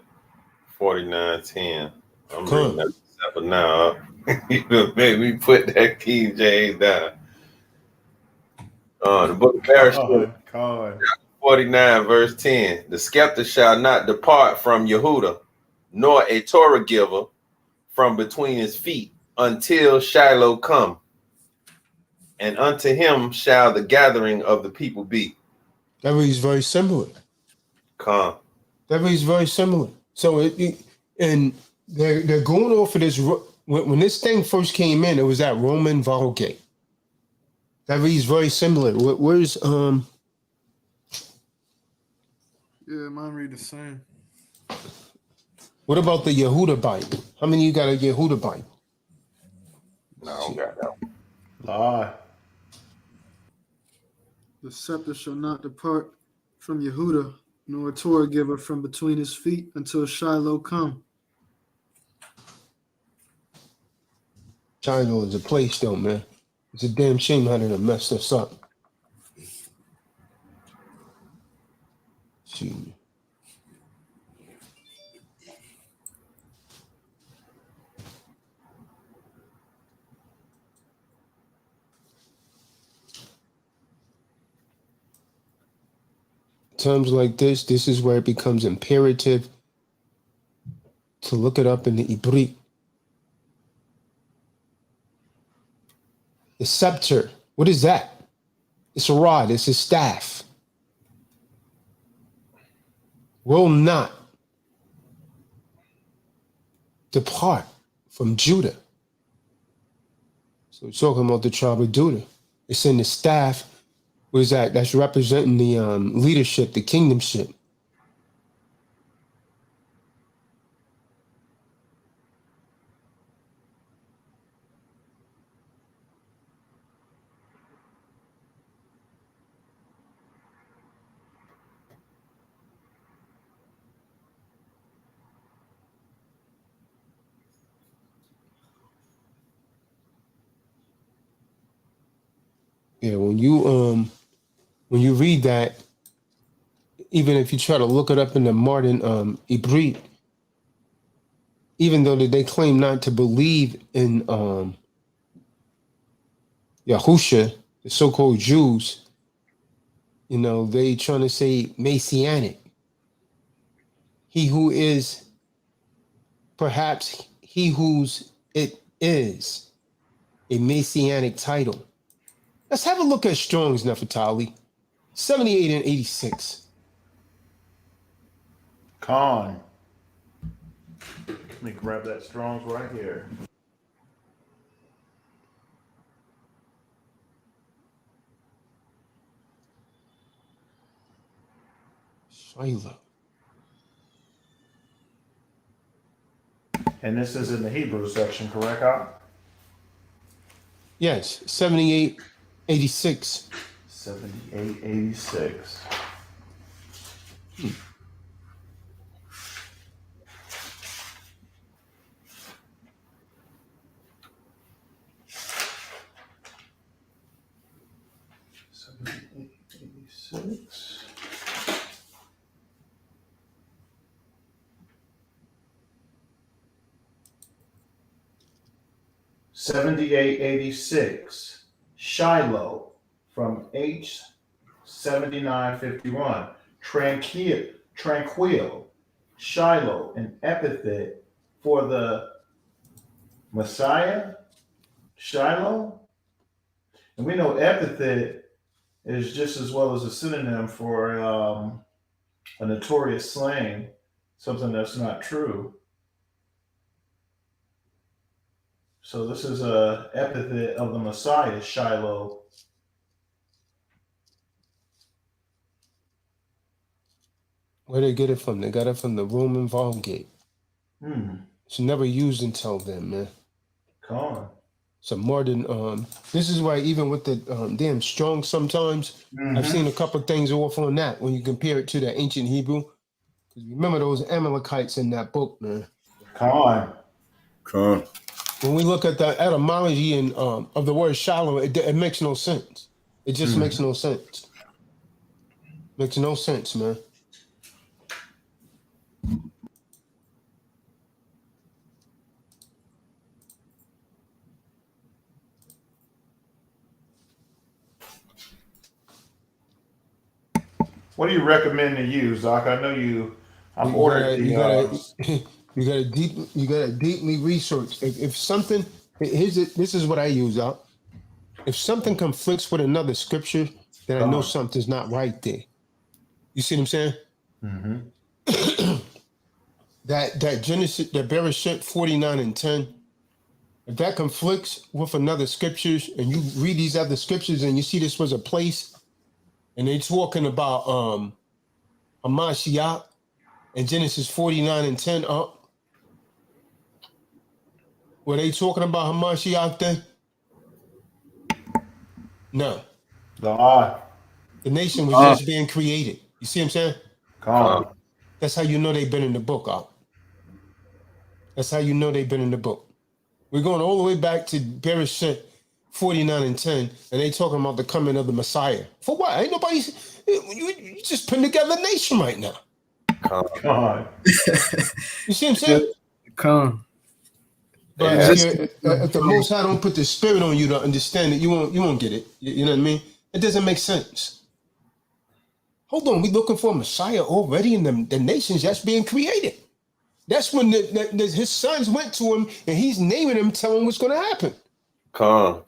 49:10. I'm reading that Sefer now. You done made me put that King James down. The book of Bereshit 49 verse 10. The scepter shall not depart from Yehuda, nor a Torah giver from between his feet until Shiloh come. And unto him shall the gathering of the people be. That reads very similar. That reads very similar. So and they're going off of this. When this thing first came in, it was that Roman Vulgate. That reads very similar. Where's Yeah, mine read the same. What about the Yehuda Bible? How many of you got a Yehuda Bible? No, I don't got that one. Lie. The scepter shall not depart from Yehuda, nor a Torah giver from between his feet until Shiloh come. Shiloh is a place, though, man. It's a damn shame how they done messed us up. See. Terms like this is where it becomes imperative to look it up in the Ibrit. The scepter, what is that? It's a rod, it's a staff. Will not depart from Judah. So we're talking about the tribe of Judah. It's in the staff. What is that? That's representing the leadership, the kingdomship. Yeah, when you read that, even if you try to look it up in the modern Ibrit, even though they claim not to believe in Yahusha, the so-called Jews, you know, they trying to say Messianic. He who is, perhaps he whose it is, a Messianic title. Let's have a look at Strong's, Nefertali. 78 and 86. Let me grab that Strong's right here. Shiloh. And this is in the Hebrew section, correct, Al? Yes, 7886. 7886. Six. $78.86 Shiloh from H7951. Tranquil. Shiloh, an epithet for the Messiah. Shiloh. And we know epithet is just as well as a synonym for a notorious slang, something that's not true. So this is a epithet of the Messiah, Shiloh. Where they get it from? They got it from the Roman Vulgate. Hmm. It's never used until then, man. Come on. So more than this is why even with the damn Strong sometimes I've seen a couple things off on that when you compare it to the ancient Hebrew. Because remember those Amalekites in that book, man. Come on. When we look at the etymology and of the word Shiloh, it makes no sense. It just makes no sense. Makes no sense, man. What do you recommend to use, Doc? I know I'm ordering you gotta deeply research. If something, this is what I use, Doc. If something conflicts with another scripture, then I know something's not right there. You see what I'm saying? Mm-hmm. that Genesis, that Bereshit 49 and 10, if that conflicts with another scriptures, and you read these other scriptures and you see this was a place, and they're talking about Hamashiach and Genesis 49 and 10 up. Were they talking about Hamashiach then? No. The nation was just being created. You see what I'm saying? Come. That's how you know they've been in the book, up. That's how you know they've been in the book. We're going all the way back to Bereshit 49 and 10, and they talking about the coming of the Messiah. For what? Ain't nobody. You just putting together a nation right now. God. You see what I'm saying? Come. But if the Most High don't put the spirit on you to understand it, you won't get it. You know what I mean? It doesn't make sense. Hold on, we looking for a Messiah already in the nations that's being created. That's when his sons went to him and he's naming them, telling him what's going to happen. Come.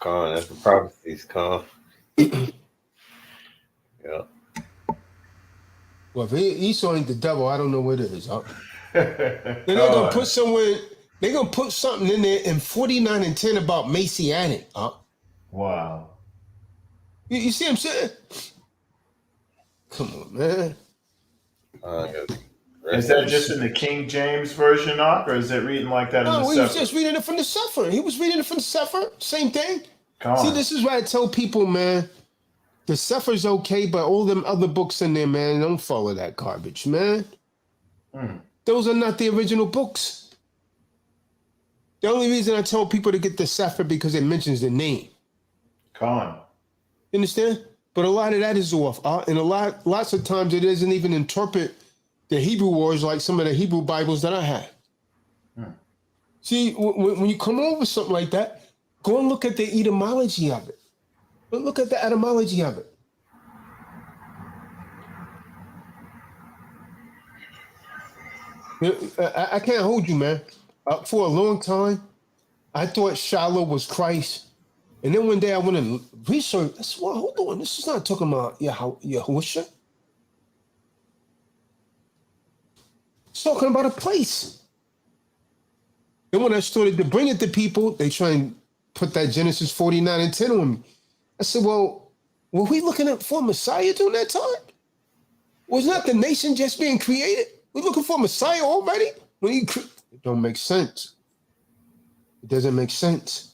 That's the prophecies. Come. Yeah. Well, if Esau ain't the devil, I don't know what it is. They're gonna put somewhere. They're gonna put something in there in 49 and 10 about Messianic. Wow. You see what I'm saying? Come on, man. Is that just in the King James version, or is it reading like that in the Sefer? No, he was just reading it from the Sefer. He was reading it from the Sefer. Same thing. See, this is why I tell people, man, the Sefer's okay, but all them other books in there, man, don't follow that garbage, man. Those are not the original books. The only reason I tell people to get the Sefer because it mentions the name. You understand? But a lot of that is off. And lots of times it doesn't even interpret the Hebrew words like some of the Hebrew Bibles that I have. See, when you come over something like that, go and look at the etymology of it. Look at the etymology of it. I can't hold you, man. For a long time, I thought Shiloh was Christ. And then one day I went and researched. I said, well, hold on. This is not talking about Yahusha. It's talking about a place. Then when I started to bring it to people, they try and put that Genesis 49 and 10 on me. I said, well, were we looking at for Messiah during that time? Was not the nation just being created? We're looking for Messiah already? It don't make sense. It doesn't make sense.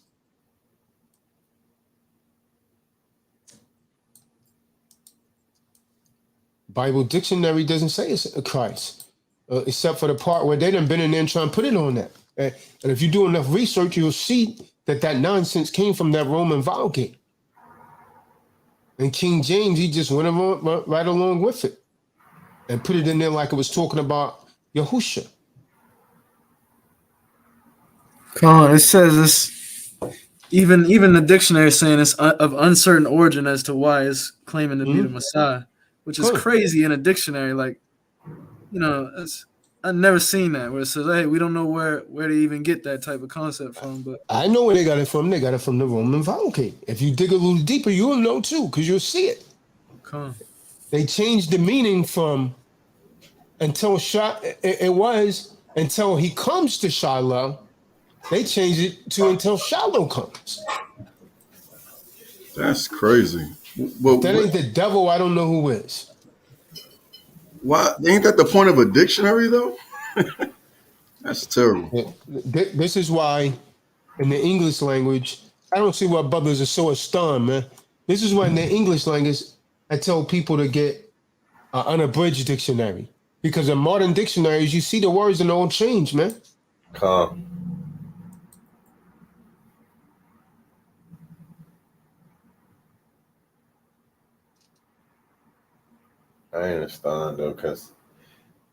Bible dictionary doesn't say it's a Christ, except for the part where they done been in there and trying to put it on that. And if you do enough research, you'll see that nonsense came from that Roman Vulgate. And King James, he just went right along with it and put it in there like it was talking about Yahusha. Come on, it says this. Even the dictionary is saying it's of uncertain origin as to why it's claiming to be the Messiah, which is crazy in a dictionary. Like, I've never seen that where it says, "Hey, we don't know where to even get that type of concept from." But I know where they got it from. They got it from the Roman Vulgate. If you dig a little deeper, you'll know too, because you'll see it. They changed the meaning from until he comes to Shiloh. They changed it to until Shiloh comes. That's crazy. If that ain't the devil, I don't know who is. Why ain't that the point of a dictionary though? That's terrible. This is why in the English language, I don't see why brothers are so astonished, man. This is why in the English language, I tell people to get an unabridged dictionary. Because in modern dictionaries, you see the words and all change, man. Come. I understand though, because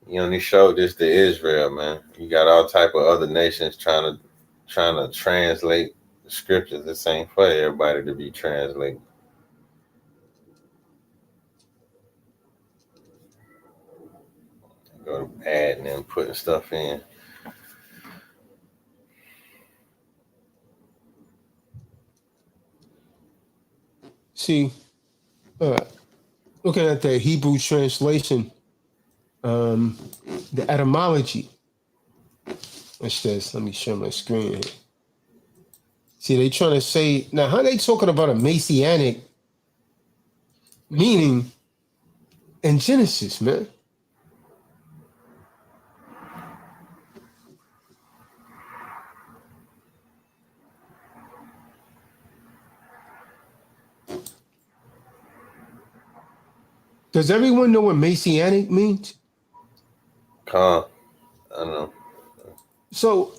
you only showed this to Israel, man. You got all type of other nations trying to translate the scriptures. This ain't for everybody to be translating. Go to adding and putting stuff in. See, looking at the Hebrew translation, the etymology. What's this? Let me share my screen here. See, they trying to say, now how they talking about a messianic meaning in Genesis, man? Does everyone know what messianic means? I don't know. So,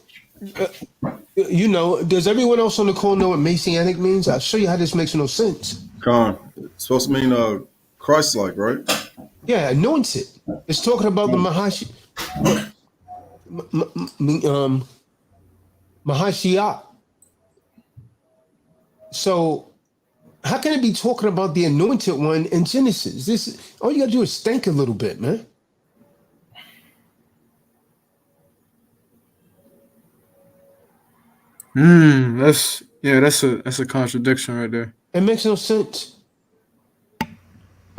does everyone else on the call know what messianic means? I'll show you how this makes no sense. It's supposed to mean Christ-like, right? Yeah, anointed. It's talking about the Mahashiach. So, how can it be talking about the anointed one in Genesis? This all you gotta do is think a little bit, man. That's a contradiction right there. It makes no sense.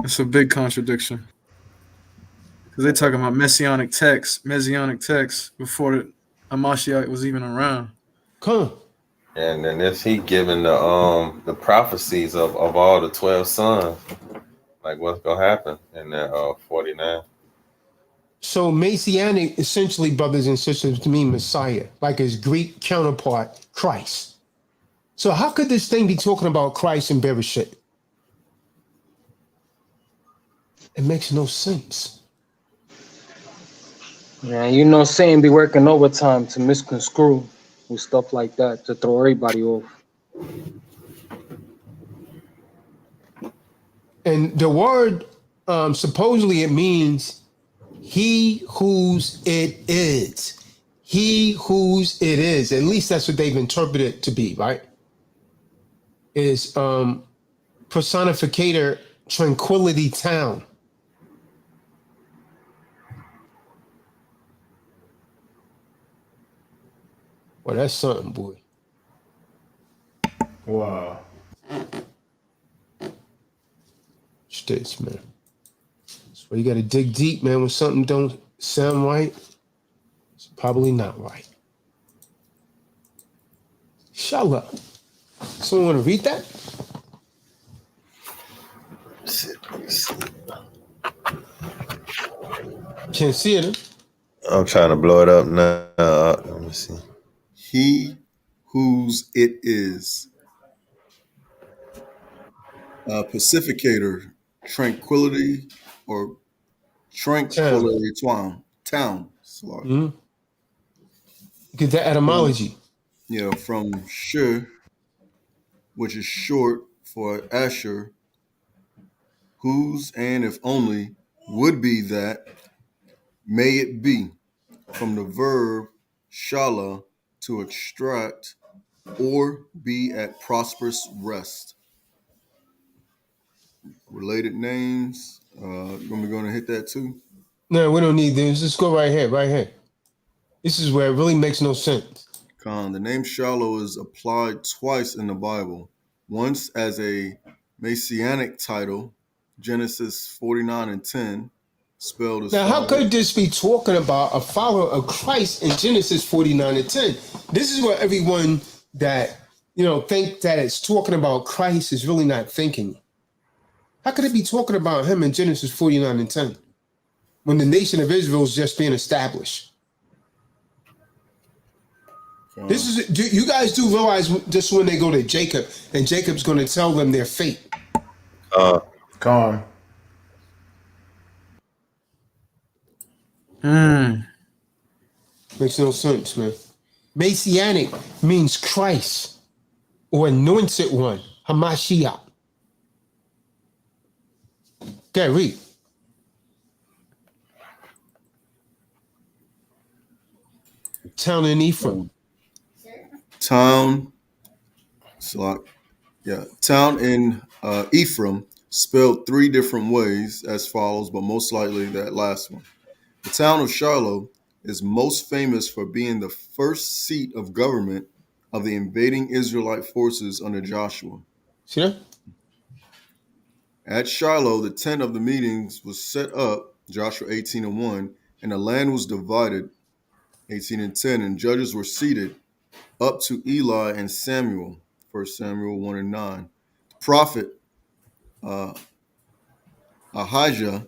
It's a big contradiction. Because they're talking about messianic texts before the Hamashiach was even around. Come. And then this he giving the prophecies of all the 12 sons, like what's gonna happen in that 49. So messianic essentially, brothers and sisters, to mean Messiah, like his Greek counterpart, Christ. So how could this thing be talking about Christ and Bereshit? It makes no sense. Yeah, Satan be working overtime to misconstrue with stuff like that to throw everybody off. And the word, supposedly it means he whose it is. He whose it is. At least that's what they've interpreted it to be, right? Is personificator Tranquility Town. Well, that's something, boy. Wow. This, man. So you got to dig deep, man. When something don't sound right, it's probably not right. Shalom. Someone want to read that? Can't see it. Huh? I'm trying to blow it up now. Let me see. He whose it is. Pacificator, tranquility, or tranquility town. Mm-hmm. Get that etymology. From Shur, which is short for Asher, whose and if only would be that, may it be, from the verb shala, to extract, or be at prosperous rest. Related names. When we're going to hit that too? No, we don't need this. Let's go right here, right here. This is where it really makes no sense. The name Shiloh is applied twice in the Bible. Once as a messianic title, Genesis 49:10, spelled as Now, how follows. could this be talking about a follower of Christ in Genesis 49:10? This is where everyone that, think that it's talking about Christ is really not thinking. How could it be talking about him in Genesis 49:10 when the nation of Israel is just being established? This is, you guys do realize this when they go to Jacob and Jacob's going to tell them their fate. Makes no sense, man. Messianic means Christ or anointed one, Hamashiach. Okay, read. Town in Ephraim. Town in Ephraim, spelled three different ways as follows, but most likely that last one. The town of Shiloh is most famous for being the first seat of government of the invading Israelite forces under Joshua. See that? At Shiloh, the tent of the meetings was set up, Joshua 18:1, and the land was divided, 18:10, and judges were seated up to Eli and Samuel, 1 Samuel 1:9. The prophet Ahijah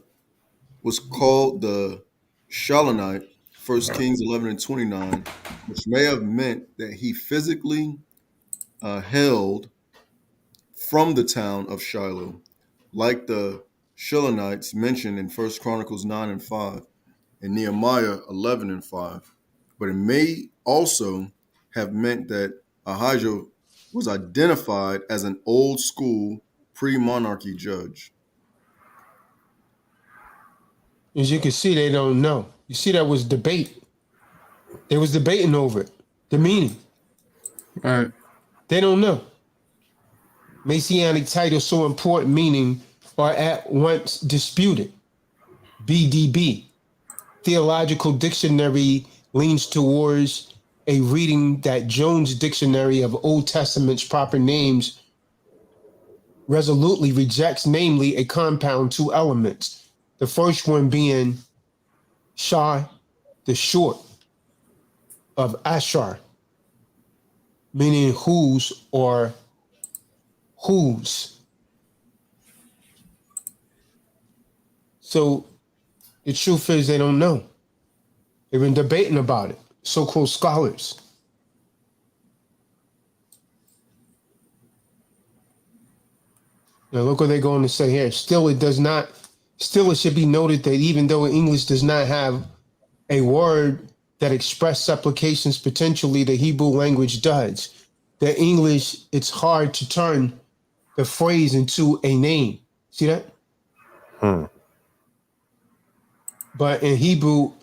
was called the Shalonite, 1 Kings 11:29, which may have meant that he physically hailed from the town of Shiloh, like the Shilonites mentioned in 1 Chronicles 9:5 and Nehemiah 11:5. But it may also have meant that Ahijah was identified as an old school pre-monarchy judge. As you can see, they don't know. You see, that was debate. They was debating over it, the meaning. All right. They don't know. Messianic title so important meaning are at once disputed. BDB. Theological Dictionary leans towards a reading that Jones Dictionary of Old Testament's proper names resolutely rejects, namely a compound two elements. The first one being Shah, the short of Ashar, meaning whose or whose. So the truth is they don't know. They've been debating about it, so-called scholars. Now look what they're going to say here. Still it should be noted that even though English does not have a word that express supplications, potentially the Hebrew language does. The English, it's hard to turn the phrase into a name. See that? But in Hebrew,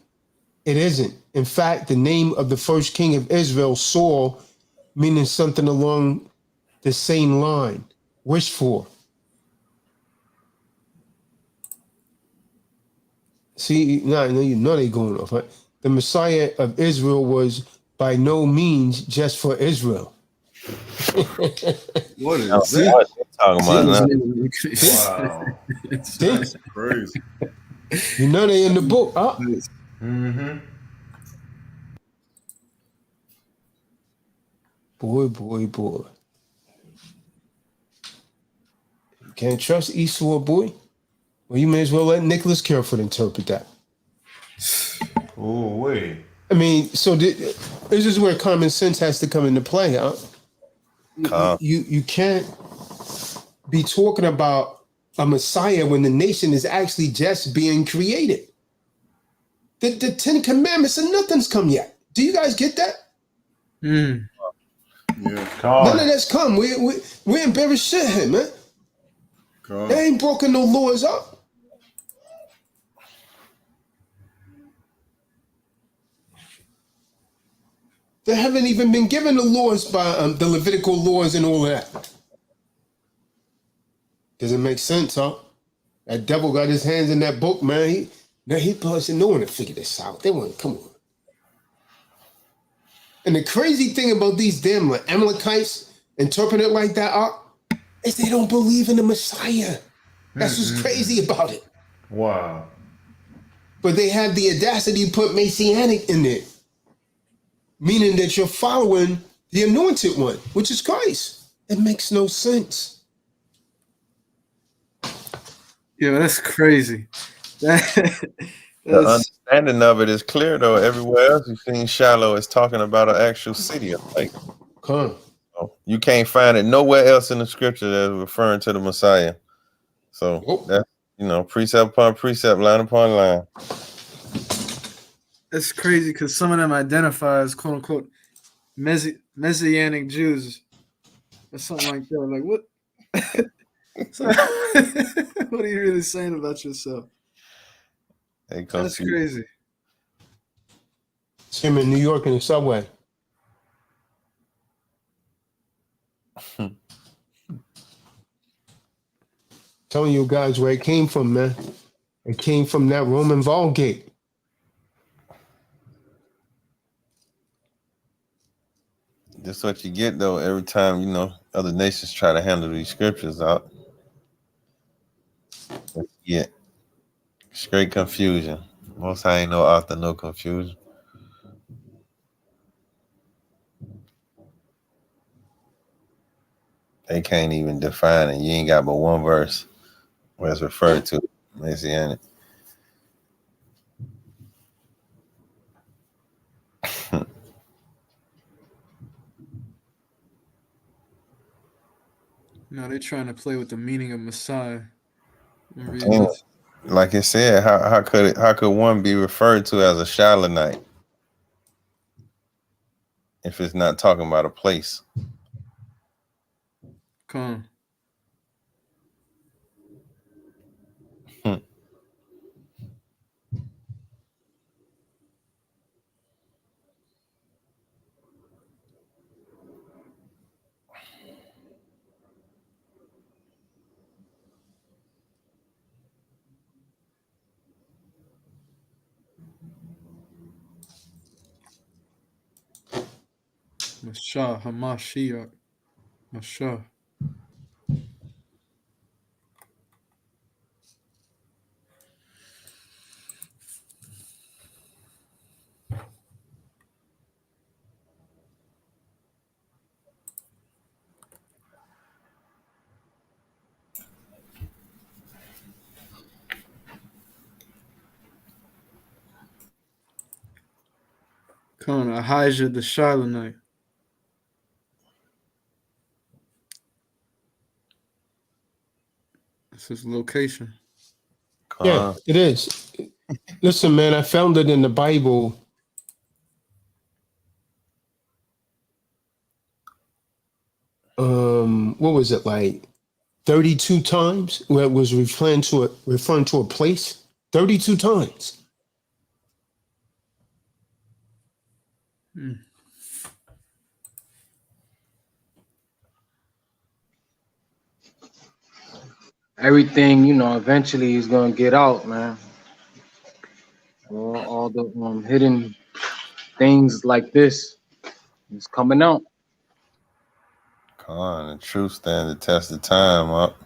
it isn't. In fact, the name of the first king of Israel, Saul, meaning something along the same line, wished for. See, now you know they're going off, right? The Messiah of Israel was by no means just for Israel. What is that? What you talking about now? Wow. That's crazy. You know they in the book, huh? Mm-hmm. Boy. You can't trust Esau, boy. Well, you may as well let Nicholas Careford interpret that. Oh, wait. I mean, so this is where common sense has to come into play, huh? You can't be talking about a Messiah when the nation is actually just being created. The Ten Commandments and nothing's come yet. Do you guys get that? Yeah. None of that's come. We're in Bereshit here, man. They ain't broken no laws up. They haven't even been given the laws by the Levitical laws and all of that. Does it make sense, huh? That devil got his hands in that book, man. He probably said, no one to figure this out. They want to come on. And the crazy thing about these damn Amalekites interpret it like that is they don't believe in the Messiah. That's what's crazy about it. Wow. But they have the audacity to put Messianic in there, meaning that you're following the anointed one, which is Christ. It makes no sense. Yeah, that's crazy. The understanding of it is clear, though. Everywhere else you've seen Shiloh is talking about an actual city. Like, you can't find it nowhere else in the scripture that's referring to the Messiah. So that's, precept upon precept, line upon line. That's crazy because some of them identify as quote unquote Messianic Jews or something like that. Like, what? What are you really saying about yourself? That's crazy. It's him in New York in the subway. Telling you guys where it came from, man. It came from that Roman Vulgate. That's what you get, though, every time, other nations try to handle these scriptures out. Yeah. Straight confusion. Most I ain't no author, no confusion. They can't even define it. You ain't got but one verse where it's referred to Messianic. No, they're trying to play with the meaning of Messiah. Like I said, how could one be referred to as a Shilonite if it's not talking about a place? Come on. Mashah, Hamashiach, Mashah. Come on, Ahijah the Shilonite. That's his location. Yeah, it is. Listen, man, I found it in the Bible. What was it, like 32 times where it was referring to a place? 32 times. Everything, eventually is gonna get out, man. All the hidden things like this is coming out. Come on, the truth stands the test of time, up.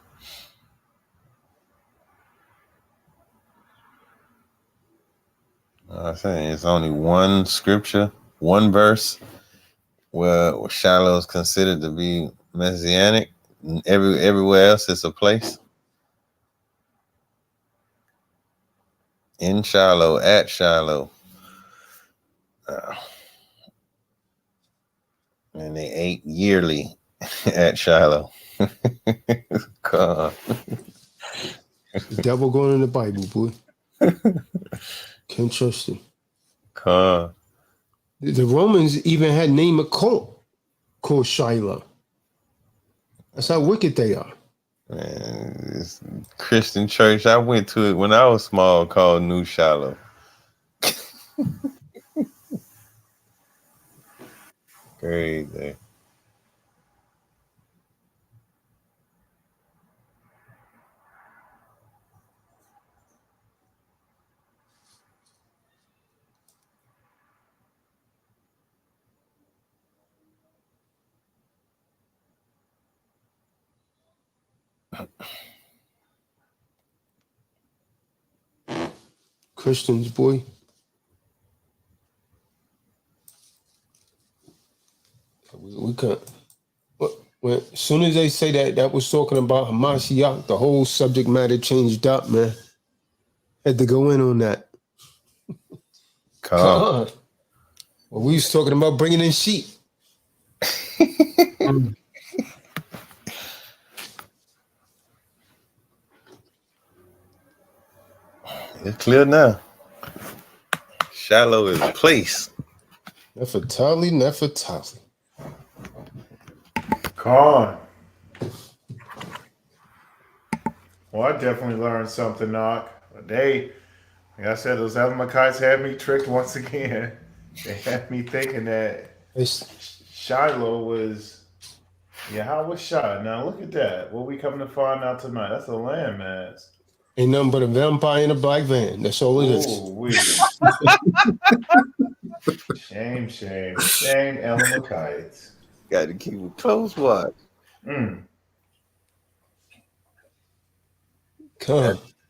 I'm saying it's only one scripture, one verse where Shiloh is considered to be Messianic. Everywhere else it's a place. In Shiloh, at Shiloh. And they ate yearly at Shiloh. God. The devil going in the Bible, boy. Can't trust him. God. The Romans even had named a cult called Shiloh. That's how wicked they are. Man, this Christian church, I went to it when I was small, called New Shiloh. Crazy. Christians, boy. We can't. When, as soon as they say that was talking about Hamashiach, the whole subject matter changed up, man. Had to go in on that. Come. Well, we was talking about bringing in sheep. It's clear now. Shiloh is a place. Nefertali. Con. Well, I definitely learned something, Knock. Like I said, those Amalekites had me tricked once again. They had me thinking that Shiloh was Yahusha. Now look at that. What we coming to find out tonight? That's a landmass. Ain't nothing but a vampire in a black van. That's all it is. Shame, Amalekites. Got to keep a close watch. Come.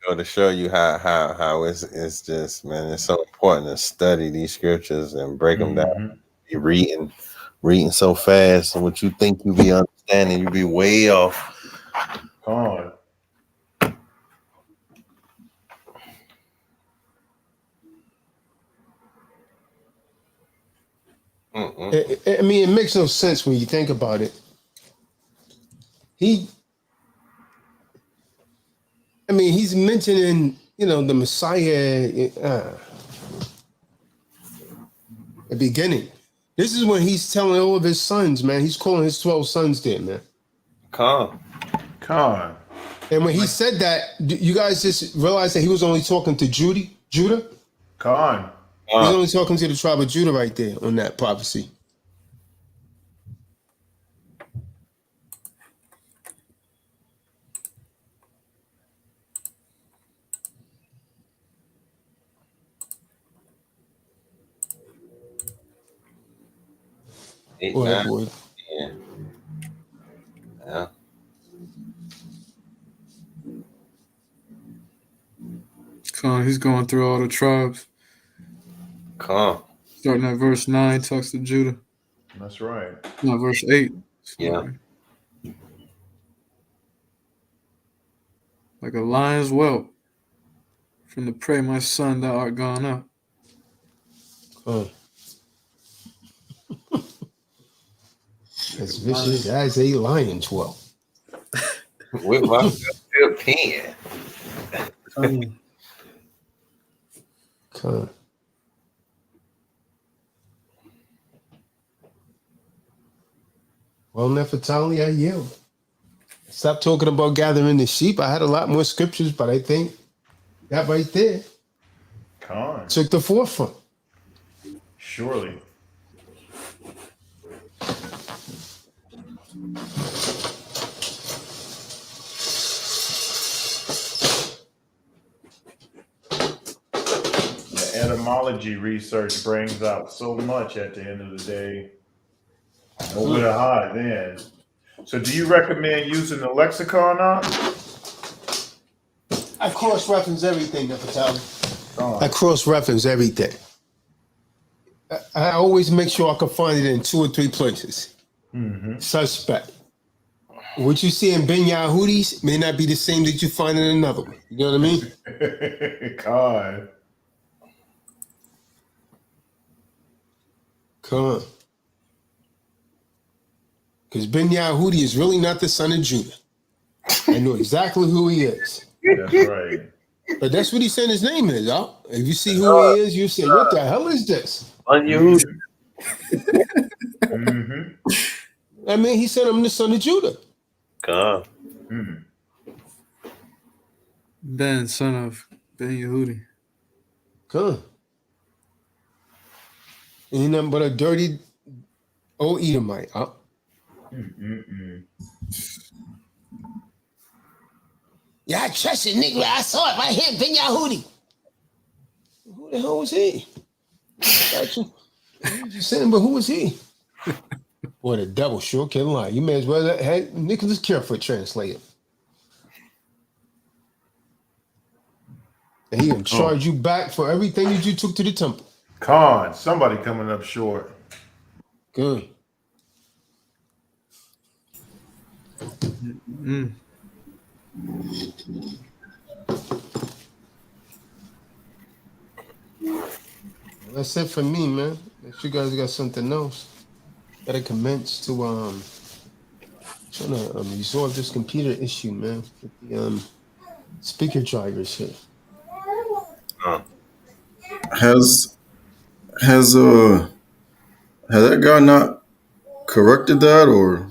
Go to show you how it's just, man, it's so important to study these scriptures and break them down. You reading so fast, and what you think you be understanding, you be way off. Con. I mean, it makes no sense when you think about it. He's mentioning, the Messiah at the beginning. This is when he's telling all of his sons, man. He's calling his 12 sons there, man. Con. And when he said that, you guys just realized that he was only talking to Judah? Con. He's only talking to the tribe of Judah right there on that prophecy. Boy. Yeah. He's going through all the tribes. Starting at verse 9, talks to Judah. That's right. No, verse 8. Yeah. Like a lion's whelp. From the prey, my son, thou art gone up. As vicious as a lion's whelp. With my pen. Well, Nefertali, I yield. Stop talking about gathering the sheep. I had a lot more scriptures, but I think that right there took the forefront. Surely. The etymology research brings out so much at the end of the day. Over the high then. So do you recommend using the lexicon on? I cross-reference everything, Nefertali. I cross-reference everything. I always make sure I can find it in 2 or 3 places. Suspect. What you see in Ben Yahudi's may not be the same that you find in another one. You know what I mean? God. Come on. Because Ben Yahudi is really not the son of Judah. I know exactly who he is. That's right. But that's what he said his name is, y'all. If you see who he is, you say, what the hell is this? Unusual. I mean, he said, I'm the son of Judah. Ben, son of Ben Yehudi. Ain't nothing but a dirty Oh, Edomite. Yeah, I trust it, nigga. I saw it right here, Ben Yahudi. Who the hell was he? Got you. You was just saying, but who was he? Boy, the devil sure can lie. You may as well have Nicholas Careford translate it. And he can charge you back for everything that you took to the temple. Con, somebody coming up short. Good. Well, that's it for me, man. If you guys got something else, gotta commence to trying to resolve this computer issue, man, with the speaker drivers here. Has that guy not corrected that, or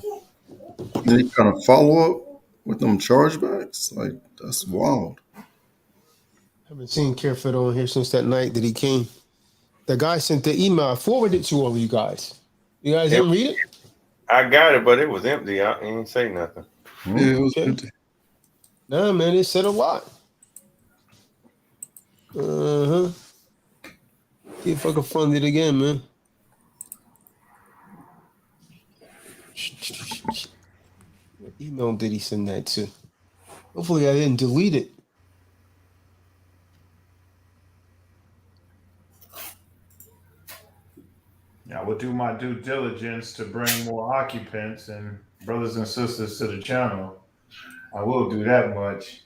any kind of follow up with them chargebacks? Like, that's wild. Haven't seen Careford on here since that night that he came. The guy sent the email. I forwarded it to all of you guys. You guys didn't read it? I got it, but it was empty. I didn't say nothing. Yeah, it was empty. Nah, man, it said a lot. See if I can find it again, man. What email did he send that to? Hopefully I didn't delete it. I will do my due diligence to bring more occupants and brothers and sisters to the channel. I will do that much.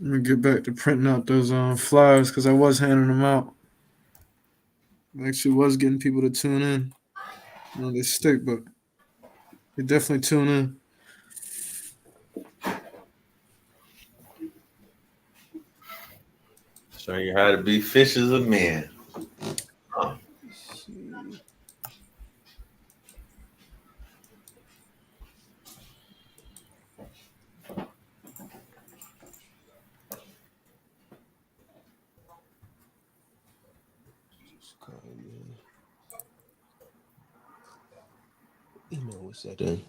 Let me get back to printing out those flyers because I was handing them out. I actually was getting people to tune in. You know, they stick, but they definitely tune in. Show you how to be fishers of men. Email was that in?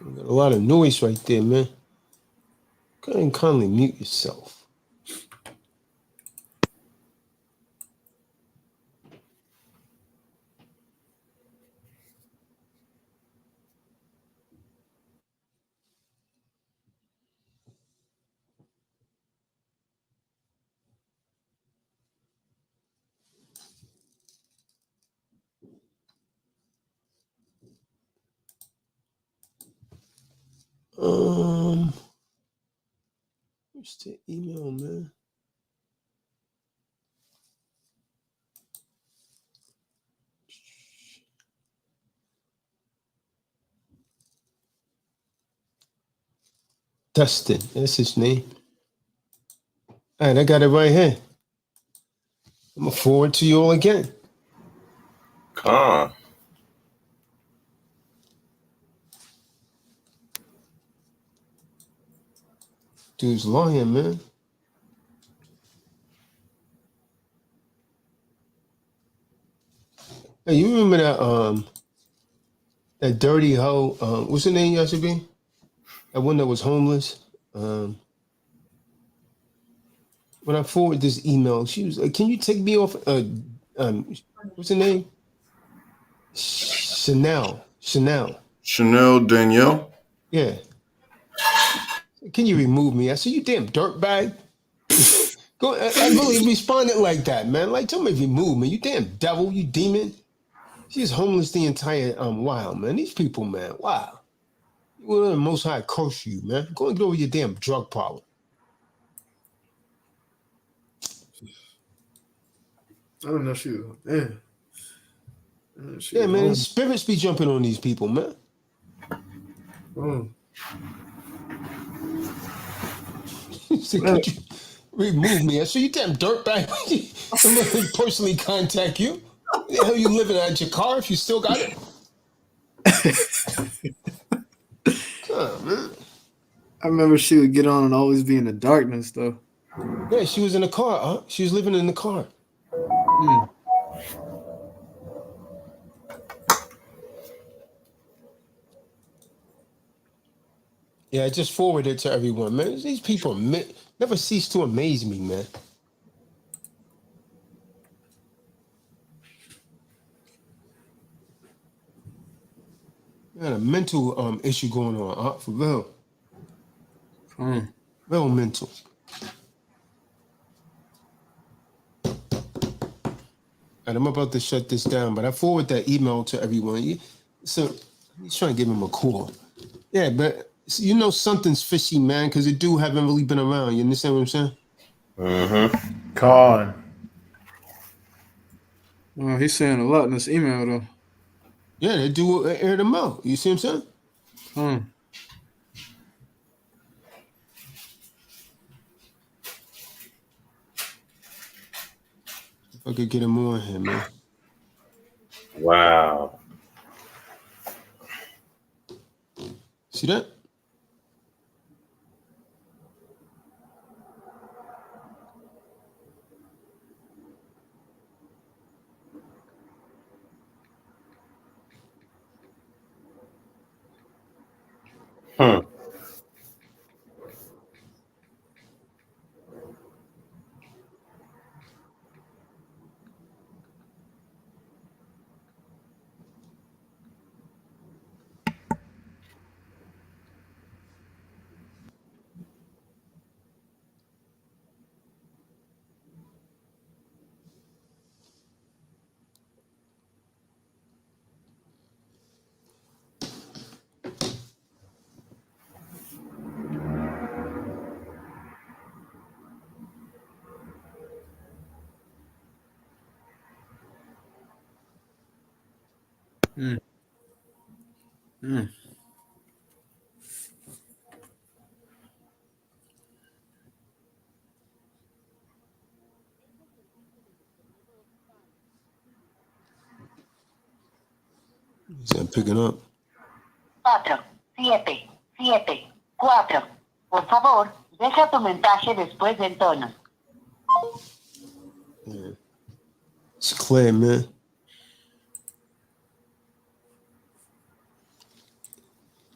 Got a lot of noise right there, man. Go ahead and kindly mute yourself. Where's the email, man? Dustin, that's his name. All right, I got it right here. I'm gonna forward to you all again. Dude's lying, man. Hey, you remember that dirty hoe? What's her name, Yashabi? That one that was homeless. When I forwarded this email, she was like, "Can you take me off?" What's her name? Chanel Danielle. Yeah. Can you remove me? I said, "You damn dirtbag." Go. I really responded like that, man. Like, tell me if you move, man. You damn devil, you demon. She's homeless the entire while, man. These people, man. Wow. You want the Most High curse you, man. Go and get over your damn drug problem. I don't know if she was. Man. Yeah, man. Spirits be jumping on these people, man. He said, could you remove me? I said, you damn dirtbag. I'm not going to personally contact you. The hell you living at your car if you still got it? Come on, man. I remember she would get on and always be in the darkness, though. Yeah, she was in the car. Huh? She was living in the car. Yeah, I just forwarded it to everyone, man. These people never cease to amaze me, man. Got a mental issue going on, for real. Real mental. And I'm about to shut this down, but I forward that email to everyone. So he's trying to give him a call. Yeah, but you know something's fishy, man, because the dude haven't really been around. You understand what I'm saying? Mm-hmm. Con. Well, he's saying a lot in this email, though. Yeah, that dude aired him out. You see what I'm saying? If I could get him on here, man. Wow. See that? He's picking up. 4, 7, 7, 4. Por favor, deja tu mensaje después del tono. Yeah. It's clear, man.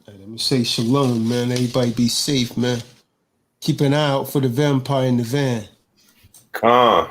Right, let me say shalom, man. Everybody be safe, man. Keep an eye out for the vampire in the van. Con.